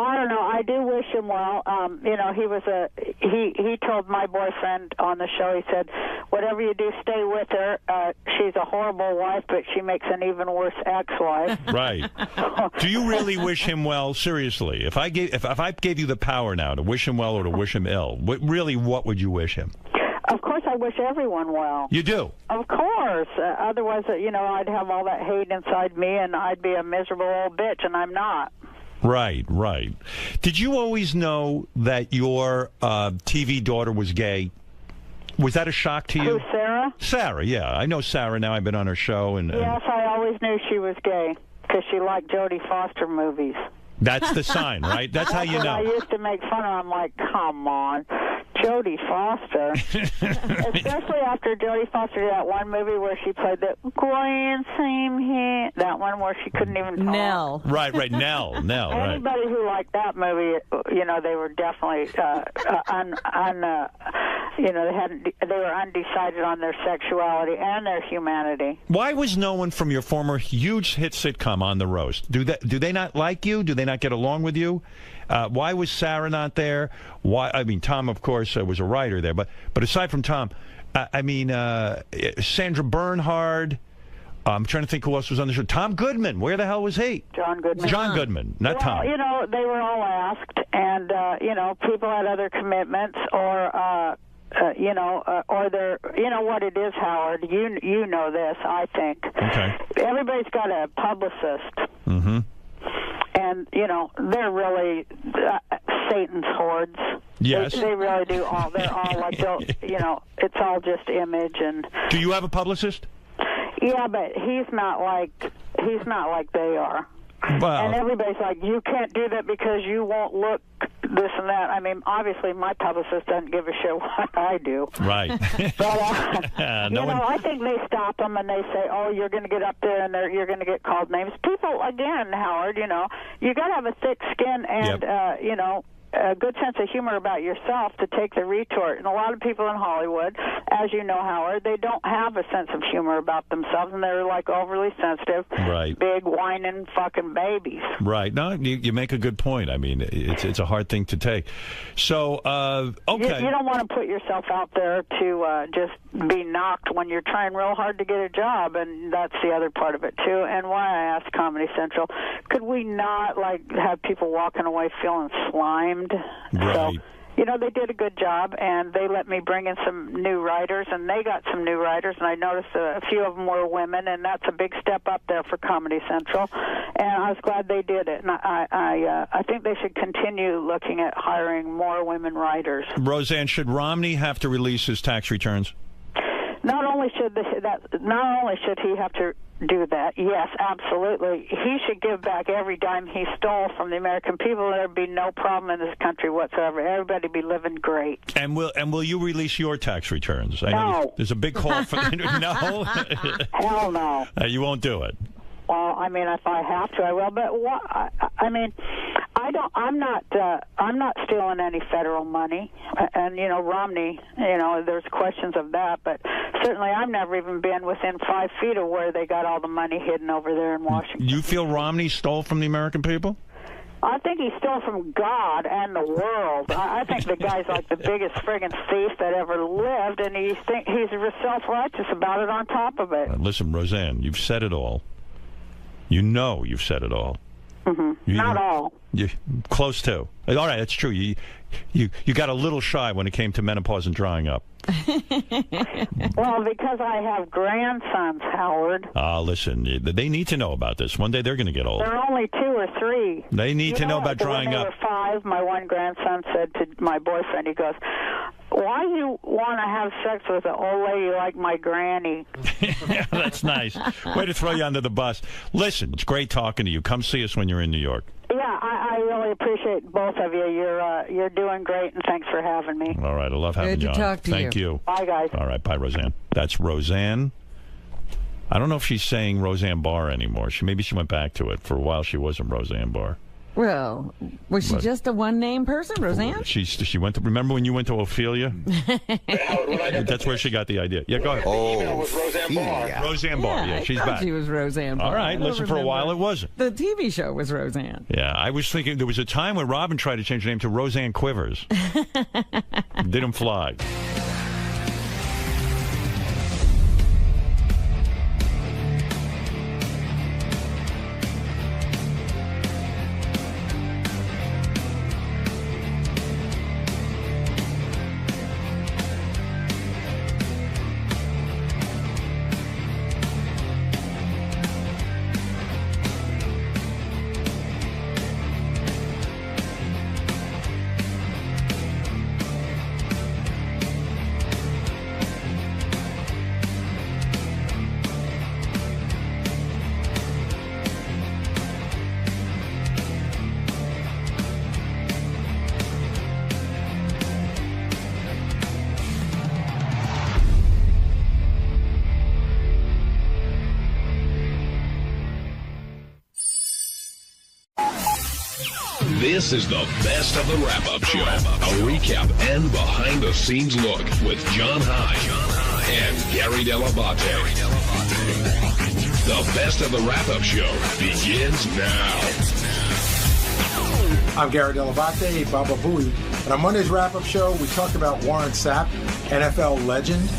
I do wish him well. You know, he told my boyfriend on the show, he said, whatever you do, stay with her. She's a horrible wife, but she makes an even worse ex-wife. Right. Do you really wish him well? Seriously, if I gave you the power now to wish him well or to wish him ill, what would you wish him? Of course, I wish everyone well. You do? Of course. Otherwise, you know, I'd have all that hate inside me, and I'd be a miserable old bitch, and I'm not. Right, right. Did you always know that your TV daughter was gay? Was that a shock to you? Who, Sarah? Sarah, yeah. I know Sarah now. I've been on her show. Yes, I always knew she was gay because she liked Jodie Foster movies. That's the sign, right? That's how you know. I used to make fun of her. I'm like, come on, Jodie Foster. Especially after Jodie Foster did that one movie where she played the Grand Same Here. That one where she couldn't even talk. Nell. Right, Nell, right. Anybody who liked that movie, you know, they were definitely you know, they were undecided on their sexuality and their humanity. Why was no one from your former huge hit sitcom on the roast? Do they not like you? Do they not get along with you? Why was Sarah not there? Why? I mean, Tom, of course, was a writer there, but aside from Tom, I mean, Sandra Bernhard. I'm trying to think who else was on the show. Tom Goodman. Where the hell was he? John Goodman. John Goodman, not Tom. You know, they were all asked, and you know, people had other commitments, or you know, or they're, you know what it is, Howard. You know this, I think. Okay. Everybody's got a publicist. Mm-hmm. And, you know, they're really Satan's hordes. Yes. They really do all, they're all like, you know, it's all just image. And do you have a publicist? Yeah, but he's not like they are. Wow. And everybody's like, you can't do that because you won't look this and that. I mean, obviously, my publicist doesn't give a shit what I do. Right. But, you know, I think they stop them and they say, oh, you're going to get up there and you're going to get called names. People, again, Howard, you know, you got to have a thick skin and, you know, a good sense of humor about yourself to take the retort. And a lot of people in Hollywood, as you know, Howard, they don't have a sense of humor about themselves, and they're like overly sensitive, right, big whining fucking babies. Right. No, you make a good point. I mean, it's a hard thing to take. So, okay. You don't want to put yourself out there to just be knocked when you're trying real hard to get a job, and that's the other part of it, too. And why I asked Comedy Central, could we not, like, have people walking away feeling slimed? Right. So, you know, they did a good job, and they let me bring in some new writers, and they got some new writers, and I noticed a few of them were women, and that's a big step up there for Comedy Central, and I was glad they did it. And I think they should continue looking at hiring more women writers. Roseanne, should Romney have to release his tax returns? Not only should he have to do that, yes, absolutely. He should give back every dime he stole from the American people. There'd be no problem in this country whatsoever. Everybody be living great. And will you release your tax returns? I No. know there's a big call for no. Hell no. You won't do it. Well, I mean, if I have to, I will. But what? I mean, I'm not stealing any federal money. And you know, Romney. You know, there's questions of that. But certainly, I've never even been within 5 feet of where they got all the money hidden over there in Washington. You feel Romney stole from the American people? I think he stole from God and the world. I think the guy's like the biggest friggin' thief that ever lived, and he's self-righteous about it on top of it. Listen, Roseanne, you've said it all. You know you've said it all. Mm-hmm. Not all. You close to. All right, that's true. You got a little shy when it came to menopause and drying up. Well, because I have grandsons, Howard. Listen, they need to know about this. One day they're going to get old. They're only 2 or 3. They need to know about drying when up. When they were 5, my one grandson said to my boyfriend, he goes, why you want to have sex with an old lady like my granny? Yeah, that's nice. Way to throw you under the bus. Listen, it's great talking to you. Come see us when you're in New York. Yeah, I really appreciate both of you. You're doing great, and thanks for having me. All right, I love having you on. Good to talk to you. Thank you. Bye, guys. All right, bye, Roseanne. That's Roseanne. I don't know if she's saying Roseanne Barr anymore. Maybe she went back to it. For a while, she wasn't Roseanne Barr. Well, was she just a one-name person, Roseanne? She went to. Remember when you went to Ophelia? That's where she got the idea. Yeah, go ahead. Roseanne Barr. Yeah, she's back. She was Roseanne Barr. All right, listen. For a while, it wasn't. The TV show was Roseanne. Yeah, I was thinking there was a time when Robin tried to change her name to Roseanne Quivers. Didn't fly. This is the best of the wrap-up show. A recap and behind-the-scenes look with John High and Gary Dell'Abate. The best of the wrap-up show begins now. I'm Gary Dell'Abate, Baba Booey. And on Monday's wrap-up show, we talked about Warren Sapp, NFL legend.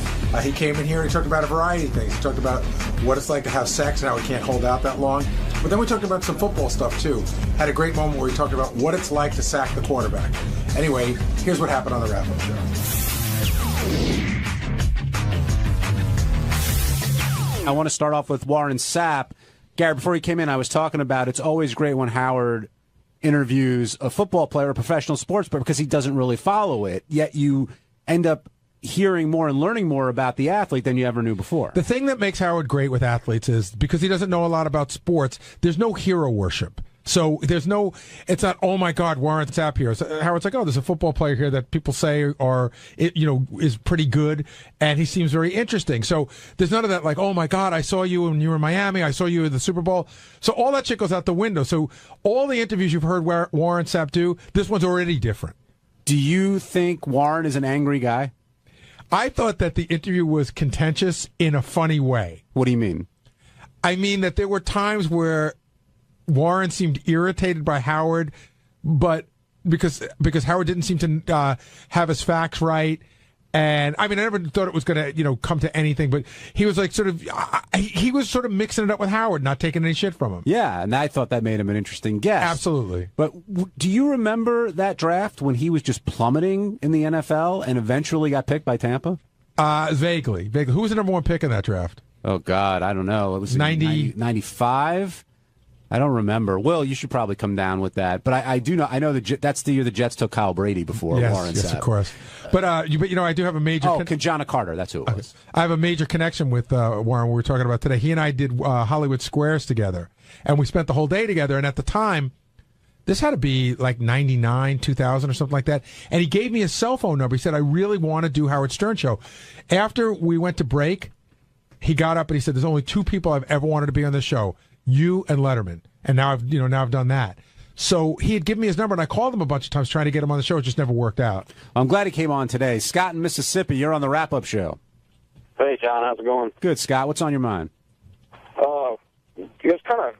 He came in here and he talked about a variety of things. He talked about what it's like to have sex and how he can't hold out that long. But then we talked about some football stuff, too. Had a great moment where he talked about what it's like to sack the quarterback. Anyway, here's what happened on the wrap-up show. I want to start off with Warren Sapp. Gary, before he came in, I was talking about it's always great when Howard interviews a football player, a professional sports player, because he doesn't really follow it, yet you end up hearing more and learning more about the athlete than you ever knew before. The thing that makes Howard great with athletes is because he doesn't know a lot about sports, there's no hero worship. So it's not, oh my God, Warren Sapp here. So Howard's like, oh, there's a football player here that people say is pretty good, and he seems very interesting. So there's none of that like, oh my God, I saw you when you were in Miami, I saw you in the Super Bowl. So all that shit goes out the window. So all the interviews you've heard Warren Sapp do, this one's already different. Do you think Warren is an angry guy? I thought that the interview was contentious in a funny way. What do you mean? I mean that there were times where Warren seemed irritated by Howard, but because Howard didn't seem to have his facts right. And I mean, I never thought it was going to, come to anything, but he was like he was sort of mixing it up with Howard, not taking any shit from him. Yeah, and I thought that made him an interesting guest. Absolutely. But do you remember that draft when he was just plummeting in the NFL and eventually got picked by Tampa? Vaguely. Who was the number one pick in that draft? Oh, God, I don't know. It was 95? I don't remember. Will, you should probably come down with that. But I do know. I know that's the year the Jets took Kyle Brady before Warren Sapp. Yes, of course. But I do have a major. John Carter. That's who it was. I have a major connection with Warren. We were talking about today. He and I did Hollywood Squares together, and we spent the whole day together. And at the time, this had to be like 99, 2000 or something like that. And he gave me his cell phone number. He said, "I really want to do Howard Stern show." After we went to break, he got up and he said, "There's only two people I've ever wanted to be on this show. You and Letterman." And now I've done that. So he had given me his number, and I called him a bunch of times trying to get him on the show. It just never worked out. I'm glad he came on today. Scott in Mississippi, you're on the wrap-up show. Hey, John, how's it going? Good, Scott. What's on your mind? It's kind of.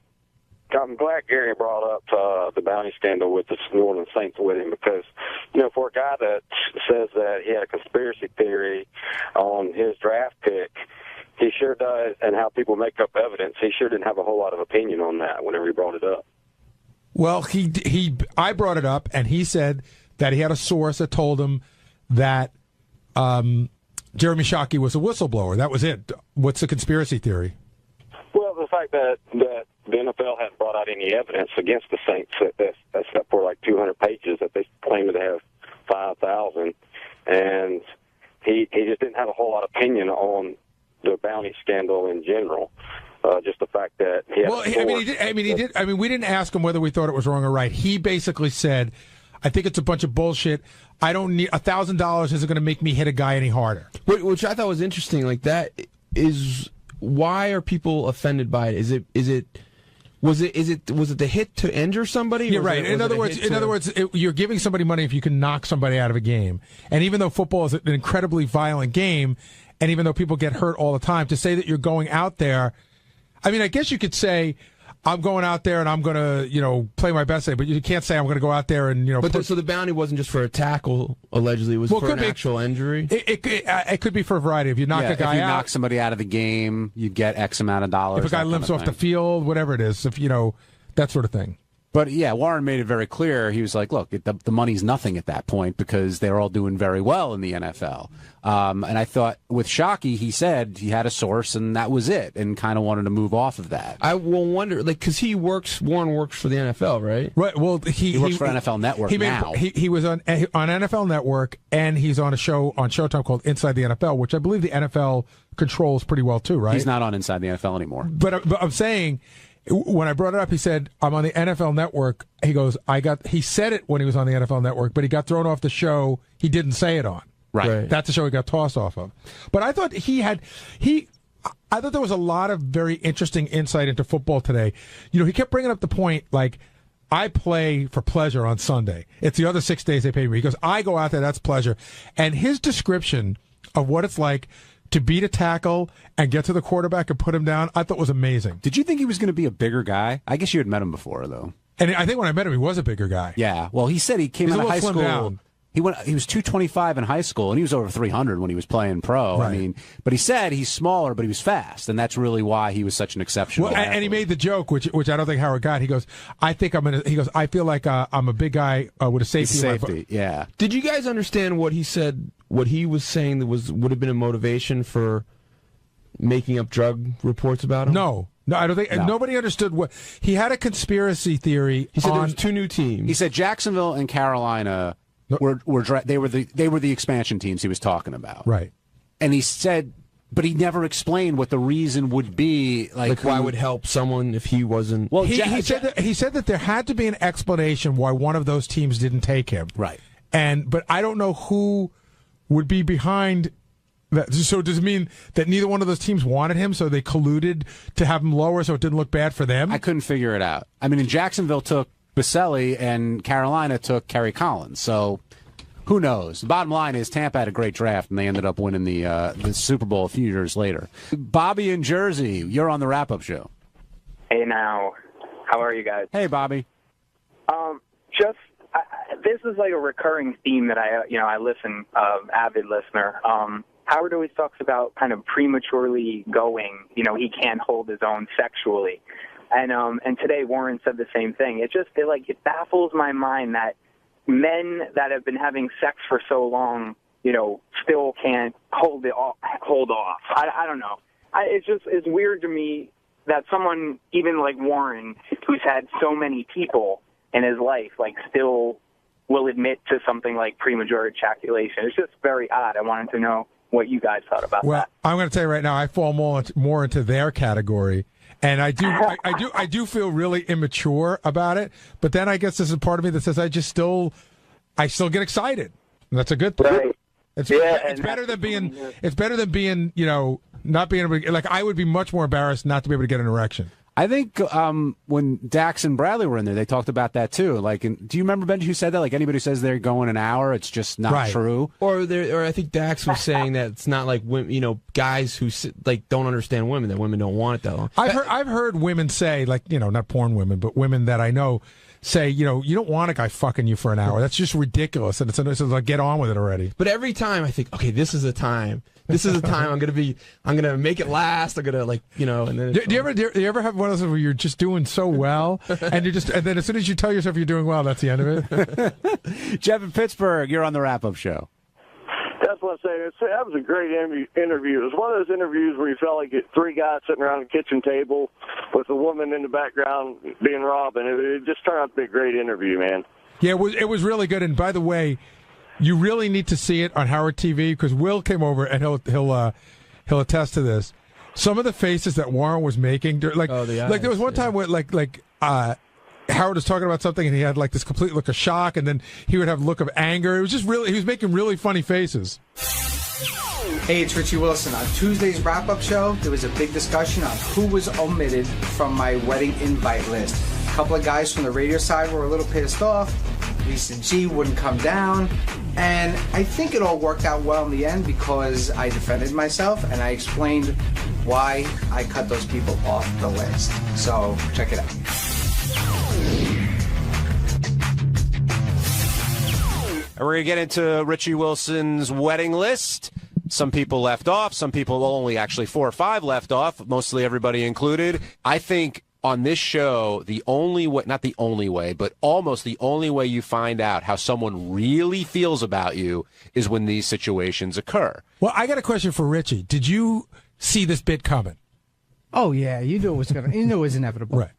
I'm glad Gary brought up the bounty scandal with the New Orleans Saints with him because, for a guy that says that he had a conspiracy theory on his draft pick, he sure does, and how people make up evidence. He sure didn't have a whole lot of opinion on that whenever he brought it up. Well, I brought it up, and he said that he had a source that told him that Jeremy Shockey was a whistleblower. That was it. What's the conspiracy theory? Well, the fact that the NFL hadn't brought out any evidence against the Saints, except for like 200 pages that they claimed to have 5,000, and he just didn't have a whole lot of opinion on the bounty scandal in general. Just the fact that he had we didn't ask him whether we thought it was wrong or right. He basically said, "I think it's a bunch of bullshit. I don't need $1,000 isn't going to make me hit a guy any harder." Which I thought was interesting. Like that is why are people offended by it? Is it Was it the hit to injure somebody? Yeah, right. In other words, you're giving somebody money if you can knock somebody out of a game. And even though football is an incredibly violent game, and even though people get hurt all the time, to say that you're going out there, I mean, I guess you could say, I'm going out there and I'm going to, play my best, but you can't say I'm going to go out there and, so the bounty wasn't just for a tackle, allegedly. It was for an actual injury? It could be for a variety. If you knock a guy out. If you knock somebody out of the game, you get X amount of dollars. If a guy limps off the field, whatever it is, if that sort of thing. But, yeah, Warren made it very clear. He was like, look, the money's nothing at that point because they're all doing very well in the NFL. And I thought with Shockey, he said he had a source and that was it and kind of wanted to move off of that. I will wonder, because Warren works for the NFL, right? Right. Well, he works for NFL Network now. He was on NFL Network and he's on a show on Showtime called Inside the NFL, which I believe the NFL controls pretty well too, right? He's not on Inside the NFL anymore. But I'm saying, when I brought it up, he said, I'm on the NFL Network. He goes, he said it when he was on the NFL Network, but he got thrown off the show he didn't say it on. Right. That's the show he got tossed off of. But I thought I thought there was a lot of very interesting insight into football today. He kept bringing up the point, like, I play for pleasure on Sunday. It's the other 6 days they pay me. He goes, I go out there, that's pleasure. And his description of what it's like to beat a tackle and get to the quarterback and put him down, I thought was amazing. Did you think he was going to be a bigger guy? I guess you had met him before, though. And I think when I met him, he was a bigger guy. Yeah. Well, he said he came out of high school. Down. He was 225 in high school, and he was over 300 when he was playing pro. Right. I mean, but he said he's smaller, but he was fast, and that's really why he was such an exceptional. Well, and he made the joke, which I don't think Howard got. He goes, I feel like I'm a big guy with a safety. Safety, yeah. Did you guys understand what he said? What he was saying that would have been a motivation for making up drug reports about him? No, I don't think nobody understood what he had a conspiracy theory. He said there was 2 new teams. He said Jacksonville and Carolina were the expansion teams he was talking about. Right. And he said, but he never explained what the reason would be. Like why would help someone if he wasn't? Well, he said that there had to be an explanation why one of those teams didn't take him. Right. But I don't know who would be behind that. So does it mean that neither one of those teams wanted him, so they colluded to have him lower so it didn't look bad for them? I couldn't figure it out. I mean, in Jacksonville took Baselli and Carolina took Kerry Collins. So who knows? The bottom line is Tampa had a great draft, and they ended up winning the Super Bowl a few years later. Bobby in Jersey, you're on the wrap-up show. Hey, now. How are you guys? Hey, Bobby. This is like a recurring theme that I listen, avid listener. Howard always talks about kind of prematurely going. He can't hold his own sexually. And today Warren said the same thing. It baffles my mind that men that have been having sex for so long, still can't hold off. I don't know. It's weird to me that someone even like Warren, who's had so many people in his life, still will admit to something like premature ejaculation. It's just very odd. I wanted to know what you guys thought about that. Well, I'm going to tell you right now, I fall more into their category. And I do feel really immature about it, but then I guess there's a part of me that says I still get excited. And that's a good thing. Right. It's better than being not being able to, I would be much more embarrassed not to be able to get an erection. I think when Dax and Bradley were in there, they talked about that too. Do you remember, Benji, who said that? Anybody who says they're going an hour, it's just not true. Or I think Dax was saying that it's not like women, guys who don't understand women, that women don't want it that long. I've heard women say, not porn women, but women that I know say, you don't want a guy fucking you for an hour. That's just ridiculous. And it's like, get on with it already. But every time I think, okay, this is a time. This is a time I'm gonna make it last. I'm gonna and then. Do you ever have one of those where you're just doing so well, and then as soon as you tell yourself you're doing well, that's the end of it? Jeff in Pittsburgh, you're on the wrap-up show. That's what I'm saying. That was a great interview. It was one of those interviews where you felt like 3 guys sitting around a kitchen table with a woman in the background being Robin. It just turned out to be a great interview, man. Yeah, it was really good. And by the way, you really need to see it on Howard TV because Will came over and he'll attest to this. Some of the faces that Warren was making, there was one time where Howard was talking about something and he had this complete look of shock, and then he would have a look of anger. It was just he was making really funny faces. Hey, it's Richie Wilson. On Tuesday's wrap-up show, there was a big discussion on who was omitted from my wedding invite list. A couple of guys from the radio side were a little pissed off. Lisa G wouldn't come down. And I think it all worked out well in the end because I defended myself and I explained why I cut those people off the list. So check it out. And we're going to get into Richie Wilson's wedding list. Some people left off. Some people, only actually 4 or 5 left off, mostly everybody included. I think on this show, the only way, not the only way, but almost the only way you find out how someone really feels about you is when these situations occur. Well, I got a question for Richie. Did you see this bit coming? Oh, yeah. You knew it was inevitable. Right.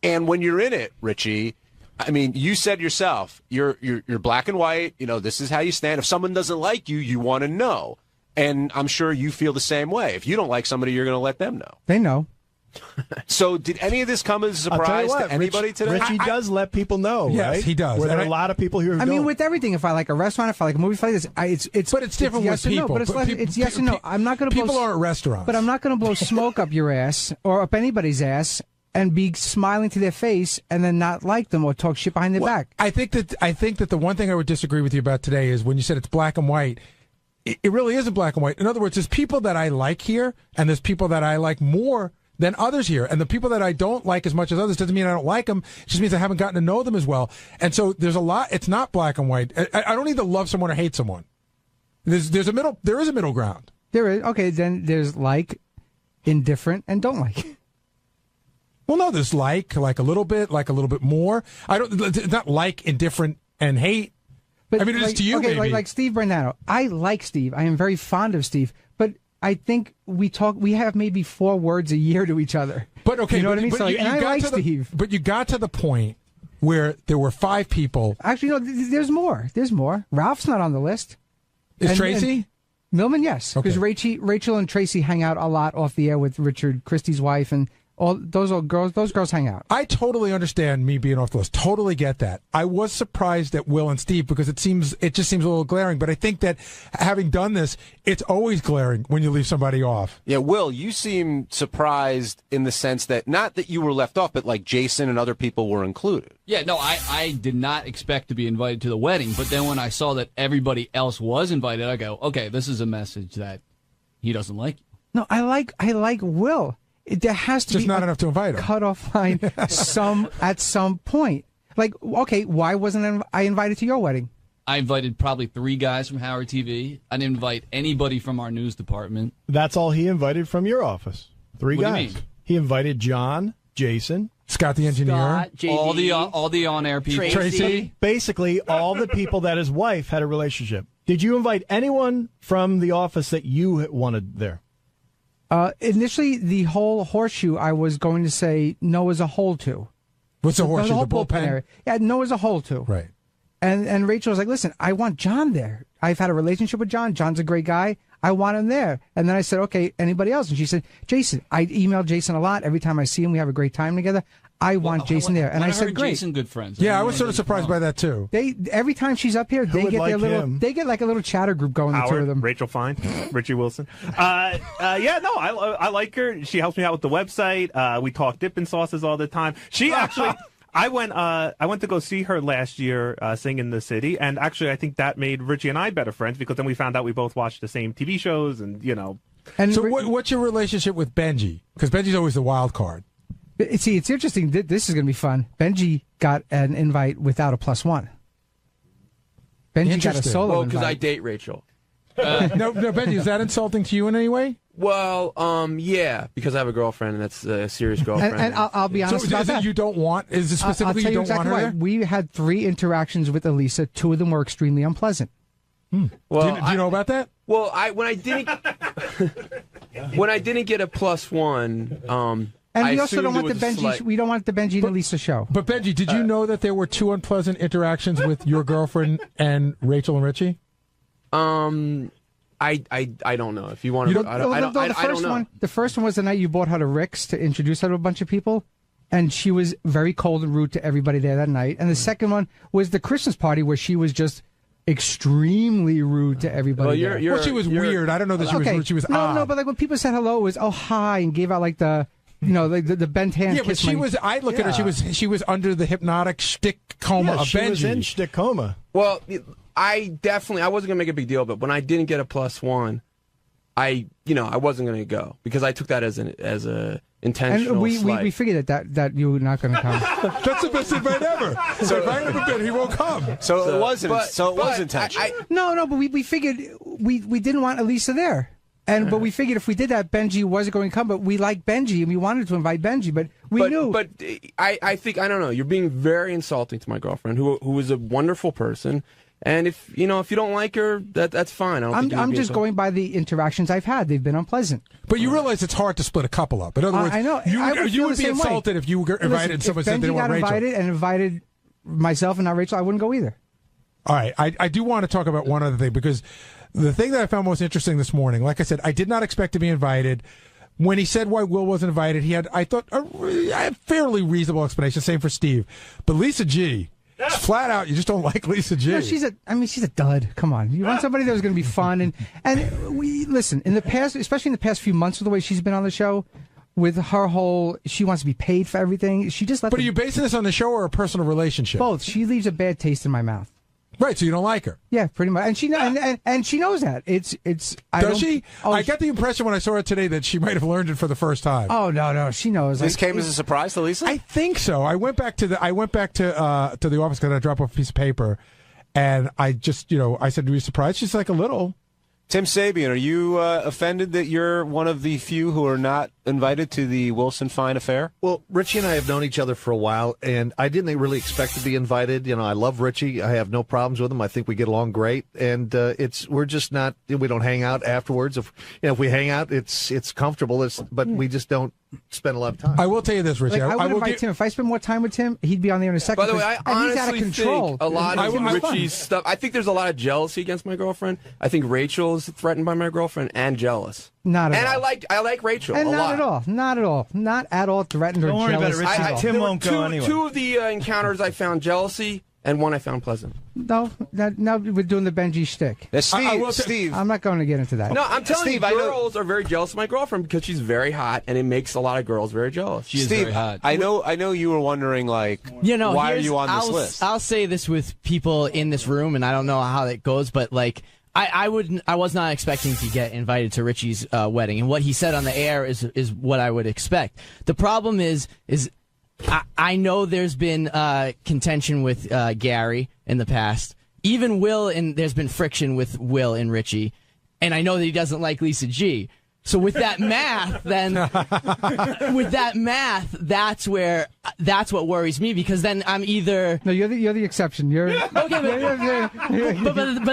And when you're in it, Richie, I mean, you said yourself, you're black and white. You know, this is how you stand. If someone doesn't like you, you want to know. And I'm sure you feel the same way. If you don't like somebody, you're going to let them know. They know. So did any of this come as a surprise to anybody today? Richie does let people know, yes, right? He does. Where there are a lot of people here who I don't. mean, with everything, if I like a restaurant, if I like a movie, if I like this, it's but it's different yes with or no, people. but it's yes or no. I'm not going to people are at restaurants, but I'm not going to blow smoke up your ass or up anybody's ass and be smiling to their face and then not like them or talk shit behind their back. I think that the one thing I would disagree with you about today is when you said it's black and white. It really isn't black and white. In other words, there's people that I like here, and there's people that I like more than others here. And the people that I don't like as much as others doesn't mean I don't like them. It just means I haven't gotten to know them as well. And so there's a lot. It's not black and white. I don't need to love someone or hate someone. There is a middle ground. There is. Okay, then there's like, indifferent, and don't like. Well, no, there's like a little bit more. It's not like, indifferent, and hate. But I mean, it is to you, okay, maybe. like Steve Brandano. I like Steve. I am very fond of Steve. But I think we have maybe 4 words a year to each other. But okay, you know what I mean? But So, you and I got like to the- Steve. But you got to the point where there were 5 people. Actually, no. There's more. There's more. Ralph's not on the list. Is Tracy? Millman, yes, because Rachel and Tracy hang out a lot off the air with Richard Christie's wife, and all those girls. Those girls hang out. I totally understand me being off the list. Totally get that. I was surprised at Will and Steve because it just seems a little glaring. But I think that having done this, it's always glaring when you leave somebody off. Yeah, Will, you seem surprised in the sense that not that you were left off, but like Jason and other people were included. Yeah, no, I did not expect to be invited to the wedding. But then when I saw that everybody else was invited, I go, okay, this is a message that he doesn't like you. No, I like Will. There has to just be not enough to invite him. Cutoff line at some point. Like, okay, why wasn't I invited to your wedding? I invited probably 3 guys from Howard TV. I didn't invite anybody from our news department. That's all he invited from your office. 3 What do guys. you mean? He invited John, Jason, Scott the engineer, all the on-air people. Tracy. Basically, all the people that his wife had a relationship. Did you invite anyone from the office that you wanted there? Initially, the whole horseshoe, I was going to say no as a whole to. What's a horseshoe? whole The bullpen? area. Yeah, no as a whole to. Right. And Rachel was like, listen, I want John there. I've had a relationship with John. John's a great guy. I want him there. And then I said, okay, anybody else? And she said, Jason. I email Jason a lot. Every time I see him, we have a great time together. I want Jason there. And I said, great. Jason, good friends. Yeah, I was sort of surprised by that too. Every time she's up here, they would get like their little. him? They get like a little chatter group going. The two Howard, of them. Rachel Fine, Richie Wilson. Yeah, no, I like her. She helps me out with the website. We talk dipping sauces all the time. She actually. I went to go see her last year sing in the city, and actually I think that made Richie and I better friends because then we found out we both watched the same TV shows, and you know. And so what's your relationship with Benji? Because Benji's always the wild card. See, it's interesting. This is going to be fun. Benji got an invite without a +1. Benji got a solo Well, invite. because I date Rachel. No, Benji, is that insulting to you in any way? Well, yeah, because I have a girlfriend, and that's a serious girlfriend. And I'll be honest So about is it that. you don't want? Is it specifically I'll tell you don't exactly want her why. there? We had 3 interactions with Elisa. 2 of them were extremely unpleasant. Well, do you know about that? Well, when I didn't get a +1, And I we also don't assumed want it the was a Benji. slight- We don't want the Benji and Elisa show. But Benji, did you know that there were 2 unpleasant interactions with your girlfriend and Rachel and Richie? I don't know. If you want to, I don't know. The first one was the night you brought her to Rick's to introduce her to a bunch of people, and she was very cold and rude to everybody there that night. And the second one was the Christmas party where she was just extremely rude to everybody. Well, she was weird. I don't know that she was rude. She was odd. No, but like when people said hello, it was hi and gave out like the the bent hand. Yeah, but she was. I look at her. She was under the hypnotic shtick coma of she Benji. was in shtick coma. Well, I wasn't gonna make a big deal, but when I didn't get a +1, I wasn't gonna go because I took that as a intentional. And we slight. figured that you were not going to come. That's the best invite ever. So if I never been, he won't come. So it wasn't. So it was intentional. No, but we figured we didn't want Elisa there. But we figured if we did that, Benji wasn't going to come. But we like Benji, and we wanted to invite Benji, but we knew. But I think, I don't know, you're being very insulting to my girlfriend, who is a wonderful person. And if you don't like her, that's fine. I'm just going by the interactions I've had. They've been unpleasant. But you realize it's hard to split a couple up. In other words, I know. You would be insulted if you were invited and someone said they didn't want Rachel. If Benji got invited myself and not Rachel, I wouldn't go either. All right. I do want to talk about one other thing, because the thing that I found most interesting this morning, like I said, I did not expect to be invited. When he said why Will wasn't invited, he had, I thought, a fairly reasonable explanation. Same for Steve. But Lisa G, flat out, you just don't like Lisa G. No, she's a dud. Come on. You want somebody that was going to be fun. And we, listen, in the past, especially in the past few months with the way she's been on the show, with her whole, she wants to be paid for everything. She just let. But are you basing this on the show or a personal relationship? Both. She leaves a bad taste in my mouth. Right, so you don't like her. Yeah, pretty much, and she knows that. It's. Does she? I got the impression when I saw her today that she might have learned it for the first time. Oh no, she knows. This came as a surprise to Lisa? I think so. I went back to the office because I dropped off a piece of paper, and I just I said, "Were you surprised?" She's like, "A little." Tim Sabian, are you offended that you're one of the few who are not invited to the Wilson Fine affair? Well, Richie and I have known each other for a while, and I didn't really expect to be invited. I love Richie. I have no problems with him. I think we get along great, and we're just not. We don't hang out afterwards. If we hang out, it's comfortable. But we just don't spend a lot of time. I will tell you this, Richie. I would invite Tim. If I spend more time with Tim, he'd be on there in a second. By the way, I honestly think a lot of Richie's stuff. I think there's a lot of jealousy against my girlfriend. I think Rachel is threatened by my girlfriend and jealous. Not at and all. I like Rachel and a lot. Not at all threatened or Don't worry jealous. about it, Richie. Tim won't go anyway. Two of the encounters I found jealousy, and one I found pleasant. No, now we're doing the Benji shtick. Steve, I'm not going to get into that. No, I'm telling you, girls are very jealous of my girlfriend because she's very hot, and it makes a lot of girls very jealous. She is very hot. I know you were wondering, why are you on this list? I'll say this with people in this room, and I don't know how that goes, but I was not expecting to get invited to Richie's wedding, and what he said on the air is what I would expect. The problem is I know there's been contention with Gary in the past. Even Will, and there's been friction with Will and Richie, and I know that he doesn't like Lisa G. So with that math, that's what worries me, because then I'm either you're the exception. You're okay, but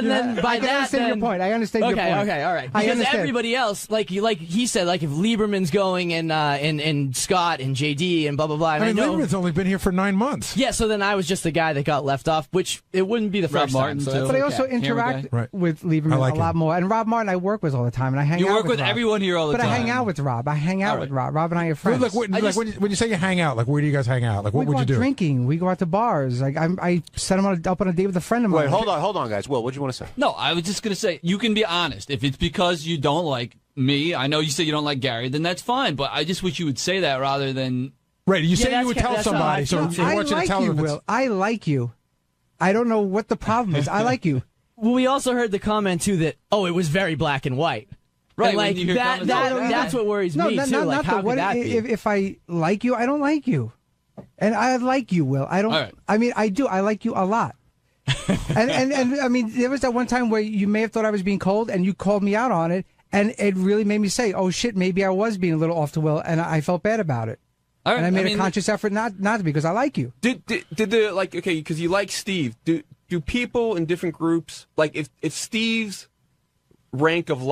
then by that, understand your point. I understand your point. Okay, all right. Because everybody else, like he said, if Lieberman's going and Scott and JD and blah blah blah. And I mean, Lieberman's only been here for 9 months. Yeah, so then I was just the guy that got left off, which it wouldn't be the first time. But I also interact with Lieberman a lot more, and Rob Martin I work with all the time, and I hang out. You work with everyone here all the time. But I hang out with Rob. Rob and I are friends. Look, when you say you hang out, where do you guys hang out? What would you do? Drinking. We go out to bars. I set him up on a date with a friend of mine. Wait, hold on, guys. Will, what do you want to say? No, I was just going to say, you can be honest. If it's because you don't like me, I know you say you don't like Gary, then that's fine. But I just wish you would say that rather than... Right, you say you would tell somebody, so I want you to tell them. Will. I like you. I don't know what the problem is. I like you. Well, we also heard the comment, too, that, it was very black and white. Right, and that's what worries me, too. How could that be? If I like you, I don't like you. And I like you, Will. I don't. Right. I mean, I do. I like you a lot. and I mean, there was that one time where you may have thought I was being cold, and you called me out on it, and it really made me say, "Oh shit, maybe I was being a little off to Will," and I felt bad about it. All right, and I made a conscious effort not to, because I like you. Did the because you like Steve? Do people in different groups, if Steve's rank of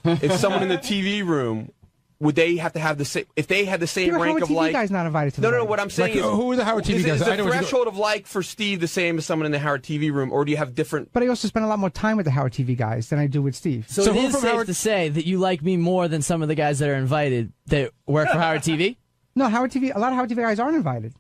if someone in the TV room, would they have to have the same? If they had the same rank Howard of TV guys not invited to the No. What I'm saying is, who are the Howard TV guys? Is the threshold of for Steve the same as someone in the Howard TV room, or do you have different? But I also spend a lot more time with the Howard TV guys than I do with Steve. So it is safe to say that you like me more than some of the guys that are invited that work for Howard TV. No, Howard TV. A lot of Howard TV guys aren't invited.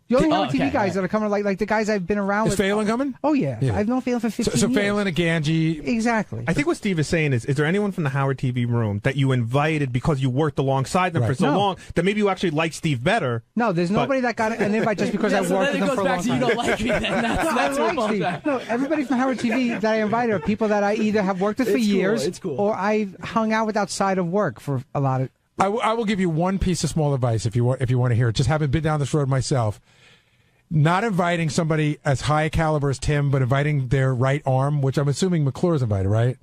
The only Howard TV guys that are coming, like the guys I've been around Is with. Phelan coming? Oh, yeah. I've known Phelan for 15 years. So Phelan and Ganji. Exactly. I think what Steve is saying is there anyone from the Howard TV room that you invited because you worked alongside them for so long that maybe you actually like Steve better? No, there's nobody that got an invite just because I worked with them for a long time. You don't like me then. That's I like Steve. No, everybody from Howard TV that I invited are people that I either have worked with for years or I've hung out with outside of work for a lot of. I will give you one piece of small advice if you want to hear it. Just having been down this road myself. Not inviting somebody as high a caliber as Tim, but inviting their right arm, which I'm assuming McClure's invited, right?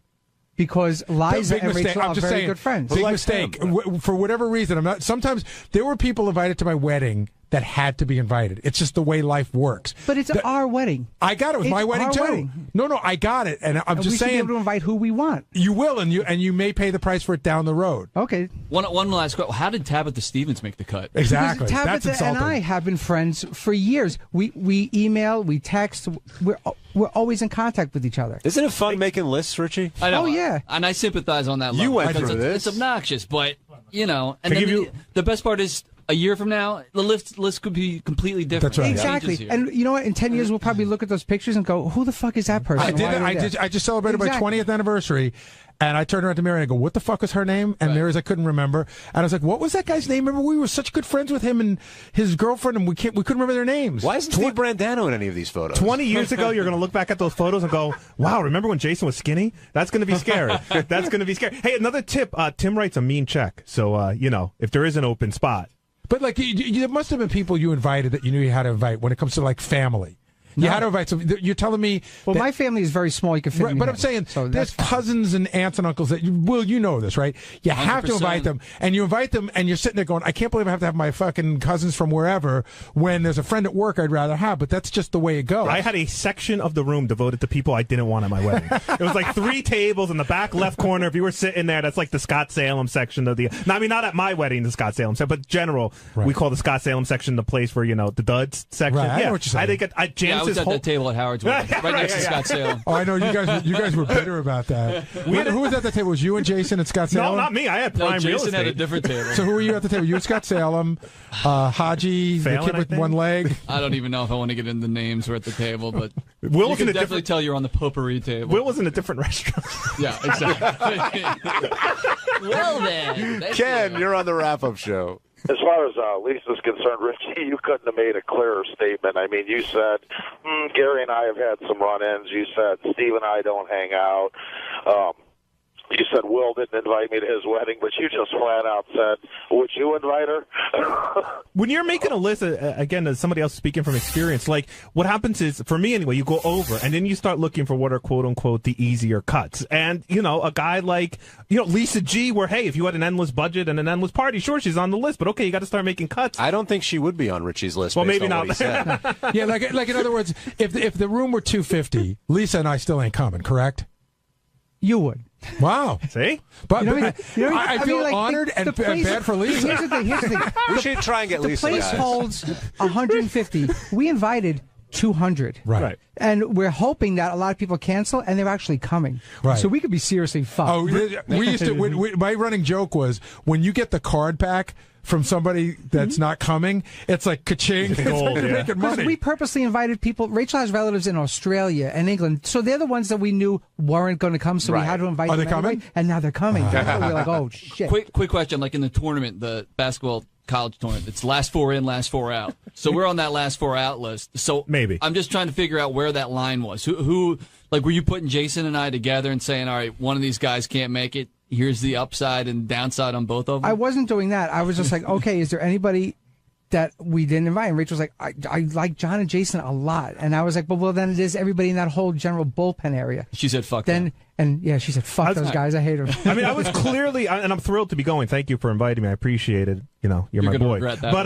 Because Liza and Rachel are very good friends. Big mistake. For whatever reason, I'm not. Sometimes there were people invited to my wedding that had to be invited. It's just the way life works. But it's our wedding. I got it. It was my wedding too. Wedding. No, I got it, and I'm just saying. We should be able to invite who we want. You will, and you may pay the price for it down the road. Okay. One last question. How did Tabitha Stevens make the cut? Exactly. Because That's Tabitha insulting. and I have been friends for years. We email, we text. We're always in contact with each other. Isn't it fun making lists, Richie? I know. Oh, yeah. And I sympathize on that level. You went because through this. It's obnoxious, but, and then the best part is a year from now, the list could be completely different. That's right. Exactly. And you know what? In 10 years, we'll probably look at those pictures and go, who the fuck is that person? I just celebrated my 20th anniversary, and I turned around to Mary and I go, what the fuck was her name? And Mary's I couldn't remember. And I was like, what was that guy's name? Remember, we were such good friends with him and his girlfriend, and we couldn't remember their names. Why isn't Steve Brandano in any of these photos? 20 years ago, you're going to look back at those photos and go, wow, remember when Jason was skinny? That's going to be scary. That's going to be scary. Hey, another tip. Tim writes a mean check. So, if there is an open spot. But, like, there must have been people you invited that you knew you had to invite when it comes to, like, family. You had to invite some. You're telling me. Well, my family is very small. You can fit. Right, but I'm saying there's cousins and aunts and uncles that you know this, right? You have to invite them, and you invite them, and you're sitting there going, I can't believe I have to have my fucking cousins from wherever when there's a friend at work I'd rather have. But that's just the way it goes. I had a section of the room devoted to people I didn't want at my wedding. It was like 3 tables in the back left corner. If you were sitting there, that's like the Scott Salem section of the. I mean, not at my wedding, the Scott Salem section, but general. Right. We call the Scott Salem section the place for the duds section. Right, I know what you're saying. I was at the table at Howard's wedding, right next to Scott Salem. Oh, I know you guys were bitter about that. Who was at the table? Was you and Jason and Scott Salem? No, not me. I had prime real Jason estate. had a different table. So who were you at the table? You and Scott Salem, Haji, Phelan, the kid with one leg. I don't even know if I want to get into names who are at the table, but Will you was can in a definitely tell you're on the potpourri table. Will was in a different restaurant. Yeah, exactly. Well then, Ken, you're on the wrap-up show. As far as Lisa's concerned, Richie, you couldn't have made a clearer statement. I mean, you said, Gary and I have had some run-ins. You said, Steve and I don't hang out. You said Will didn't invite me to his wedding, but you just flat out said, would you invite her? When you're making a list, again, as somebody else speaking from experience, like what happens is, for me anyway, you go over and then you start looking for what are quote unquote the easier cuts. And, a guy like, Lisa G, where, hey, if you had an endless budget and an endless party, sure, she's on the list, but okay, you got to start making cuts. I don't think she would be on Richie's list. Well, based maybe on not. What he said. Yeah, like in other words, if the room were 250, Lisa and I still ain't coming, correct? You would. Wow. See? But I feel honored and bad for Lisa. Here's the thing. We should try and get Lisa. The place guys. holds 150. We invited 200. Right. And we're hoping that a lot of people cancel, and they're actually coming. Right. So we could be seriously fucked. Oh, we used to. My running joke was when you get the card back from somebody that's not coming, it's like ka-ching. It's gold, like you're making Because money. we purposely invited people. Rachel has relatives in Australia and England, so they're the ones that we knew weren't going to come. So we had to invite Are them they coming? anyway, and now they're coming. We're like, oh shit. Quick question, like in the tournament, the basketball college tournament, it's last 4 in, last 4 out. So we're on that last 4 out list. So maybe I'm just trying to figure out where that line was. Who like, were you putting Jason and I together and saying, all right, one of these guys can't make it? Here's the upside and downside on both of them? I wasn't doing that. I was just like, okay, is there anybody that we didn't invite? And Rachel was like, I like John and Jason a lot. And I was like, well, then it is everybody in that whole general bullpen area. She said, fuck then. And yeah, she said, fuck those guys. I hate them. I mean, I was clearly, and I'm thrilled to be going. Thank you for inviting me. I appreciate it. You're my gonna boy. regret that But,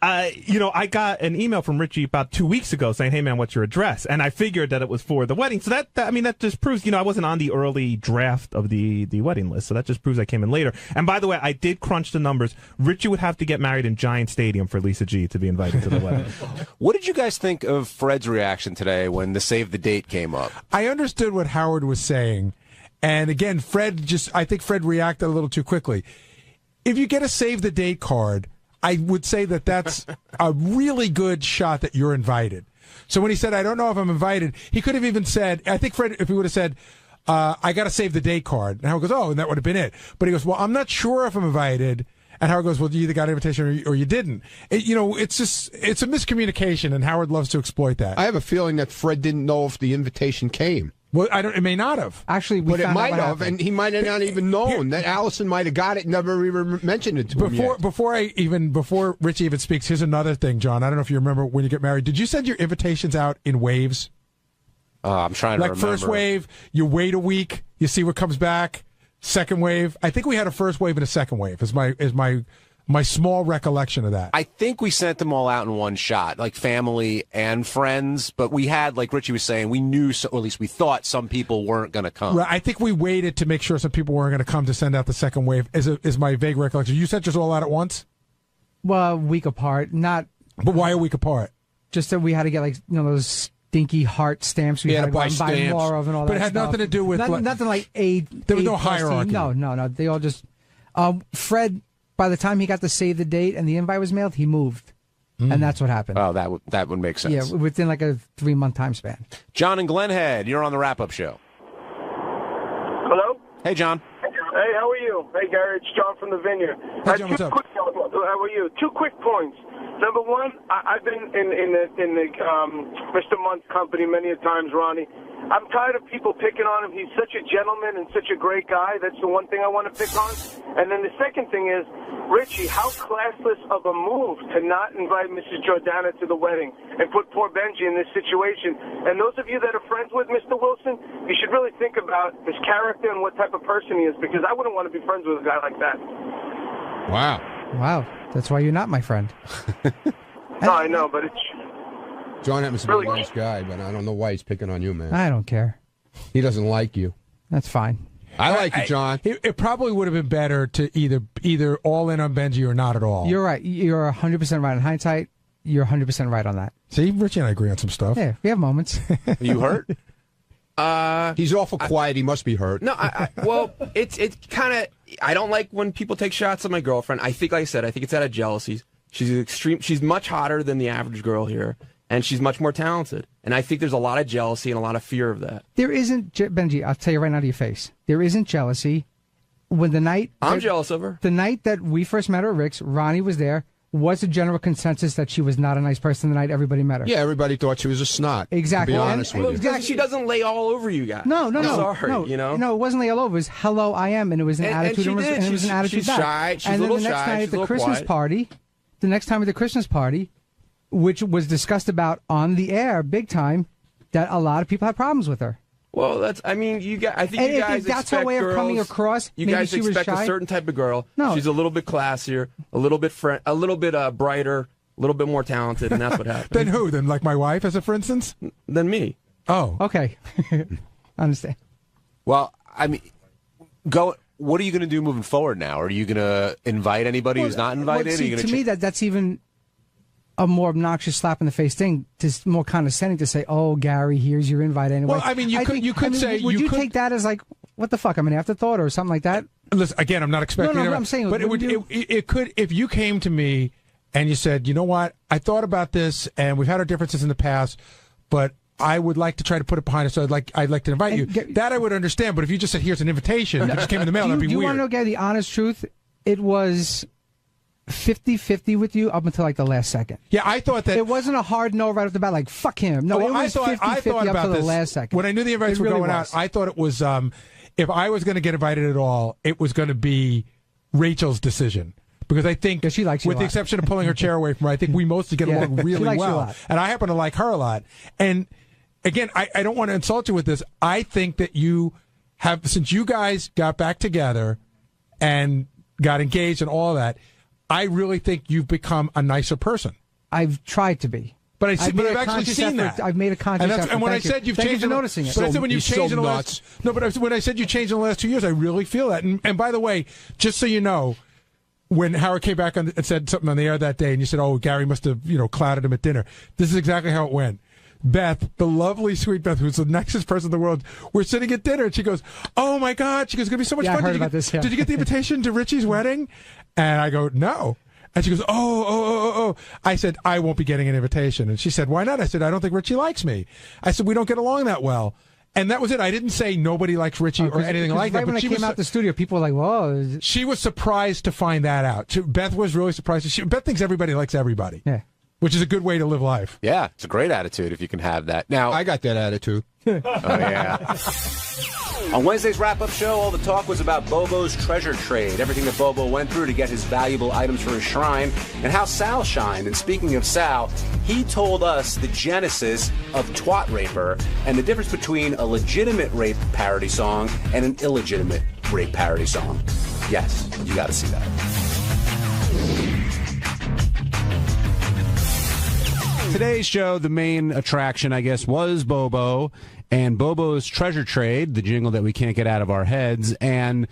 I got an email from Richie about 2 weeks ago saying, hey, man, what's your address? And I figured that it was for the wedding. So that just proves, I wasn't on the early draft of the wedding list. So that just proves I came in later. And by the way, I did crunch the numbers. Richie would have to get married in Giant Stadium for Lisa G to be invited to the wedding. What did you guys think of Fred's reaction today when the save the date came up? I understood what Howard was saying. And again, I think Fred reacted a little too quickly. If you get a save the date card, I would say that that's a really good shot that you're invited. So when he said, I don't know if I'm invited, he could have even said, I think Fred, if he would have said, I got to save the date card. And Howard goes, oh, and that would have been it. But he goes, well, I'm not sure if I'm invited. And Howard goes, well, you either got an invitation or you didn't. It's a miscommunication, and Howard loves to exploit that. I have a feeling that Fred didn't know if the invitation came. Well, it may not have. Actually, but it might have, and he might have not even known that Allison might have got it, never even mentioned it to him yet. Before Richie even speaks, here's another thing, John. I don't know if you remember when you get married. Did you send your invitations out in waves? I'm trying to remember. Like first wave, you wait a week, you see what comes back. Second wave, I think we had a first wave and a second wave. Is my small recollection of that. I think we sent them all out in one shot, like family and friends. But we had, like Richie was saying, we knew, or at least we thought, some people weren't going to come. Right, I think we waited to make sure some people weren't going to come to send out the second wave. Is my vague recollection. You sent yours all out at once? Well, a week apart, not. But why a week apart? Just that we had to get those stinky heart stamps we had to buy more of and all that. But it had nothing to do with nothing like aid. There was no hierarchy. No. They all just. Fred, by the time he got to save the date and the invite was mailed, he moved, and that's what happened. Oh, that would make sense. Yeah, within like a 3-month time span. John and Glenhead, you're on the wrap-up show. Hello. Hey, John. Hey, how are you? Hey, Gary, it's John from the Vineyard. Hey, John, what's up? How are you? 2 quick points. Number one, I've been in the Mr. Munt's company many a times, Ronnie. I'm tired of people picking on him. He's such a gentleman and such a great guy. That's the one thing I want to pick on. And then the second thing is, Richie, how classless of a move to not invite Mrs. Jordana to the wedding and put poor Benji in this situation. And those of you that are friends with Mr. Wilson, you should really think about his character and what type of person he is, because I wouldn't want to be friends with a guy like that. Wow. That's why you're not my friend. No, I know, but it's... John happens to be a nice guy, but I don't know why he's picking on you, man. I don't care. He doesn't like you. That's fine. I like you, John. It probably would have been better to either all in on Benji or not at all. You're right. You're 100% right. In hindsight, you're 100% right on that. See, Richie and I agree on some stuff. Yeah, we have moments. Are you hurt? He's awful quiet. He must be hurt. No, well, it's kind of. I don't like when people take shots at my girlfriend. I think, like I said, it's out of jealousy. She's much hotter than the average girl here, and she's much more talented. And I think there's a lot of jealousy and a lot of fear of that. There isn't, Benji. I'll tell you right now to your face. There isn't jealousy. I'm jealous of her. The night that we first met her at Rick's, Ronnie was there. Was a general consensus that she was not a nice person the night everybody met her. Yeah, everybody thought she was a snot. Exactly. To be honest with you. Because she doesn't lay all over you guys. No. Sorry, you know? No, it wasn't lay all over. It was hello, I am, and it was an attitude. And it was an attitude she's back. shy. She's and a little then the next shy. night She's at the a little Christmas quiet. party, which was discussed about on the air big time, that a lot of people had problems with her. Well, I think you guys if that's her expect way of girls, coming across, you maybe guys she was expect shy. a certain type of girl. No. She's a little bit classier, a little bit brighter, a little bit more talented, and that's what happens. Then who? Then like my wife, as a for instance? Than me. Oh. Okay. I understand. Well, I mean, what are you going to do moving forward now? Are you going to invite anybody who's not invited? Well, Are you to gonna me, that's even a more obnoxious slap in the face thing. Just more condescending to say, "Oh, Gary, here's your invite anyway." Well, I mean, you could say, would you take that as like, what the fuck? I'm an afterthought or something like that? Listen, again, I'm not expecting. No, I'm saying, but it could if you came to me and you said, you know what, I thought about this, and we've had our differences in the past, but I would like to try to put it behind us. So I'd like to invite you. That I would understand. But if you just said, here's an invitation, it just came in the mail, that'd be weird. You want to know, Gary, the honest truth? It was 50-50 with you up until like the last second. Yeah, I thought that it wasn't a hard no right off the bat, like fuck him. No, it was 50-50 up to the last second. When I knew the invites were going out, I thought it was if I was going to get invited at all, it was going to be Rachel's decision. Because I think, she likes you with the exception of pulling her chair away from her, I think we mostly get along really well. And I happen to like her a lot. And again, I don't want to insult you with this. I think that you have, since you guys got back together and got engaged and all that, I really think you've become a nicer person. I've tried to be. But I've actually seen that. I've made a conscious effort. And when I said you've changed, for noticing it. But I said when you've changed in the last, when I said you changed in the last 2 years, I really feel that. And by the way, just so you know, when Howard came back and said something on the air that day, and you said, "Oh, Gary must have clouded him at dinner," this is exactly how it went. Beth, the lovely, sweet Beth, who's the nicest person in the world, we're sitting at dinner, and she goes, "Oh my God!" She goes, "It's gonna be so much fun." I heard about this. Yeah. Did you get the invitation to Richie's wedding? And I go, "No." And she goes, oh. I said, I won't be getting an invitation. And she said, why not? I said, I don't think Richie likes me. I said, we don't get along that well. And that was it. I didn't say nobody likes Richie or anything like that. Right when I came out the studio, people were like, whoa. She was surprised to find that out. Beth was really surprised. Beth thinks everybody likes everybody. Yeah. Which is a good way to live life. Yeah, it's a great attitude if you can have that. Now, I got that attitude. Oh, yeah. On Wednesday's wrap-up show, all the talk was about Bobo's treasure trade, everything that Bobo went through to get his valuable items for his shrine, and how Sal shined. And speaking of Sal, he told us the genesis of Twat Raper and the difference between a legitimate rape parody song and an illegitimate rape parody song. Yes, you got to see that. Today's show, the main attraction, I guess, was Bobo and Bobo's treasure trade, the jingle that we can't get out of our heads. And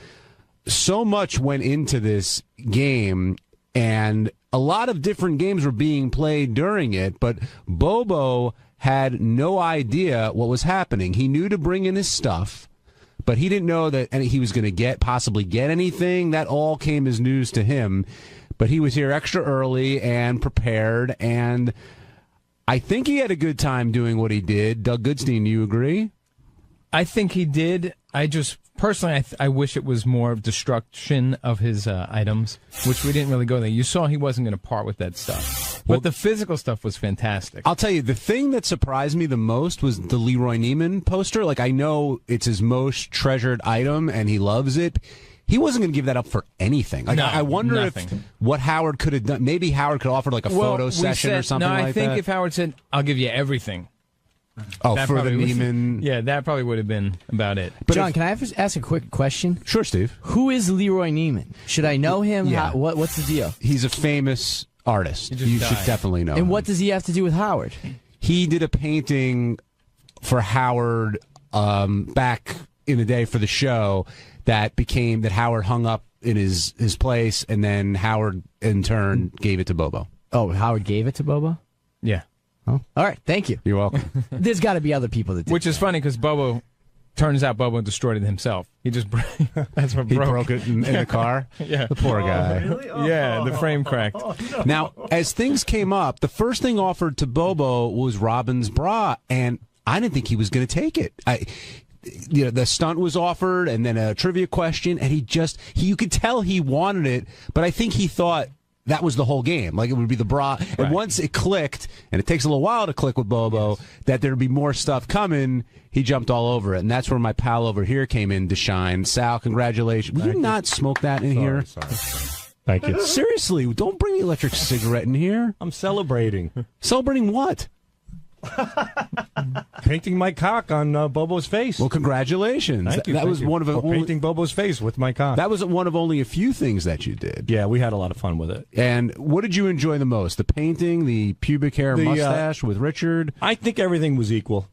so much went into this game, and a lot of different games were being played during it, but Bobo had no idea what was happening. He knew to bring in his stuff, but he didn't know that he was going to possibly get anything. That all came as news to him. But he was here extra early and prepared, and I think he had a good time doing what he did. Doug Goodstein, do you agree? I think he did. I just, personally, I wish it was more of destruction of his items, which we didn't really go there. You saw he wasn't going to part with that stuff. But the physical stuff was fantastic. I'll tell you, the thing that surprised me the most was the Leroy Neiman poster. Like, I know it's his most treasured item, and he loves it. He wasn't going to give that up for anything. Like, no, I wonder nothing. if what Howard could have done. Maybe Howard could offer like a photo session or something like that. No, I think if Howard said, "I'll give you everything." Oh, that for the probably Neiman. Yeah, that probably would have been about it. But John, can I ask a quick question? Sure, Steve. Who is Leroy Neiman? Should I know him? Yeah. What's the deal? He's a famous artist. He You just should died. definitely know. And him. what does he have to do with Howard? He did a painting for Howard back in the day for the show that Howard hung up in his place, and then Howard in turn gave it to Bobo. Oh, Howard gave it to Bobo? Yeah. Oh, all right. Thank you. You're welcome. There's got to be other people that did. Which is funny because turns out Bobo destroyed it himself. He just that's what He broke it in the car. Yeah, the poor guy. Yeah, the frame cracked. Now, as things came up, the first thing offered to Bobo was Robin's bra, and I didn't think he was going to take it. The stunt was offered, and then a trivia question, and you could tell he wanted it, but I think he thought that was the whole game. Like, it would be the bra. Right. And once it clicked, and it takes a little while to click with Bobo, that there'd be more stuff coming, he jumped all over it. And that's where my pal over here came in to shine. Sal, congratulations. Will you not smoke that in here? Sorry. Thank you. Seriously, don't bring the electric cigarette in here. I'm celebrating. Celebrating what? Painting my cock on Bobo's face. Well, congratulations. Thank you. That was one of the only... painting Bobo's face with my cock. That was one of only a few things that you did. Yeah, we had a lot of fun with it. And what did you enjoy the most? The painting, the pubic hair mustache with Richard? I think everything was equal.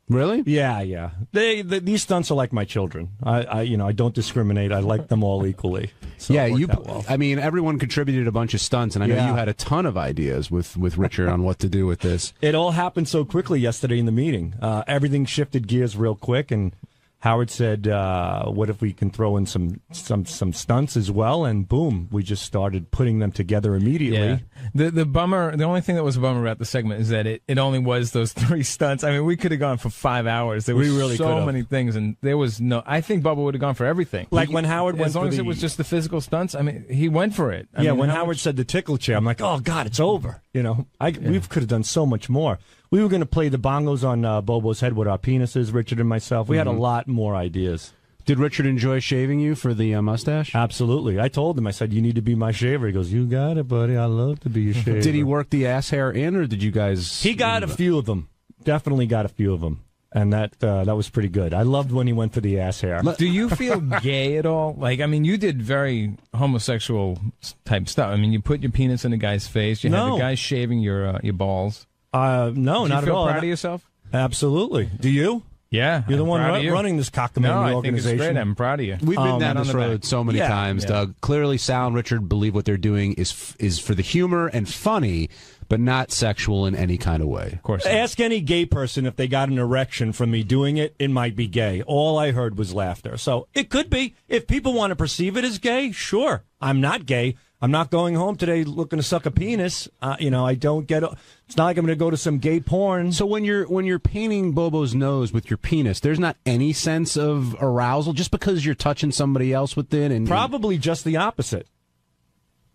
Really? Yeah. These stunts are like my children. I don't discriminate. I like them all equally. So yeah, it worked out well. I mean, everyone contributed a bunch of stunts, and I know you had a ton of ideas with Richard on what to do with this. It all happened so quickly yesterday in the meeting. Everything shifted gears real quick, and Howard said, what if we can throw in some stunts as well? And boom, we just started putting them together immediately. Yeah. The only thing that was a bummer about the segment is that it only was those 3 stunts. I mean, we could have gone for 5 hours. There was really so could've. many things, and there was I think Bubba would have gone for everything. Like when Howard went as long for as the- it was just the physical stunts, I mean, he went for it. I mean, when how Howard much- said the tickle chair, I'm like, oh, God, it's over. We could have done so much more. We were going to play the bongos on Bobo's head with our penises, Richard and myself. We had a lot more ideas. Did Richard enjoy shaving you for the mustache? Absolutely. I told him, I said, you need to be my shaver. He goes, you got it, buddy. I love to be your shaver. Did he work the ass hair in, or did you guys... He got a few of them. Definitely got a few of them. And that was pretty good. I loved when he went for the ass hair. Do you feel gay at all? Like, I mean, you did very homosexual type stuff. I mean, you put your penis in a guy's face. You had the guy shaving your balls. No, Did not you at feel all. proud of yourself? Absolutely. Do you? Yeah. You're the I'm one proud of you. running this cockamamie No, I think it's organization. great. I'm proud of you. We've been down on this the road back. so many times, Doug. Clearly, Sal and Richard believe what they're doing is for the humor and funny, but not sexual in any kind of way. Of course. Ask any gay person if they got an erection from me doing it. It might be gay. All I heard was laughter. So it could be. If people want to perceive it as gay, sure. I'm not gay, I'm not going home today looking to suck a penis. I don't get. It's not like I'm going to go to some gay porn. So when you're painting Bobo's nose with your penis, there's not any sense of arousal just because you're touching somebody else with it, and probably just the opposite.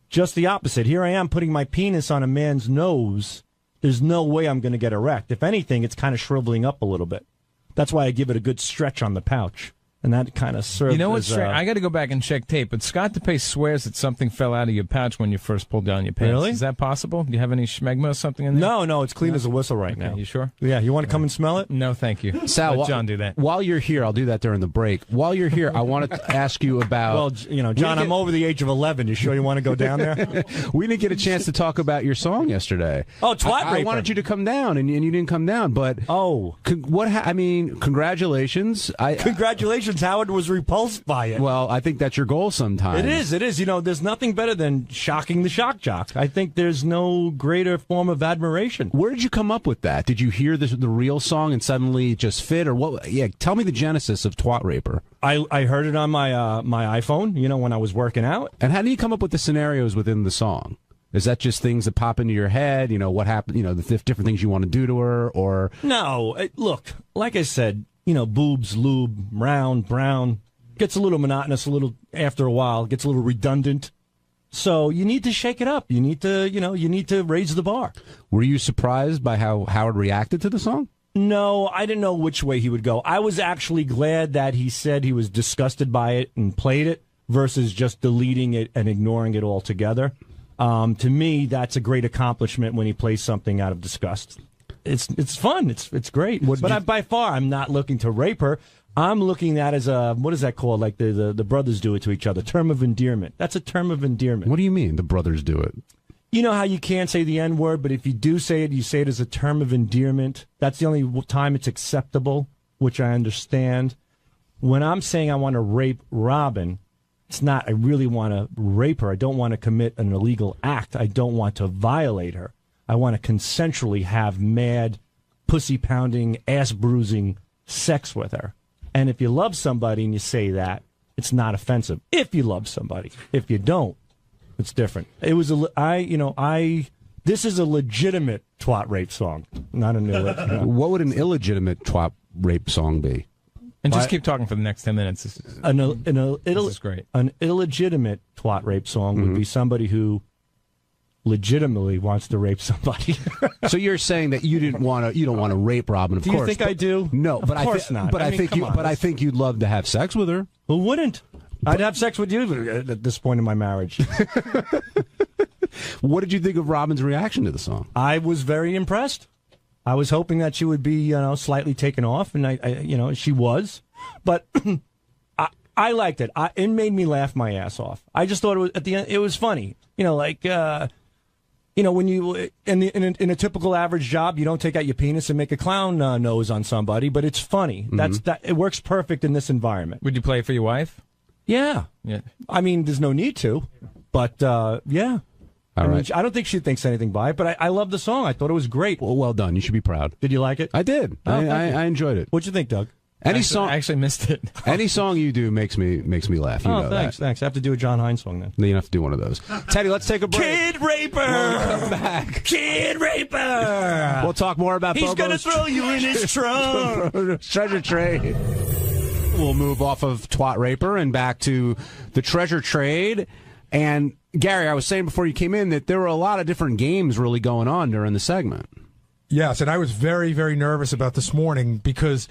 Just the opposite. Here I am putting my penis on a man's nose. There's no way I'm going to get erect. If anything, it's kind of shriveling up a little bit. That's why I give it a good stretch on the pouch. And that kind of serves. You know what's as, strange? I got to go back and check tape, but Scott DePace swears that something fell out of your pouch when you first pulled down your pants. Really? Is that possible? Do you have any schmegma or something in there? No, it's clean as a whistle right now. You sure? Yeah, you want to come and smell it? No, thank you. Sal, Let John do that. While you're here, I'll do that during the break. While you're here, I want to ask you about. Well, John, I'm over the age of 11. You sure you want to go down there? We didn't get a chance to talk about your song yesterday. Oh, Twat I Raper. wanted you to come down, and you didn't come down. But congratulations. Congratulations, Howard was repulsed by it. Well, I think that's your goal sometimes. It is. There's nothing better than shocking the shock jock. I think there's no greater form of admiration. Where did you come up with that? Did you hear the real song and suddenly it just fit, or what? Yeah, tell me the genesis of Twat Raper. I heard it on my my iPhone, when I was working out. And how do you come up with the scenarios within the song? Is that just things that pop into your head? What happened? The different things you want to do to her, or no? Look, like I said, boobs, lube, round, brown. Gets a little monotonous after a while, gets a little redundant. So you need to shake it up. You need to raise the bar. Were you surprised by how Howard reacted to the song? No, I didn't know which way he would go. I was actually glad that he said he was disgusted by it and played it versus just deleting it and ignoring it altogether. To me, that's a great accomplishment when he plays something out of disgust. It's fun. It's great. But by far, I'm not looking to rape her. I'm looking at as a, what is that called? Like the brothers do it to each other. Term of endearment. That's a term of endearment. What do you mean the brothers do it? You know how you can't say the N word, but if you do say it, you say it as a term of endearment. That's the only time it's acceptable, which I understand. When I'm saying I want to rape Robin, it's not I really want to rape her. I don't want to commit an illegal act. I don't want to violate her. I want to consensually have mad, pussy-pounding, ass-bruising sex with her. And if you love somebody and you say that, it's not offensive. If you love somebody. If you don't, it's different. It was this is a legitimate twat rape song, not an illegitimate. What would an illegitimate twat rape song be? And just keep talking for the next 10 minutes. This is great. An illegitimate twat rape song would be somebody who legitimately wants to rape somebody. So you're saying that you don't want to rape Robin, of course. Do you think I do? No, but of course not. But I think you'd love to have sex with her. Who wouldn't? I'd have sex with you at this point in my marriage. What did you think of Robin's reaction to the song? I was very impressed. I was hoping that she would be, slightly taken off, and I she was, but I liked it. It made me laugh my ass off. I just thought it was at the end. It was funny, when you in a typical average job, you don't take out your penis and make a clown nose on somebody, but it's funny. Mm-hmm. It works perfect in this environment. Would you play it for your wife? Yeah. I mean, there's no need to, but yeah. All right. I don't think she thinks anything by it, but I love the song. I thought it was great. Well done. You should be proud. Did you like it? I did. I enjoyed it. What'd you think, Doug? I actually missed it. Any song you do makes me laugh. You know thanks. that. Thanks. I have to do a John Hines song then. Then you have to do one of those. Teddy, let's take a break. Kid Raper! Come back. Kid Raper! We'll talk more about He's Bobo's gonna throw you in his trunk. Treasure Trade. We'll move off of Twat Raper and back to the Treasure Trade. And Gary, I was saying before you came in that there were a lot of different games really going on during the segment. Yes, and I was very, very nervous about this morning because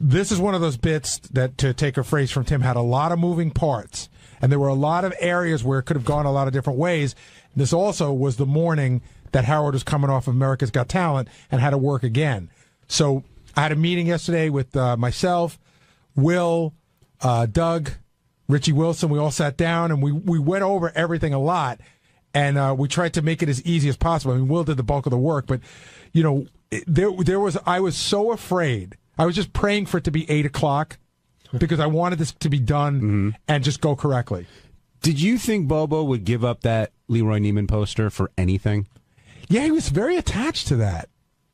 this is one of those bits that, to take a phrase from Tim, had a lot of moving parts. And there were a lot of areas where it could have gone a lot of different ways. This also was the morning that Howard was coming off of America's Got Talent and had to work again. So I had a meeting yesterday with myself, Will, Doug, Richie Wilson. We all sat down and we went over everything a lot. And we tried to make it as easy as possible. I mean, Will did the bulk of the work, but, I was so afraid. I was just praying for it to be 8 o'clock because I wanted this to be done and just go correctly. Did you think Bobo would give up that Leroy Neiman poster for anything? Yeah, he was very attached to that.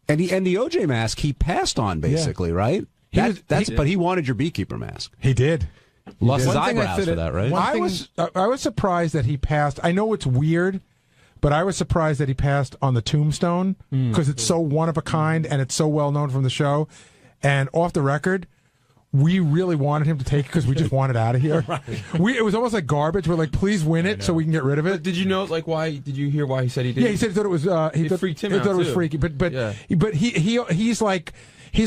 And the OJ mask he passed on, basically, right? But he wanted your beekeeper mask. He did. Lost his One thing eyebrows for that, right? I was surprised that he passed. I know it's weird, but I was surprised that he passed on the tombstone because it's so one of a kind and it's so well known from the show. And off the record, we really wanted him to take it because we just wanted out of here. It was almost like garbage. We're like, please win it so we can get rid of it. Did you know, like, why? Did you hear why he said he did? Yeah, he said he thought it was. It freaked him he out, thought it was too. freaky, but Yeah. he's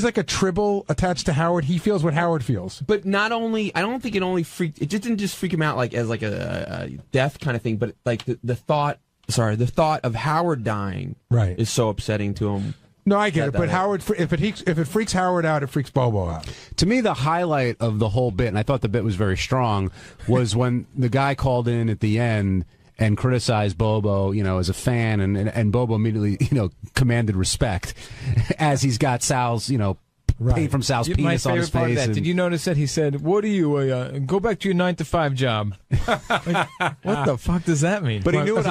like a tribble attached to Howard. He feels what Howard feels. But not only, I don't think it only freaked. It just didn't just freak him out like as like a death kind of thing, but like the thought. Sorry, the thought of Howard dying. Right. Is so upsetting to him. No, I get it. But Howard, if it freaks Howard out, it freaks Bobo out. To me, the highlight of the whole bit, and I thought the bit was very strong, was when the guy called in at the end and criticized Bobo, as a fan, and Bobo immediately, commanded respect as he's got Sal's, paint from Sal's penis on his part of face. that. Did you notice that he said, "What are you? Go back to your 9-to-5 job." Like, what the fuck does that mean? But he knew as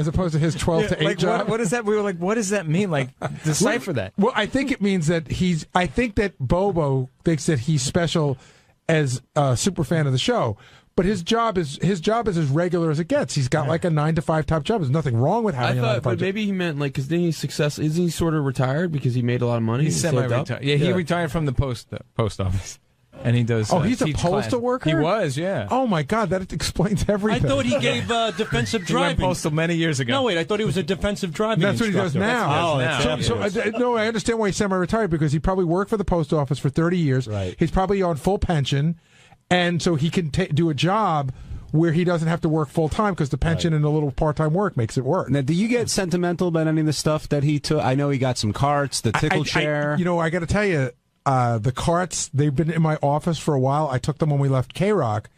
opposed to his 12 to 8 job. What does that? We were like, what does that mean? Like, decipher that. Well, I think it means that I think that Bobo thinks that he's special as a super fan of the show. But his job is as regular as it gets. He's got like a 9-to-5 top job. There's nothing wrong with having a 9-to-5 but job. maybe he meant like because then he's successful. Isn't he sort of retired because he made a lot of money? He's and saved up? semi-retired. Yeah, he retired from the post office, and he does. Oh, he's a teach postal class. worker? He was, yeah. Oh my God, that explains everything. I thought he gave defensive He went driving. postal many years ago. No, wait, I thought he was a defensive driving That's what he does instructor. now. Oh, that's So no, I understand why he's semi-retired because he probably worked for the post office for 30 years. Right. He's probably on full pension, and so he can do a job where he doesn't have to work full time because the pension and the little part-time work makes it work. Now, do you get sentimental about any of the stuff that he took? I know he got some carts, the tickle chair. I got to tell you, the carts, they've been in my office for a while. I took them when we left K-Rock.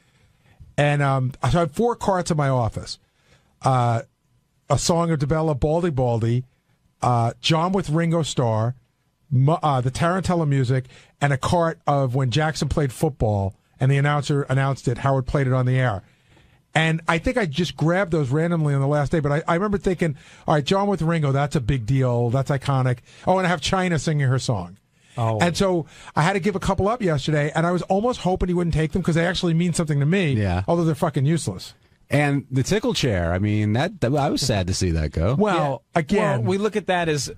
And so I have 4 carts in my office. A Song of DeBella, Baldy Baldy, John with Ringo Starr, the Tarantella music, and a cart of when Jackson played football and the announcer announced it, Howard played it on the air. And I think I just grabbed those randomly on the last day, but I remember thinking, all right, John with Ringo, that's a big deal. That's iconic. Oh, and I have China singing her song. Oh. And so I had to give a couple up yesterday, and I was almost hoping he wouldn't take them because they actually mean something to me, although they're fucking useless. And the tickle chair, I mean, that I was sad to see that go. Well, again, we look at that as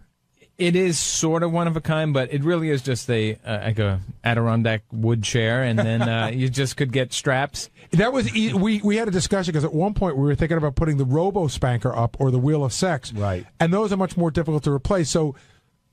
it is sort of one of a kind, but it really is just like a Adirondack wood chair, and then you just could get straps. That was we had a discussion because at one point we were thinking about putting the Robo Spanker up or the Wheel of Sex, right? And those are much more difficult to replace. So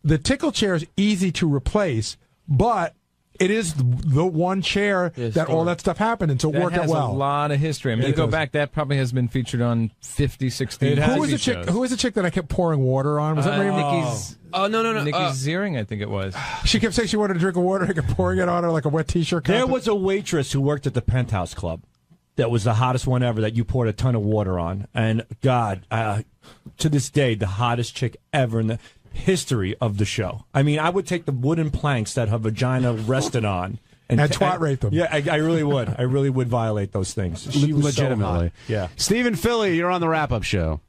the tickle chair is easy to replace, but it is the one chair that all that stuff happened, and so it worked out well. That has a lot of history. I mean, you go back, that probably has been featured on 50, 60 Who was the TV chick? shows. Who was the chick that I kept pouring water on? Was that Mary Nikki's? Oh no. Nikki Ziering, I think it was. She kept saying she wanted a drink of water. I kept pouring it on her like a wet T-shirt. There was a waitress who worked at the Penthouse Club that was the hottest one ever that you poured a ton of water on. And God, to this day, the hottest chick ever in the history of the show. I mean, I would take the wooden planks that her vagina rested on. And twat rate them. Yeah, I really would. I really would violate those things. She was legitimately. So hot. Yeah. Stephen Philly, you're on the wrap-up show.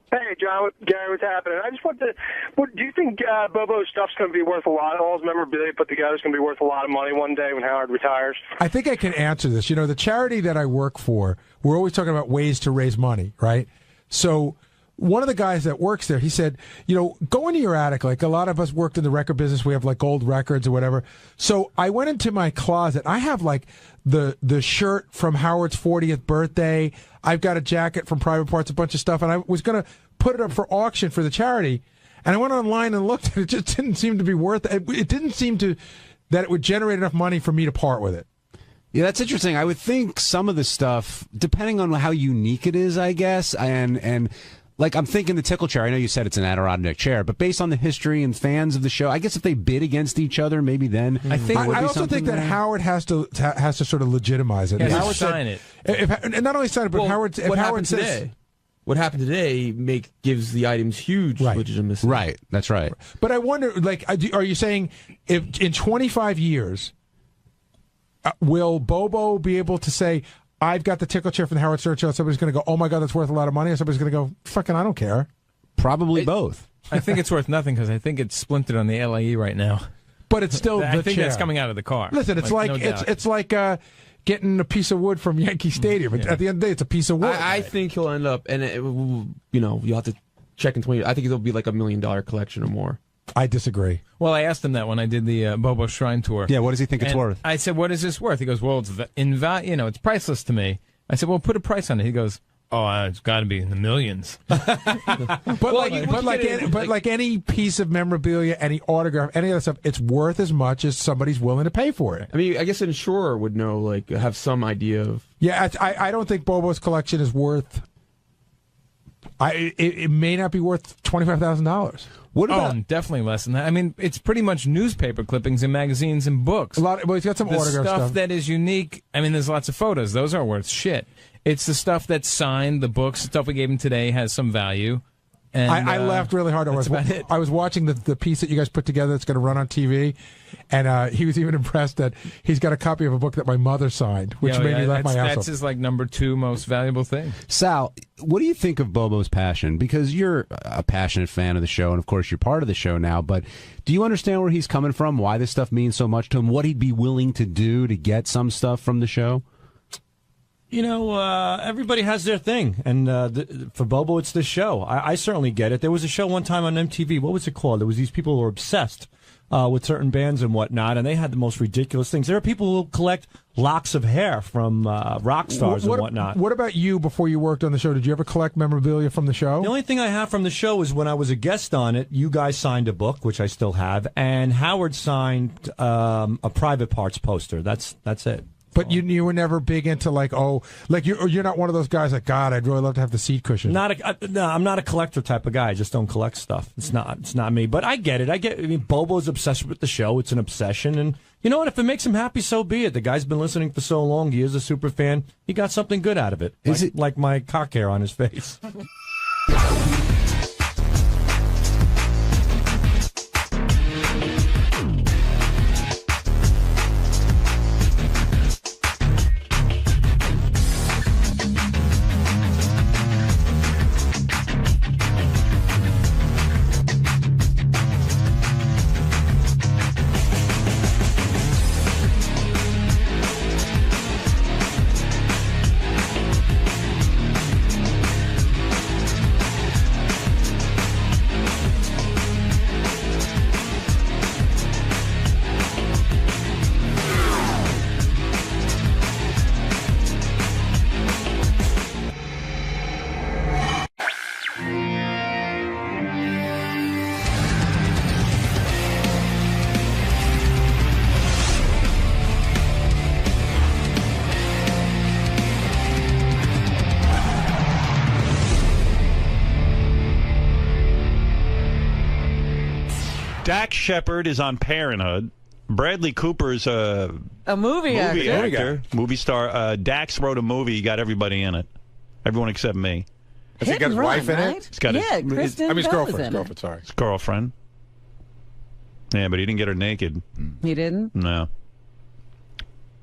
Hey, John, Gary, what's happening? I just want to. Do you think Bobo's stuff's going to be worth a lot? All his memorabilia put together is going to be worth a lot of money one day when Howard retires? I think I can answer this. The charity that I work for, we're always talking about ways to raise money, right? So one of the guys that works there, he said, go into your attic. Like a lot of us worked in the record business. We have like gold records or whatever. So I went into my closet. I have like the shirt from Howard's 40th birthday. I've got a jacket from Private Parts, a bunch of stuff. And I was going to put it up for auction for the charity. And I went online and looked, and it just didn't seem to be worth it. It didn't seem that it would generate enough money for me to part with it. Yeah, that's interesting. I would think some of the stuff, depending on how unique it is, I guess, and like I'm thinking the tickle chair. I know you said it's an Adirondack chair, but based on the history and fans of the show, I guess if they bid against each other, maybe then I also think that Howard has to sort of legitimize it. He has to Howard sign it. And not only sign it, but what happened today? What happened today gives the items huge legitimacy. Right, that's right. But I wonder, are you saying if in 25 years, will Bobo be able to say, I've got the tickle chair from the Howard Stern show, somebody's going to go, oh my God, that's worth a lot of money, or somebody's going to go, fucking, I don't care? Probably both. I think it's worth nothing because I think it's splintered on the LIE right now. But it's still I the think chair. that's coming out of the car. Listen, it's like no doubt. it's like getting a piece of wood from Yankee Stadium. At the end of the day, it's a piece of wood. I think he'll end up, and you'll have to check in 20 years. I think it'll be like $1 million collection or more. I disagree. Well, I asked him that when I did the Bobo Shrine tour. Yeah, what does he think it's And worth? I said, "What is this worth?" He goes, "Well, it's it's priceless to me." I said, "Well, put a price on it." He goes, "Oh, it's got to be in the millions." But like any piece of memorabilia, any autograph, any other stuff, it's worth as much as somebody's willing to pay for it. I mean, I guess an insurer would know, like, have some idea of. Yeah, I don't think Bobo's collection is worth. It may not be worth $25,000. What about definitely less than that? I mean, it's pretty much newspaper clippings and magazines and books. Well, he's got some the autograph stuff that is unique. I mean, there's lots of photos; those are worth shit. It's the stuff that's signed. The books, stuff we gave him today, has some value. And, I laughed really hard. I was watching the piece that you guys put together that's going to run on TV, and he was even impressed that he's got a copy of a book that my mother signed, which made me laugh my ass off. That's his number 2 most valuable thing. Sal, what do you think of Bobo's passion? Because you're a passionate fan of the show, and of course you're part of the show now, but do you understand where he's coming from, why this stuff means so much to him, what he'd be willing to do to get some stuff from the show? Everybody has their thing, and for Bobo, it's this show. I certainly get it. There was a show one time on MTV. What was it called? There was these people who were obsessed with certain bands and whatnot, and they had the most ridiculous things. There are people who collect locks of hair from rock stars and whatnot. What about you before you worked on the show? Did you ever collect memorabilia from the show? The only thing I have from the show is when I was a guest on it, you guys signed a book, which I still have, and Howard signed a Private Parts poster. That's it. But you were never big into you're not one of those guys like, God, I'd really love to have the seat cushion. No, I'm not a collector type of guy. I just don't collect stuff. It's not me. But I get it. I mean, Bobo's obsessed with the show. It's an obsession, and you know what? If it makes him happy, so be it. The guy's been listening for so long. He is a super fan. He got something good out of it. Like my cock hair on his face? Dax Shepard is on Parenthood. Bradley Cooper's a movie actor. Movie star. Dax wrote a movie. He got everybody in it. Everyone except me. Has he got his wife in it? He's got Kristen his Bell was in it. Sorry. His girlfriend. Yeah, but he didn't get her naked. He didn't? No.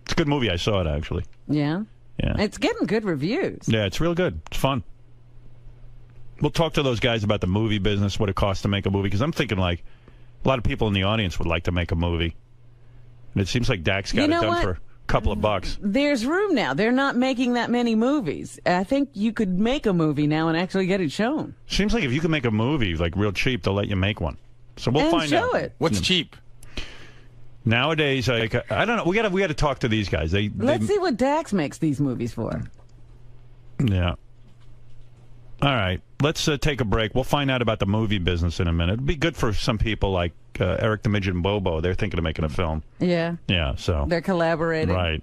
It's a good movie. I saw it, actually. Yeah? Yeah. It's getting good reviews. Yeah, it's real good. It's fun. We'll talk to those guys about the movie business, what it costs to make a movie, because I'm thinking, like, a lot of people in the audience would like to make a movie. And it seems like Dax got it done for a couple of bucks. There's room now. They're not making that many movies. I think you could make a movie now and actually get it shown. Seems like if you can make a movie, like, real cheap, they'll let you make one. So we'll find out. Show it. What's cheap? Nowadays, I don't know. We got to talk to these guys. Let's see what Dax makes these movies for. Yeah. All right. Let's take a break. We'll find out about the movie business in a minute. It'd be good for some people like Eric the Midget and Bobo. They're thinking of making a film. Yeah. Yeah. So they're collaborating. Right.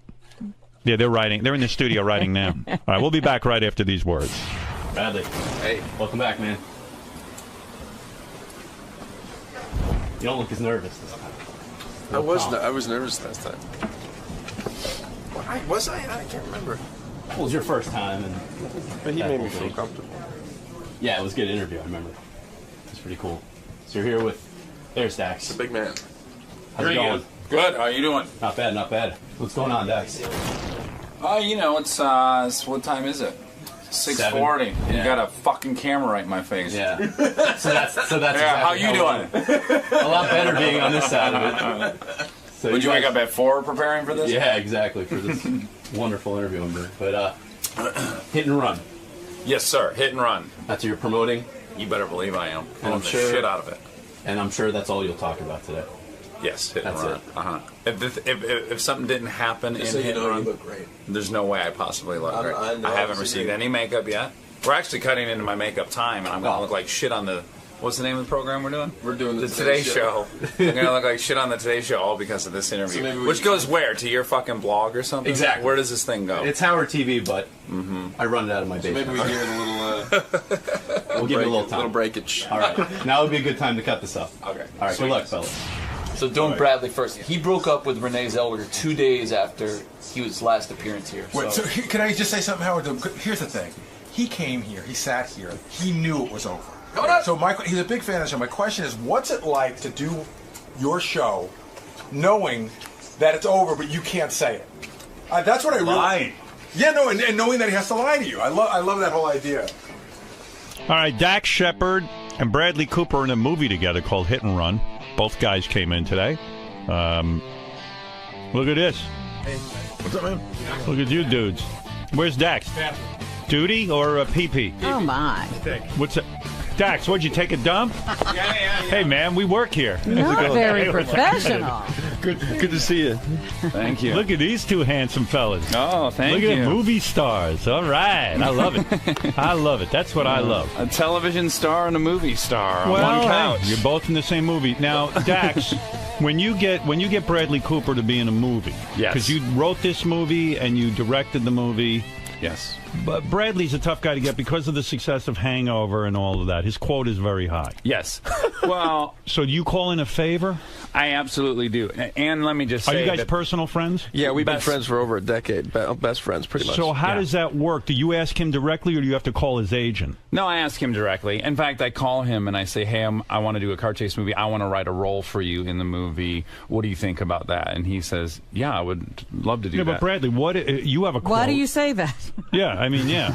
Yeah, they're writing. They're in the studio writing now. All right. We'll be back right after these words. Bradley. Hey. Welcome back, man. You don't look as nervous this time. I was nervous last time. Was I? I can't remember. Well, it was your first time, and but he made me feel comfortable. Yeah, it was a good interview. I remember. It was pretty cool. So you're here with Dax. The big man. How's it going? Good. How are you doing? Not bad. Not bad. What's going on, Dax? You know, it's what time is it? 6:40. Yeah. You got a fucking camera right in my face. Yeah. So that's yeah. exactly How you doing? A lot better being on this side of it. So Would you wake up at 4 preparing for this? Yeah, exactly, for this wonderful interview I'm doing. But Hit and Run. Yes, sir. Hit and Run. That's what you're promoting? You better believe I am. And Pulling I'm the sure, shit out of it. And I'm sure that's all you'll talk about today. Yes, Hit and That's Run. it. Uh-huh. If something didn't happen Just in so you Hit know, and Run, you look great. there's no way I possibly look great. I know, I haven't I received agree. any makeup yet. We're actually cutting into my makeup time, and I'm going to look like shit on the... What's the name of the program we're doing? We're doing the Today Show. I'm going to look like shit on the Today Show all because of this interview. maybe we Which should- goes where? To your fucking blog or something? Exactly. Where does this thing go? It's Howard TV, but I run it out of my So basement. maybe we give it a little. We'll give it a little time. Little breakage. All right. Now would be a good time to cut this up. Okay. All right. Good luck, fellas. So doing Bradley first. He broke up with Renee Zellweger 2 days after his last appearance here. Wait, so can I just say something, Howard? Here's the thing. He came here. He sat here. He knew it was over. So he's a big fan of the show. My question is, what's it like to do your show knowing that it's over, but you can't say it? That's what I really... Lying. Yeah, no, and knowing that he has to lie to you. I love that whole idea. All right, Dax Shepard and Bradley Cooper are in a movie together called Hit and Run. Both guys came in today. Look at this. Hey, what's up, man? Look at you dudes. Where's Dax? Duty or pee-pee? Oh, my. What's it? Dax, what'd you take a dump? Yeah. Hey, man, we work here. Not very Hey, professional. Good to see you. Thank you. Look at these two handsome fellas. Oh, thank Look you. at the movie stars. All right. I love it. I love it. That's what I love. A television star and a movie star on Well, one couch. hey, you're both in the same movie. Now, Dax, when you get Bradley Cooper to be in a movie, Yes. because you wrote this movie and you directed the movie. Yes. But Bradley's a tough guy to get because of the success of Hangover and all of that. His quote is very high. Yes. Well, so do you call in a favor? I absolutely do. And let me just say, Are you guys that personal friends? Yeah, we've been Best- friends for over a decade. Best friends, pretty much. So how does that work? Do you ask him directly, or do you have to call his agent? No, I ask him directly. In fact, I call him and I say, hey, I want to do a car chase movie. I want to write a role for you in the movie. What do you think about that? And he says, yeah, I would love to do Yeah, that. but Bradley, what you have a quote. Why do you say that? Yeah, I mean, yeah.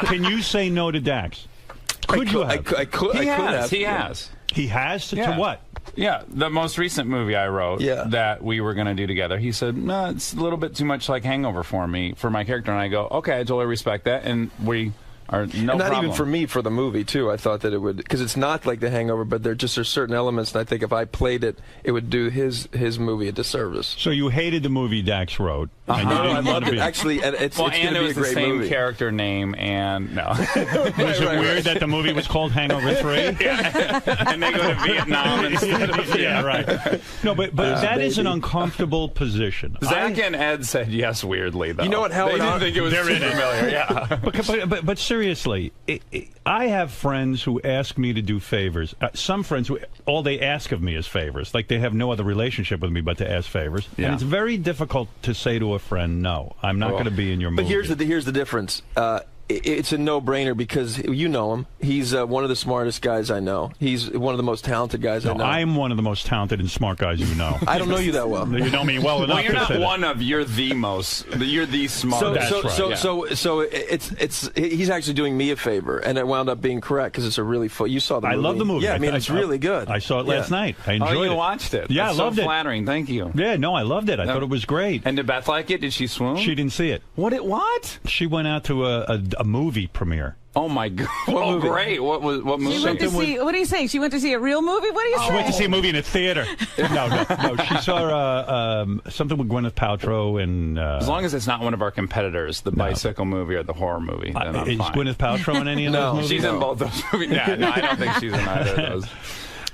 Can you say no to Dax? Could you have? I could have. He has. He has? Yeah. To what? Yeah, the most recent movie I wrote that we were going to do together, he said, no, it's a little bit too much like Hangover for me, for my character. And I go, okay, I totally respect that. And we are no and not problem. even for me, for the movie, too. I thought that it would, because it's not like The Hangover, but there's certain elements, and I think if I played it, it would do his movie a disservice. So you hated the movie Dax wrote. And you No, I didn't want loved to it. be. Actually, and it's well, going and to it be was a great the same movie. character name, and no. Was it weird that the movie was called Hangover 3? And they go to Vietnam instead of Yeah, right. No, but that is an uncomfortable position. Zach and Ed said yes weirdly, though. You know what, Howard? They didn't think it was They're in it. familiar. Yeah. But seriously, I have friends who ask me to do favors. Some friends who all they ask of me is favors. Like they have no other relationship with me but to ask favors. Yeah. And it's very difficult to say to a friend, no, I'm not going to be in your movie. But here's the difference. It's a no-brainer because you know him. He's one of the smartest guys I know. He's one of the most talented guys I know. I'm one of the most talented and smart guys you know. I don't know you that well. You know me well enough. Well, you're to not say one of. You're the most. You're the smartest. So it's he's actually doing me a favor, and it wound up being correct because it's a really fun. You saw the movie. I love the movie. Yeah, I mean it's really good. I saw it last night. I enjoyed it. Oh, you watched it? Yeah, That's I loved so it. Flattering. Thank you. Yeah, no, I loved it. I thought it was great. And did Beth like it? Did she swoon? She didn't see it. What? She went out to a movie premiere. Oh my God! Oh, great! What movie? She went to see. What are you saying? She went to see a real movie? What are you saying? She went to see a movie in a theater. No. She saw something with Gwyneth Paltrow and. As long as it's not one of our competitors, the bicycle movie or the horror movie, then I'm is fine. Gwyneth Paltrow in any of those movies? She's in both those movies. Yeah, no, I don't think she's in either of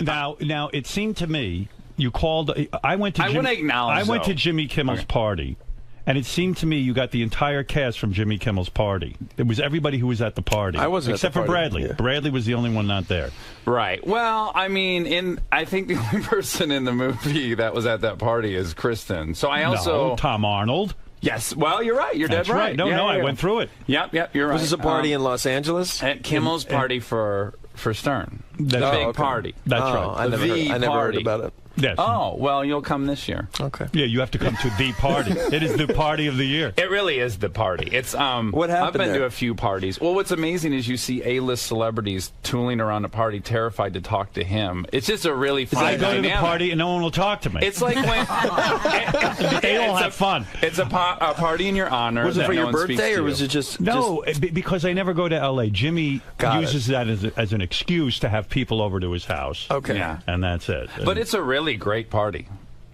those. Now it seemed to me you called. I went to. I want to acknowledge. I went to Jimmy Kimmel's party. And it seemed to me you got the entire cast from Jimmy Kimmel's party. It was everybody who was at the party. I wasn't except at the for party. Bradley. Yeah. Bradley was the only one not there. Right. Well, I mean, I think the only person in the movie that was at that party is Kristen. So I also No, Tom Arnold. Yes. Well, you're right. You're That's dead right. No, I went through it. Yep. You're right. Was this a party in Los Angeles? At Kimmel's party for Stern. That's the big okay. party. That's Oh, right. I never heard about it. Yes. Oh, well, you'll come this year. Okay. Yeah, you have to come to the party. It is the party of the year. It really is the party. It's What happened I've been there? to a few parties. Well, what's amazing is you see A-list celebrities tooling around a party, terrified to talk to him. It's just a really fun I go to the dynamic. party and no one will talk to me. It's like when They all have fun. It's a party in your honor. Was it that for no your one speaks birthday, to or you. was it just No, because I never go to L.A. Jimmy Got uses that as an excuse to have people over to his house. Okay. Yeah. And that's it. But it's a really great party.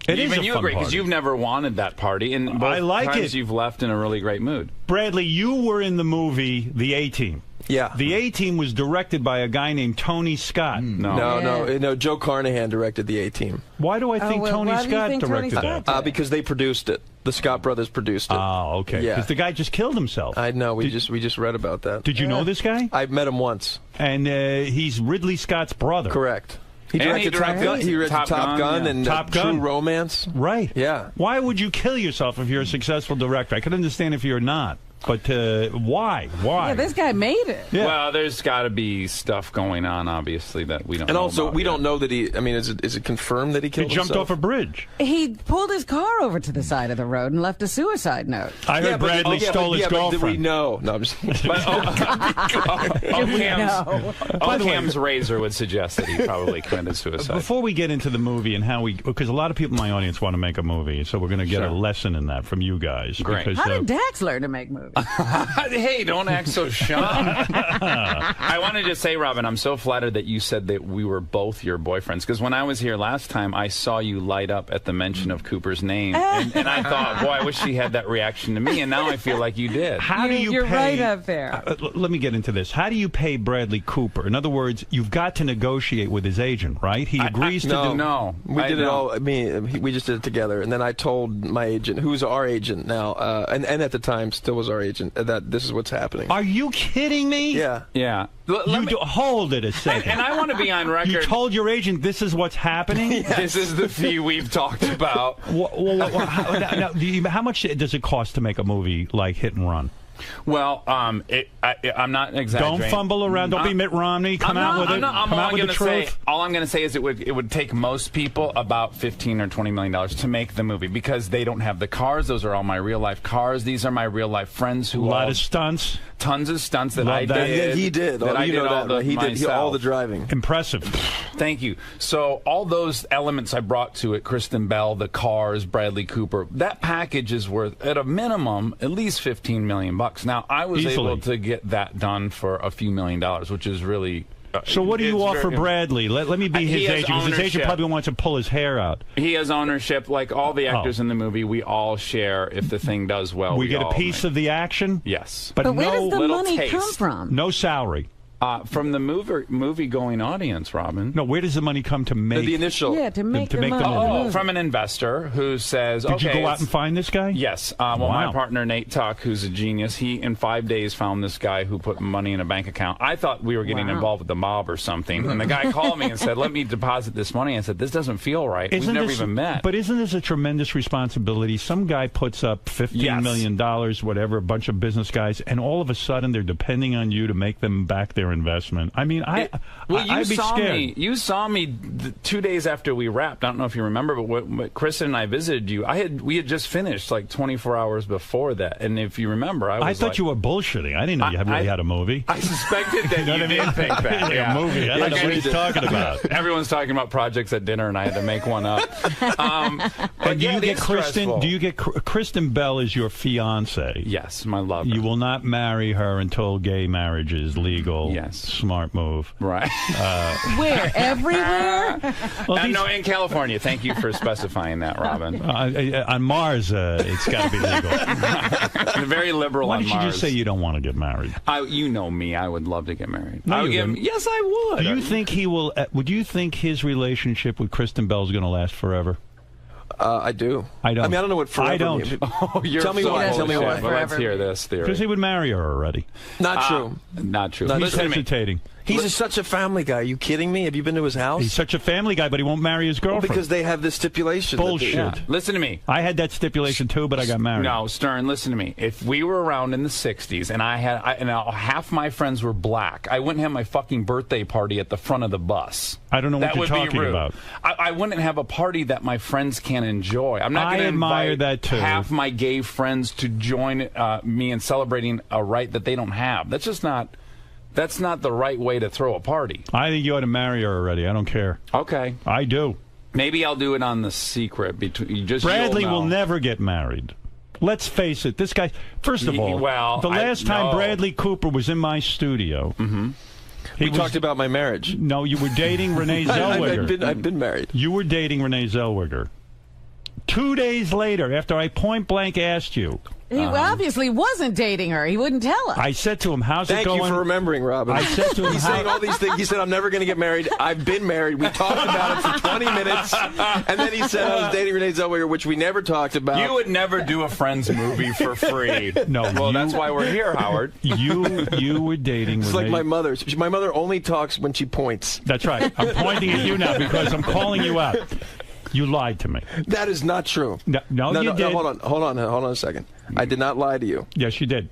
It is Even a you fun agree because party. you've never wanted that party, and both I like times it. you've left in a really great mood. Bradley, you were in the movie The A-Team. Yeah. The A-Team was directed by a guy named Tony Scott. No. Joe Carnahan directed the A-Team. Why do I think Tony Scott directed that? Because they produced it. The Scott brothers produced it. Oh, okay. Yeah. Because the guy just killed himself. I know. We just read about that. Did you know this guy? I met him once. And he's Ridley Scott's brother. Correct. He And directed, he directed Top Gun. He directed Top Gun yeah. and Top Gun. True Romance. Right. Yeah. Why would you kill yourself if you're a successful director? I could understand if you're not. But why? Why? Yeah, this guy made it. Yeah. Well, there's got to be stuff going on, obviously, that we don't And know also, about we yet. don't know that he. I mean, is it confirmed that he He killed jumped himself? off a bridge. He pulled his car over to the side of the road and left a suicide note. I heard Bradley stole his But did we girlfriend. know? No, I'm just. Occam's razor would suggest that he probably committed suicide. Before we get into the movie and how because a lot of people in my audience want to make a movie, so we're going to get a lesson in that from you guys. Great. Because, How did Dax learn to make movies? Hey, don't act so shocked. I wanted to say, Robin, I'm so flattered that you said that we were both your boyfriends, because when I was here last time, I saw you light up at the mention of Cooper's name, and I thought, boy, I wish she had that reaction to me, and now I feel like you did. How do you You're pay? right up there. Let me get into this. How do you pay Bradley Cooper? In other words, you've got to negotiate with his agent, right? He agrees to do. No, We did it all. I mean, we just did it together, and then I told my agent, who's our agent now, and at the time still was our agent, that this is what's happening. Are you kidding me? Yeah. Yeah. Hold it a second. And I want to be on record. You told your agent this is what's happening? Yes. This is the fee we've talked about. How much does it cost to make a movie like Hit and Run? Well, I'm not exaggerating. Don't fumble around. Don't be Mitt Romney. Come out with it. Come out with the truth. All I'm going to say is it would take most people about $15 or $20 million to make the movie, because they don't have the cars. Those are all my real life cars. These are my real life friends who A lot of stunts. Tons of stunts that Love I that. did. Yeah, he did. That I You did know all that, right? He did all the driving. Impressive. Thank you. So all those elements I brought to it, Kristen Bell, the cars, Bradley Cooper, that package is worth, at a minimum, at least $15 million. Now, I was able to get that done for a few $1 million, which is really... So what do you offer Bradley? Let me be his agent, because his agent probably wants to pull his hair out. He has ownership. Like all the actors in the movie, we all share if the thing does well. We get a piece of the action? Yes. But where no does the little money taste. come from? No salary. From the movie-going audience, Robin. No, where does the money come to make? The initial. Yeah, to make the movie. movie. From an investor who says, Did okay, you go out and find this guy? Yes. Well, my partner, Nate Tuck, who's a genius, he, in 5 days, found this guy who put money in a bank account. I thought we were getting involved with the mob or something. And the guy called me and said, let me deposit this money. I said, this doesn't feel right. We've never even met. But isn't this a tremendous responsibility? Some guy puts up $15 million, whatever, a bunch of business guys, and all of a sudden they're depending on you to make them back their investment. I mean, I'd be scared. You saw me 2 days after we wrapped. I don't know if you remember, but when Kristen and I visited you, we had just finished like 24 hours before that. And if you remember, I thought you were bullshitting. I didn't know you really had a movie. I suspected that you did think that. A movie. I don't know what he's talking about. Everyone's talking about projects at dinner, and I had to make one up. And do you get Kristen? Do you get Kristen Bell is your fiance? Yes, my love. You will not marry her until gay marriage is legal. Yes, smart move. Right. Where? Everywhere? No, in California. Thank you for specifying that, Robin. On Mars, it's got to be legal. Very liberal on Why Mars. did you just say you don't want to get married? You know me. I would love to get married. No, you wouldn't. Yes, I would. Do you think he will? Would you think his relationship with Kristen Bell is going to last forever? I do. I don't. I mean, I don't know what forever I don't. means. Oh, you're Tell me so why. Tell me why. Well, let's hear this theory. Because he would marry her already. Not true. Not true. Not He's true. hesitating. He's such a family guy. Are you kidding me? Have you been to his house? He's such a family guy, but he won't marry his girlfriend. Well, because they have this stipulation. Bullshit. Listen to me. I had that stipulation too, but I got married. No, Stern, listen to me. If we were around in the 60s and half my friends were black, I wouldn't have my fucking birthday party at the front of the bus. I don't know that what you're would talking be rude. about. I wouldn't have a party that my friends can't enjoy. I'm not I going to admire invite that too. half my gay friends to join me in celebrating a right that they don't have. That's just not. That's not the right way to throw a party. I think you ought to marry her already. I don't care. Okay. I do. Maybe I'll do it on the secret. Bradley will never get married. Let's face it. This guy, first of all, the last time Bradley Cooper was in my studio, we talked about my marriage. No, you were dating Renee Zellweger. I've been married. You were dating Renee Zellweger. 2 days later, after I point blank asked you, He obviously wasn't dating her. He wouldn't tell us. I said to him, how's Thank it going? you for remembering, Robin. I said to him, he's saying all these things. He said, I'm never going to get married. I've been married. We talked about it for 20 minutes. And then he said I was dating Renee Zellweger, which we never talked about. You would never do a Friends movie for free. No. Well, that's why we're here, Howard. You were dating It's Renee. like my mother. My mother only talks when she points. That's right. I'm pointing at you now because I'm calling you out. You lied to me. That is not true. No, you did. No, hold on a second. I did not lie to you. Yes, you did.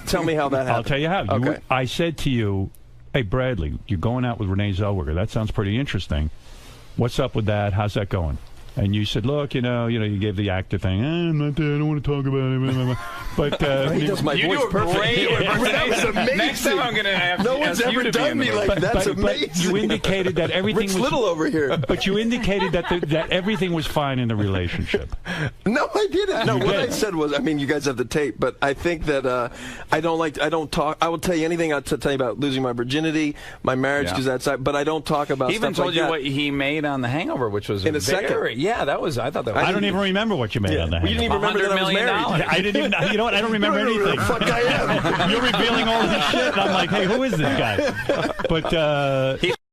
Tell me how that happened. I'll tell you how. Okay. I said to you, hey, Bradley, you're going out with Renee Zellweger. That sounds pretty interesting. What's up with that? How's that going? And you said, look, you you gave the actor thing. I'm not there. I don't want to talk about it. But he does my you voice do a perfect. great That was amazing. Next time I'm going to have no to one's ask ever you to done be me in the like movie. that. That's but amazing. you indicated that everything Rich was Little over here. But you indicated that everything was fine in the relationship. No, I didn't. No, You what did. I said was, I mean, you guys have the tape, but I think that I don't talk. I will tell you anything I'll tell you about losing my virginity, my marriage, because that's. But I don't talk about. He even stuff told like you that. what he made on The Hangover, which was In a second. Yeah, that was. I thought that was. I don't even remember what you made on that. You didn't even remember that I was married. I didn't even. You know what? I don't remember You don't know anything. who the fuck I am. You're revealing all this shit, and I'm like, hey, who is this guy? But